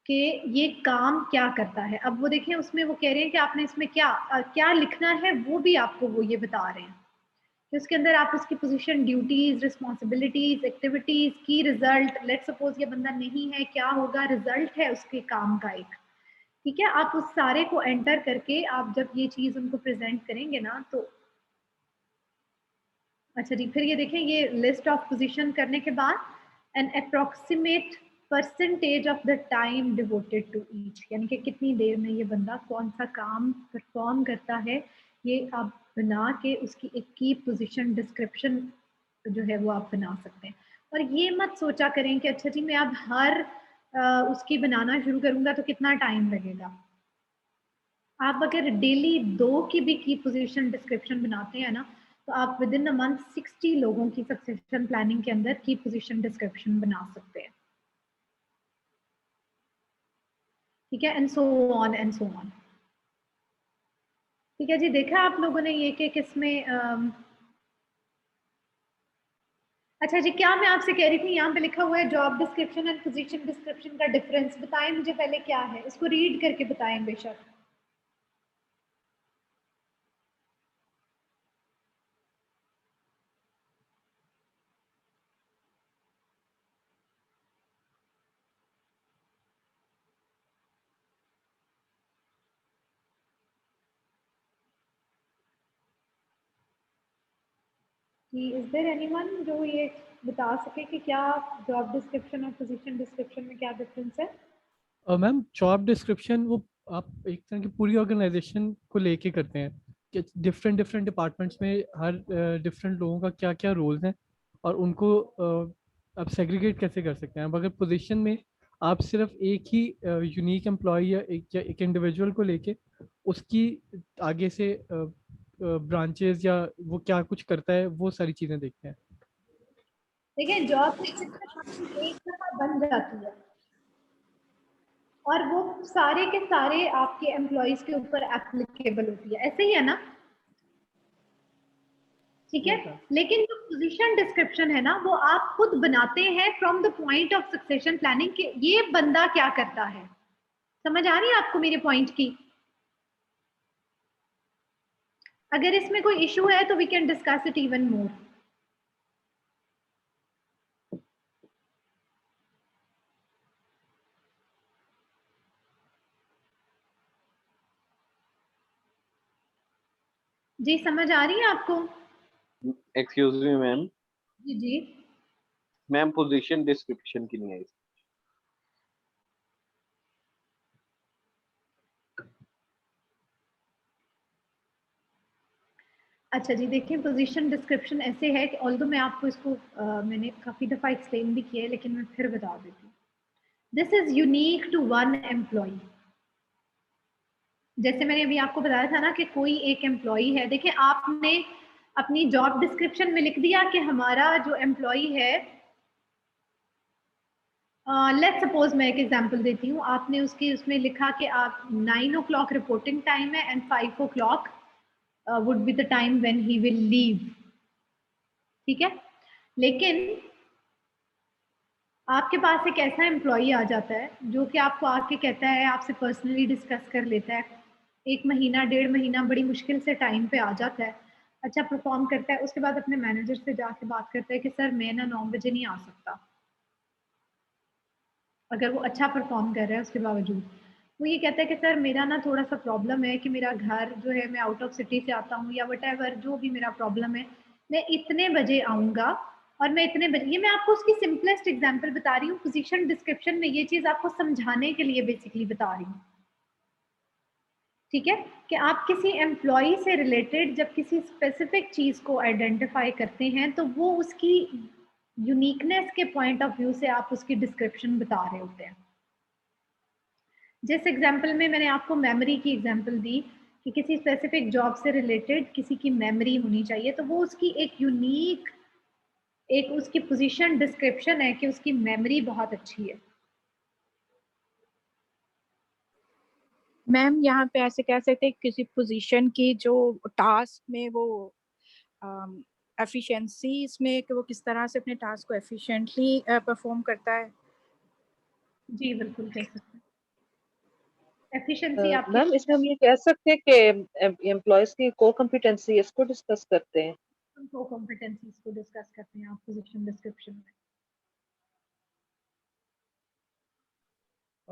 कि ये काम क्या करता है। अब वो देखें उसमें वो कह रहे हैं कि आपने इसमें क्या लिखना है, वो भी आपको वो ये बता रहे हैं कि उसके अंदर आप उसकी पोजीशन, ड्यूटीज, रिस्पॉन्सिबिलिटीज, एक्टिविटीज, की रिजल्ट, लेट सपोज ये बंदा नहीं है, क्या होगा रिजल्ट है उसके काम का एक। ठीक है, आप उस सारे को एंटर करके आप जब ये चीज उनको प्रेजेंट करेंगे ना तो अच्छा जी, फिर ये देखें ये लिस्ट ऑफ पोजीशन करने के बाद an approximate percentage of the time devoted to each, यानी कि कितनी देर में ये बंदा कौन सा काम परफॉर्म करता है, ये आप बना के उसकी एक की पोजीशन डिस्क्रिप्शन जो है वो आप बना सकते हैं। और ये मत सोचा करें कि अच्छा जी मैं अब हर उसकी बनाना शुरू करूंगा तो कितना टाइम लगेगा। आप अगर डेली 2 की भी की पोजीशन डिस्क्रिप्शन बनाते हैं ना तो आप विद इन अ मंथ 60 लोगों की सक्सेशन प्लानिंग के अंदर की पोजीशन डिस्क्रिप्शन बना सकते हैं। ठीक है, and so on and so on. ठीक है जी, देखा आप लोगों ने ये कि किसमें अच्छा जी, क्या मैं आपसे कह रही थी यहाँ पे लिखा हुआ है job description and position description का डिफरेंस, बताएं मुझे पहले क्या है, इसको रीड करके बताएं बेशक। कि इज देयर एनीवन जो ये बता सके कि क्या जॉब डिस्क्रिप्शन और पोजीशन डिस्क्रिप्शन में क्या डिफरेंस है? मैम जॉब डिस्क्रिप्शन वो आप एक तरह की पूरी ऑर्गेनाइजेशन को लेके करते हैं कि डिफरेंट डिफरेंट डिपार्टमेंट्स में हर डिफरेंट लोगों का क्या क्या रोल्स हैं और उनको आप सेग्रीगेट कैसे कर सकते हैं। अब अगर पोजीशन में आप सिर्फ एक ही यूनिक एम्प्लॉय या एक इंडिविजुअल को लेके उसकी आगे से ब्रांचेस या वो क्या कुछ करता है वो सारी चीज़ें देखते हैं। देखिए जॉब डिस्क्रिप्शन आपकी एक दफा बन जाती है और वो सारे के सारे आपके एम्प्लॉयज के ऊपर एप्लीकेबल होती है, ऐसे ही है ना? ठीक है, लेकिन जो पोजीशन डिस्क्रिप्शन है ना वो आप खुद बनाते हैं from the point of succession planning कि ये बंदा क्या करता है। समझ आ रही है आपको मेरे पॉइंट की? अगर इसमें कोई इशू है तो we can discuss it even more. जी समझ आ रही है आपको? एक्सक्यूज मी मैम, जी जी। मैम पोजीशन डिस्क्रिप्शन की नहीं आई। अच्छा जी, देखिए पोजीशन डिस्क्रिप्शन ऐसे है कि ऑल्दो मैं आपको इसको मैंने काफ़ी दफ़ा एक्सप्लेन भी किया है लेकिन मैं फिर बता देती हूँ। This is unique to one employ. जैसे मैंने अभी आपको बताया था ना कि कोई एक एम्प्लॉय है, देखिए आपने अपनी जॉब डिस्क्रिप्शन में लिख दिया कि हमारा जो एम्प्लॉय है, लेट्स सपोज मैं एक एग्जांपल देती हूँ, आपने उसमें लिखा कि आप 9 o'clock रिपोर्टिंग टाइम है and 5 o'clock would be the time when he will leave. ठीक है, लेकिन आपके पास एक ऐसा एम्प्लॉई आ जाता है जो कि आपको आके कहता है, आपसे पर्सनली डिस्कस कर लेता है, 1 महीना 1.5 महीना बड़ी मुश्किल से टाइम पे आ जाता है, अच्छा परफॉर्म करता है, उसके बाद अपने मैनेजर से जाके बात करता है कि सर मैं ना 9 बजे नहीं आ सकता। अगर वो अच्छा परफॉर्म कर रहा है उसके बावजूद वो ये कहता है कि सर मेरा ना थोड़ा सा प्रॉब्लम है कि मेरा घर जो है, मैं आउट ऑफ सिटी से आता हूँ या वट जो भी मेरा प्रॉब्लम है, मैं इतने बजे आऊँगा और मैं इतने बजे, ये मैं आपको उसकी सिंपलेस्ट एग्जांपल बता रही हूँ। पोजीशन डिस्क्रिप्शन में ये चीज़ आपको समझाने के लिए बेसिकली बता रही हूँ। ठीक है, कि आप किसी एम्प्लॉय से रिलेटेड जब किसी स्पेसिफिक चीज़ को आइडेंटिफाई करते हैं तो वो उसकी यूनिकनेस के पॉइंट ऑफ व्यू से आप उसकी डिस्क्रिप्शन बता रहे होते हैं। जिस एग्जांपल में मैंने आपको मेमोरी की एग्जांपल दी कि किसी स्पेसिफिक जॉब से रिलेटेड किसी की मेमोरी होनी चाहिए, तो वो उसकी एक यूनिक एक उसकी पोजीशन डिस्क्रिप्शन है कि उसकी मेमोरी बहुत अच्छी है। मैम यहाँ पे ऐसे कह सकते हैं किसी पोजीशन की जो टास्क में वो एफिशिएंसी इसमें कि वो किस तरह से अपने टास्क को एफिशिएंटली परफॉर्म करता है। जी बिल्कुल कह सकते हैं। एफिशिएंसी आपकी मैम इसमें हम ये कह सकते हैं कि एम्प्लॉयज की को कॉम्पिटेंसी इसको डिस्कस करते हैं। को कॉम्पिटेंसीज को डिस्कस करते हैं आप पोजीशन डिस्क्रिप्शन में।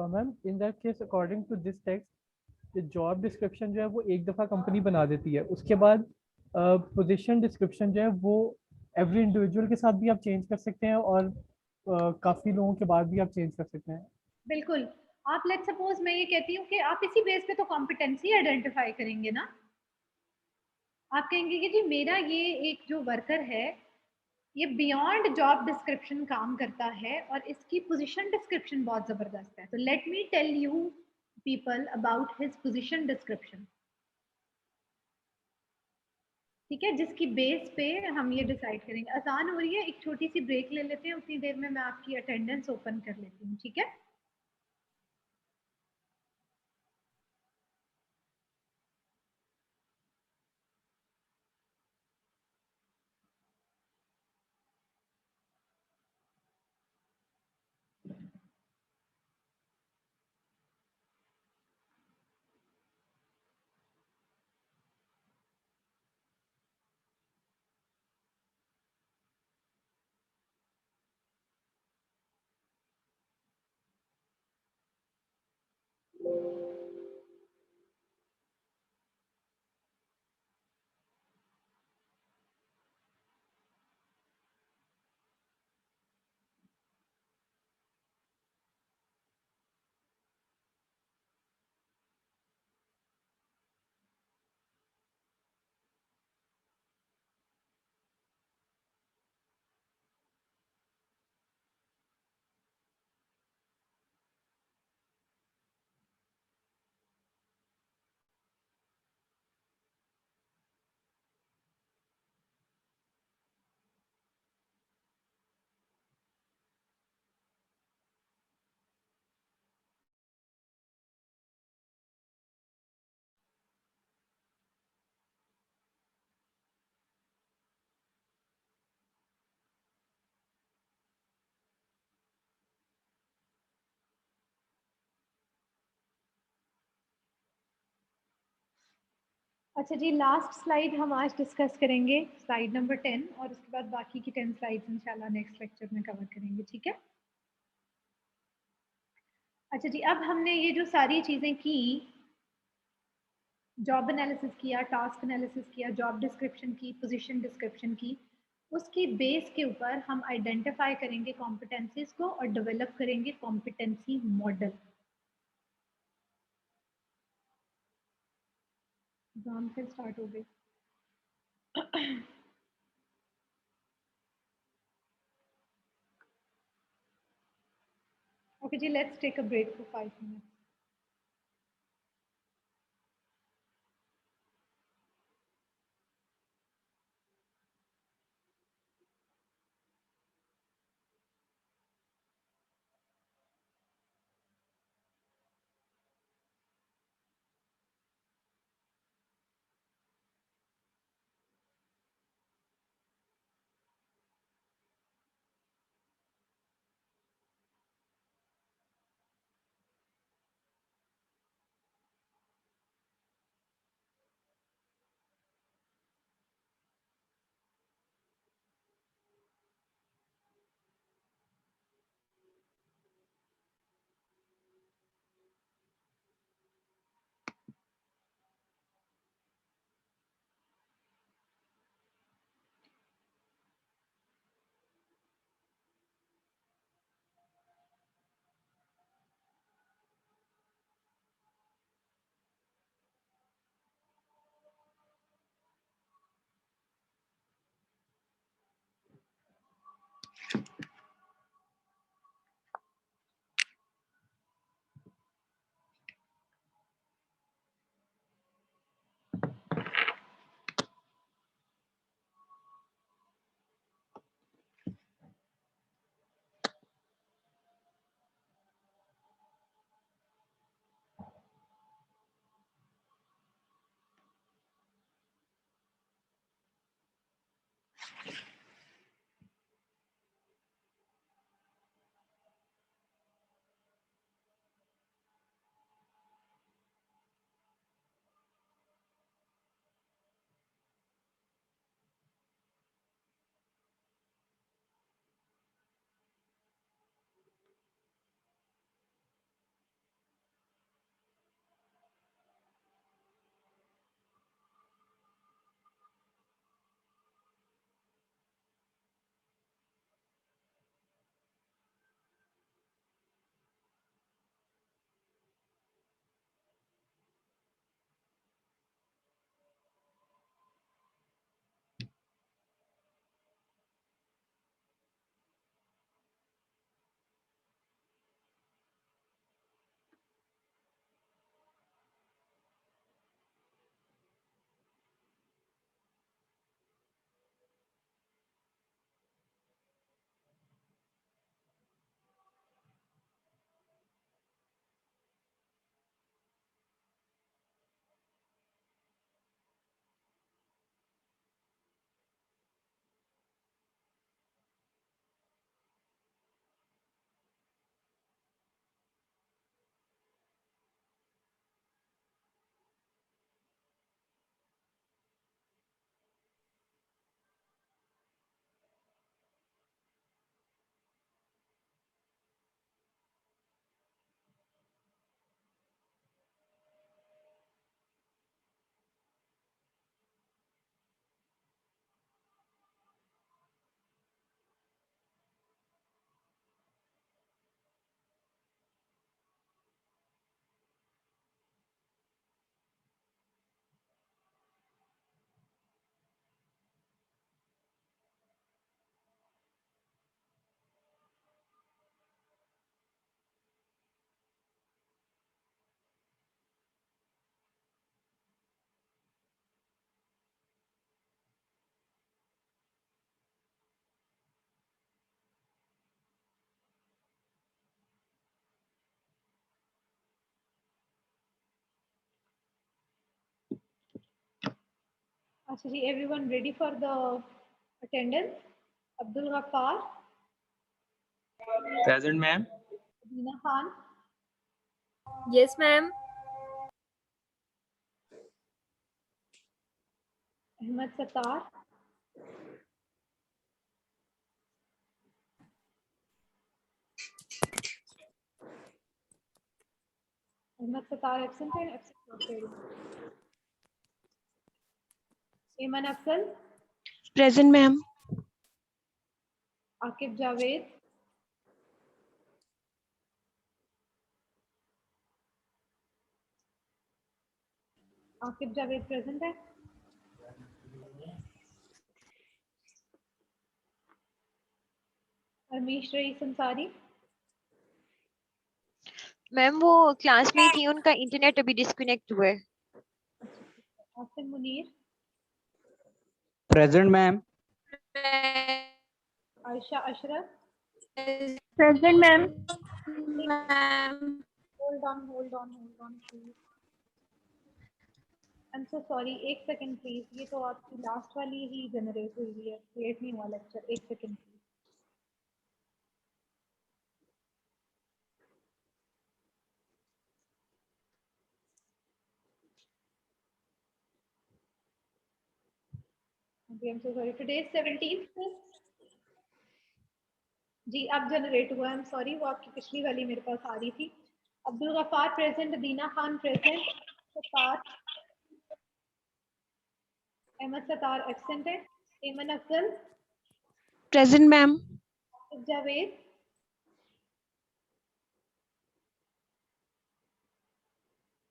Ma'am in that case according to this text job description जो है वो एक दफ़ा कंपनी बना देती है, उसके बाद पोजीशन डिस्क्रिप्शन जो है वो एवरी इंडिविजुअल के साथ भी आप चेंज कर सकते हैं और काफ़ी लोगों के बाद भी आप चेंज कर सकते हैं। बिल्कुल, आप लेट्स सपोज मैं ये कहती हूँ कि आप इसी बेस पे तो कॉम्पिटेंसी आइडेंटिफाई करेंगे ना। आप कहेंगे कि जी मेरा ये एक जो वर्कर है ये बियॉन्ड जॉब डिस्क्रिप्शन काम करता है और इसकी पोजीशन डिस्क्रिप्शन बहुत जबरदस्त है, तो let me tell you people about his position description. ठीक है, जिसकी बेस पे हम ये डिसाइड करेंगे। आसान हो रही है, एक छोटी सी ब्रेक ले लेते हैं, उतनी देर में मैं आपकी अटेंडेंस ओपन कर लेती हूँ। ठीक है। अच्छा जी, लास्ट स्लाइड हम आज डिस्कस करेंगे, स्लाइड नंबर 10, और उसके बाद बाकी की 10 स्लाइड्स इंशाल्लाह नेक्स्ट लेक्चर में कवर करेंगे, ठीक है। अच्छा जी, अब हमने ये जो सारी चीज़ें की, जॉब एनालिसिस किया, टास्क एनालिसिस किया, जॉब डिस्क्रिप्शन की, पोजीशन डिस्क्रिप्शन की, उसकी बेस के ऊपर हम आइडेंटिफाई करेंगे कॉम्पिटेंसीज को और डेवलप करेंगे कॉम्पिटेंसी मॉडल। एग्जाम फिर स्टार्ट हो गए। ओके जी, let's take a break for 5 minutes. अच्छा जी, everyone ready for the attendance? Abdul Ghaffar, Present, ma'am. Dina Khan, Yes, ma'am. Ahmed Sattar, Ahmed Sattar absent है, Eman Afzal, present ma'am. Aqib Javed, Aqib Javed present है। रमीश रईस अंसारी, मैम वो क्लास में ही थी, उनका इंटरनेट अभी डिस्कनेक्ट हुआ है। Asim Munir, present ma'am. Ayesha Ashraf, present ma'am. hold on please, I'm so sorry, एक सेकंड प्लीज, ये तो आपकी लास्ट वाली ही जनरेट हुई है, क्रिएट नहीं हुआ लेक्चर, एक second please. I'm so sorry, today is 17th जी, अब जनरेट हुआ, आई एम सॉरी, वो आपकी पिछली वाली मेरे पास आ रही थी। अब्दुल गफार प्रेजेंट, दीना खान प्रेजेंट, सत्तार, अहमद सत्तार एब्सेंट है, Eman Afzal, present ma'am. Javed,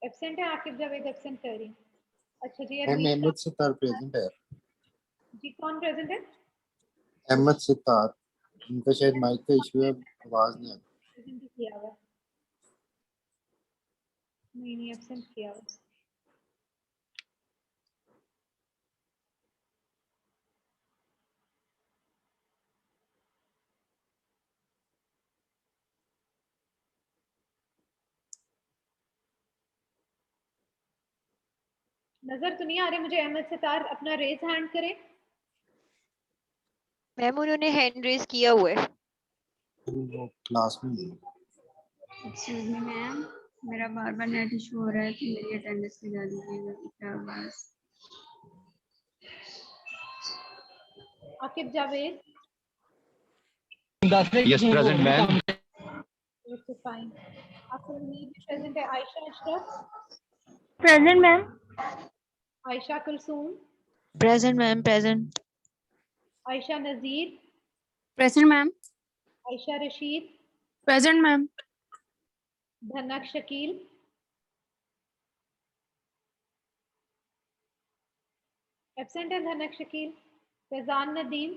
absent है, आकिब जावेद एब्सेंट कर रही। अच्छा जी, मैम अहमद सितार प्रेजेंट है। जी कौन प्रेजेंट है? अहमद सितार, उनका शायद माइक का इशू है, आवाज नहीं आती। प्रेजेंट किया हुआ, नहीं एब्सेंट किया हुआ। नजर तो नहीं आ रहे मुझे, अहमद सितार अपना रेज हैंड करें। मैम उन्होंने हैंड रेज किया हुआ है। वो क्लास में एक्सक्यूज मी मैम, मेरा बार बार नेट इशू हो रहा है, तो मेरी अटेंडेंस लगा दीजिएगा बस। Aqib Javed, yes present ma'am. Fine. आपको उम्मीद भी प्रेजेंट है। Ayesha Ashraf, present ma'am. Ayesha Kulsoom, present ma'am, present. Ayesha Nazir, present ma'am. Ayesha Rashid, present ma'am. Dhanak Shakeel, absent है धनक शकील। Faizan Nadeem,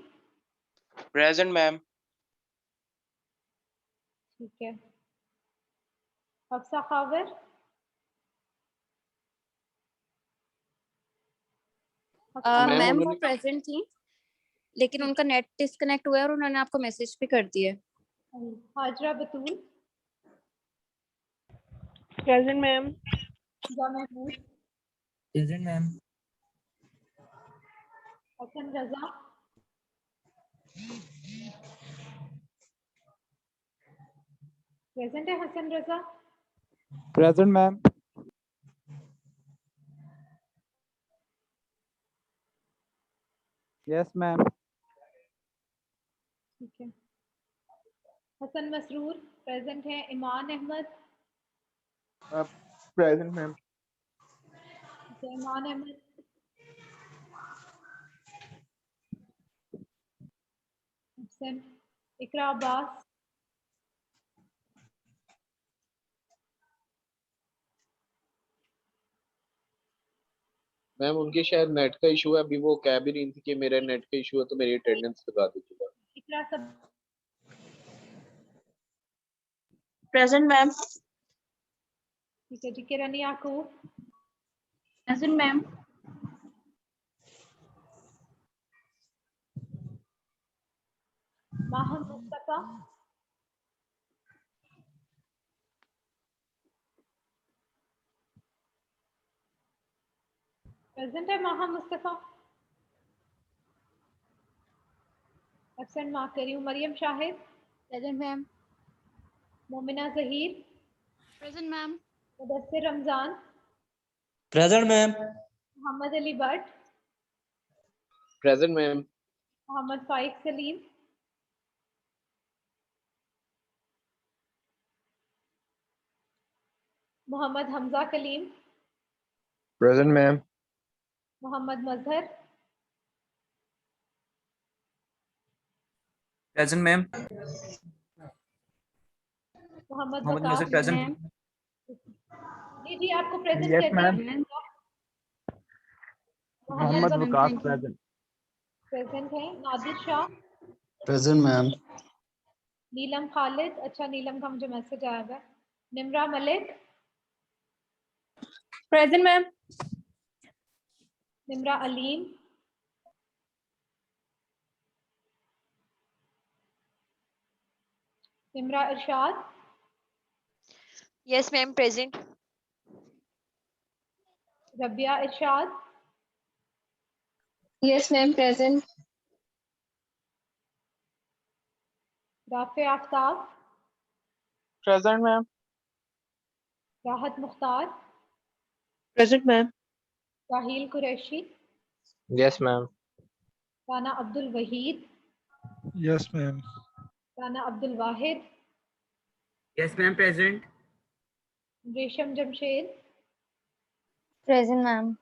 present ma'am. ठीक है। हफ्सा खावर, मैम वो प्रेजेंट थी, लेकिन उनका नेट डिस्कनेक्ट हुआ है और उन्होंने आपको मैसेज भी कर दिया है। Hajra Batool, present ma'am. Mahmood, present ma'am. Hassan Raza, present है Hassan Raza. Present ma'am. Yes ma'am. ठीक है। हसन मसरूर प्रेजेंट है। Iman Ahmed, present ma'am. Iman Ahmed, absent. Iqra Abbas, ma'am उनके शायद नेट का इशू है, अभी वो कह भी रही थी कि मेरा नेट का इशू है तो मेरी अटेंडेंस लगा दीजिएगा। इकरा सब, प्रेजेंट मैम। ठीक है जी। Kiran Yaqoob, present ma'am. Maham Mustafa, present है माहम मुस्तफा, एब्सेंट मार्क करी हूँ। Mariyam Shahid, present ma'am. Momina Zaheer, present ma'am. Mudassir Ramzan, present ma'am. Mohammad Ali Bhatt, Present, ma'am. Mohammad Faiq Saleem, Mohammad Hamza Kaleem, Present, ma'am. Mohammad Mazhar, Present, ma'am. Mohammad Mohammed Waqas. Nazir, present. जी आपको प्रेजेंट Yes, कर दिया। ma'am. Mohammad Mohammed Waqas, present. Present है। Nadir Shah, present ma'am. नीलम खालिद, अच्छा नीलम का मुझे मैसेज आया है। Nimra Malik, present ma'am. Nimra Aleem, Nimra Irshad, Yes, ma'am. Present. Rabia Irshad, yes ma'am present. Rafay Aftab, Present, ma'am. Rahat Mukhtar, present ma'am. Raheel Qureshi, Yes, ma'am. Rana Abdul Waheed, Yes, ma'am. Rana Abdul Wahid, Yes, ma'am. Present. Resham Jamshed, present ma'am.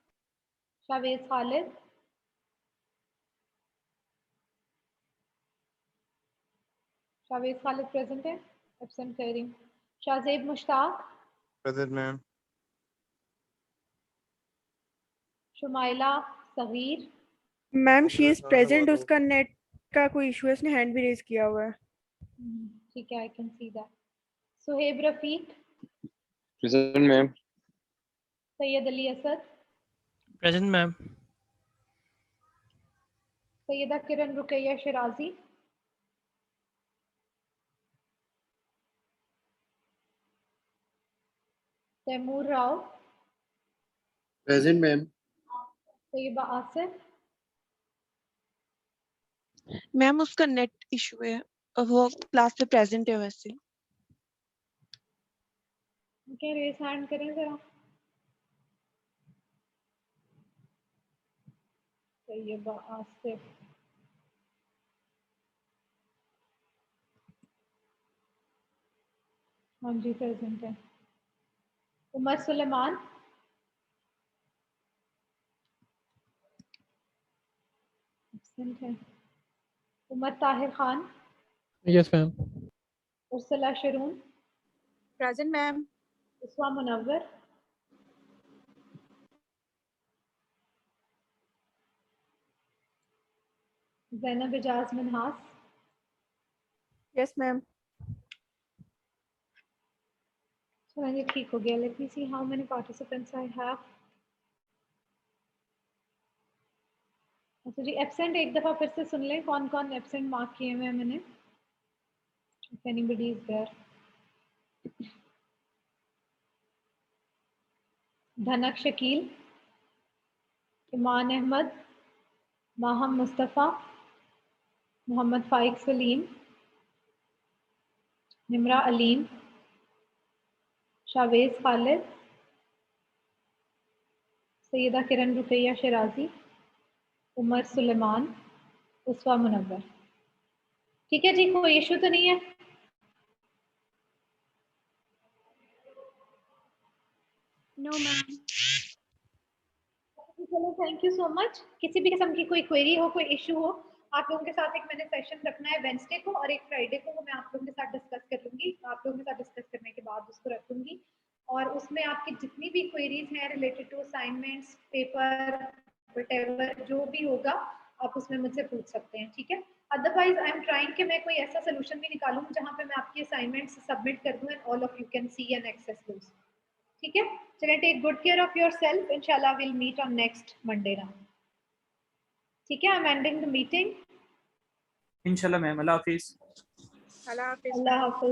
Shavez Khalid, Shavez Khalid present है, absent कह रही हूँ। Shahzeb Mushtaq, Present, ma'am. Shumaila Sagheer, ma'am she is present, उसका नेट का कोई issue है, उसने hand भी रेज किया हुआ है। ठीक है, I can see that. Suhaib Rafiq, Present, ma'am. Syed Ali Asad, Present, ma'am. Syeda Kiran Ruqaiya Shirazi, Taimur Rao, present ma'am. Tayyaba Asif, ma'am उसका नेट इशू है और वो क्लास पे प्रेजेंट है वैसे। क्या रेस हैंड करें जरा। तैयबा आसिफ, हाँ जी प्रेजेंट है। उमर सुलेमान, एब्सेंट है। Umar Tahir Khan, Yes, ma'am. Ursula Sharoon, present ma'am. Usma Munawwar, Zainab Ijaz Minhas, yes ma'am. चलो ये ठीक हो गया। Let me see how many participants I have. अच्छा जी, एब्सेंट एक दफा फिर से सुन लें, कौन कौन एब्सेंट मार्क किए हुए हैं मैंने। If anybody is there. Dhanak Shakeel, Iman Ahmed, Maham Mustafa, Mohammad Faiq Saleem, Nimra Aleem, Shavez Khalid, Syeda Kiran Ruqaiya Shirazi, Umar Suleman, Uswa Munawwar. ठीक है जी, कोई इशू तो नहीं है। No ma'am. चलो थैंक यू सो मच। किसी भी किस्म की कोई क्वेरी हो, कोई इशू हो, आप लोगों के साथ एक मैंने सेशन रखना है वेंसडे को और एक फ्राइडे को, वो मैं आप लोगों के साथ डिस्कस कर लूंगी। आप लोगों के साथ डिस्कस करने के बाद उसको रख दूंगी और उसमें आपकी जितनी भी क्वेरीज हैं related to assignments, paper, whatever जो भी होगा आप उसमें मुझसे पूछ सकते हैं, ठीक है। अदरवाइज आई एम ट्राइंग कि मैं कोई ऐसा सोल्यूशन भी निकालूं जहां पे मैं आपकी असाइनमेंट्स सबमिट कर दूं and all of you can see and access those. ठीक है, चलिए take good care of yourself. इंशाल्लाह will meet on next Monday now. ठीक है, I am ending the meeting. इंशाल्लाह मैम। अल्लाह हाफिज। अल्लाह हाफिज। अल्लाह हाफिज।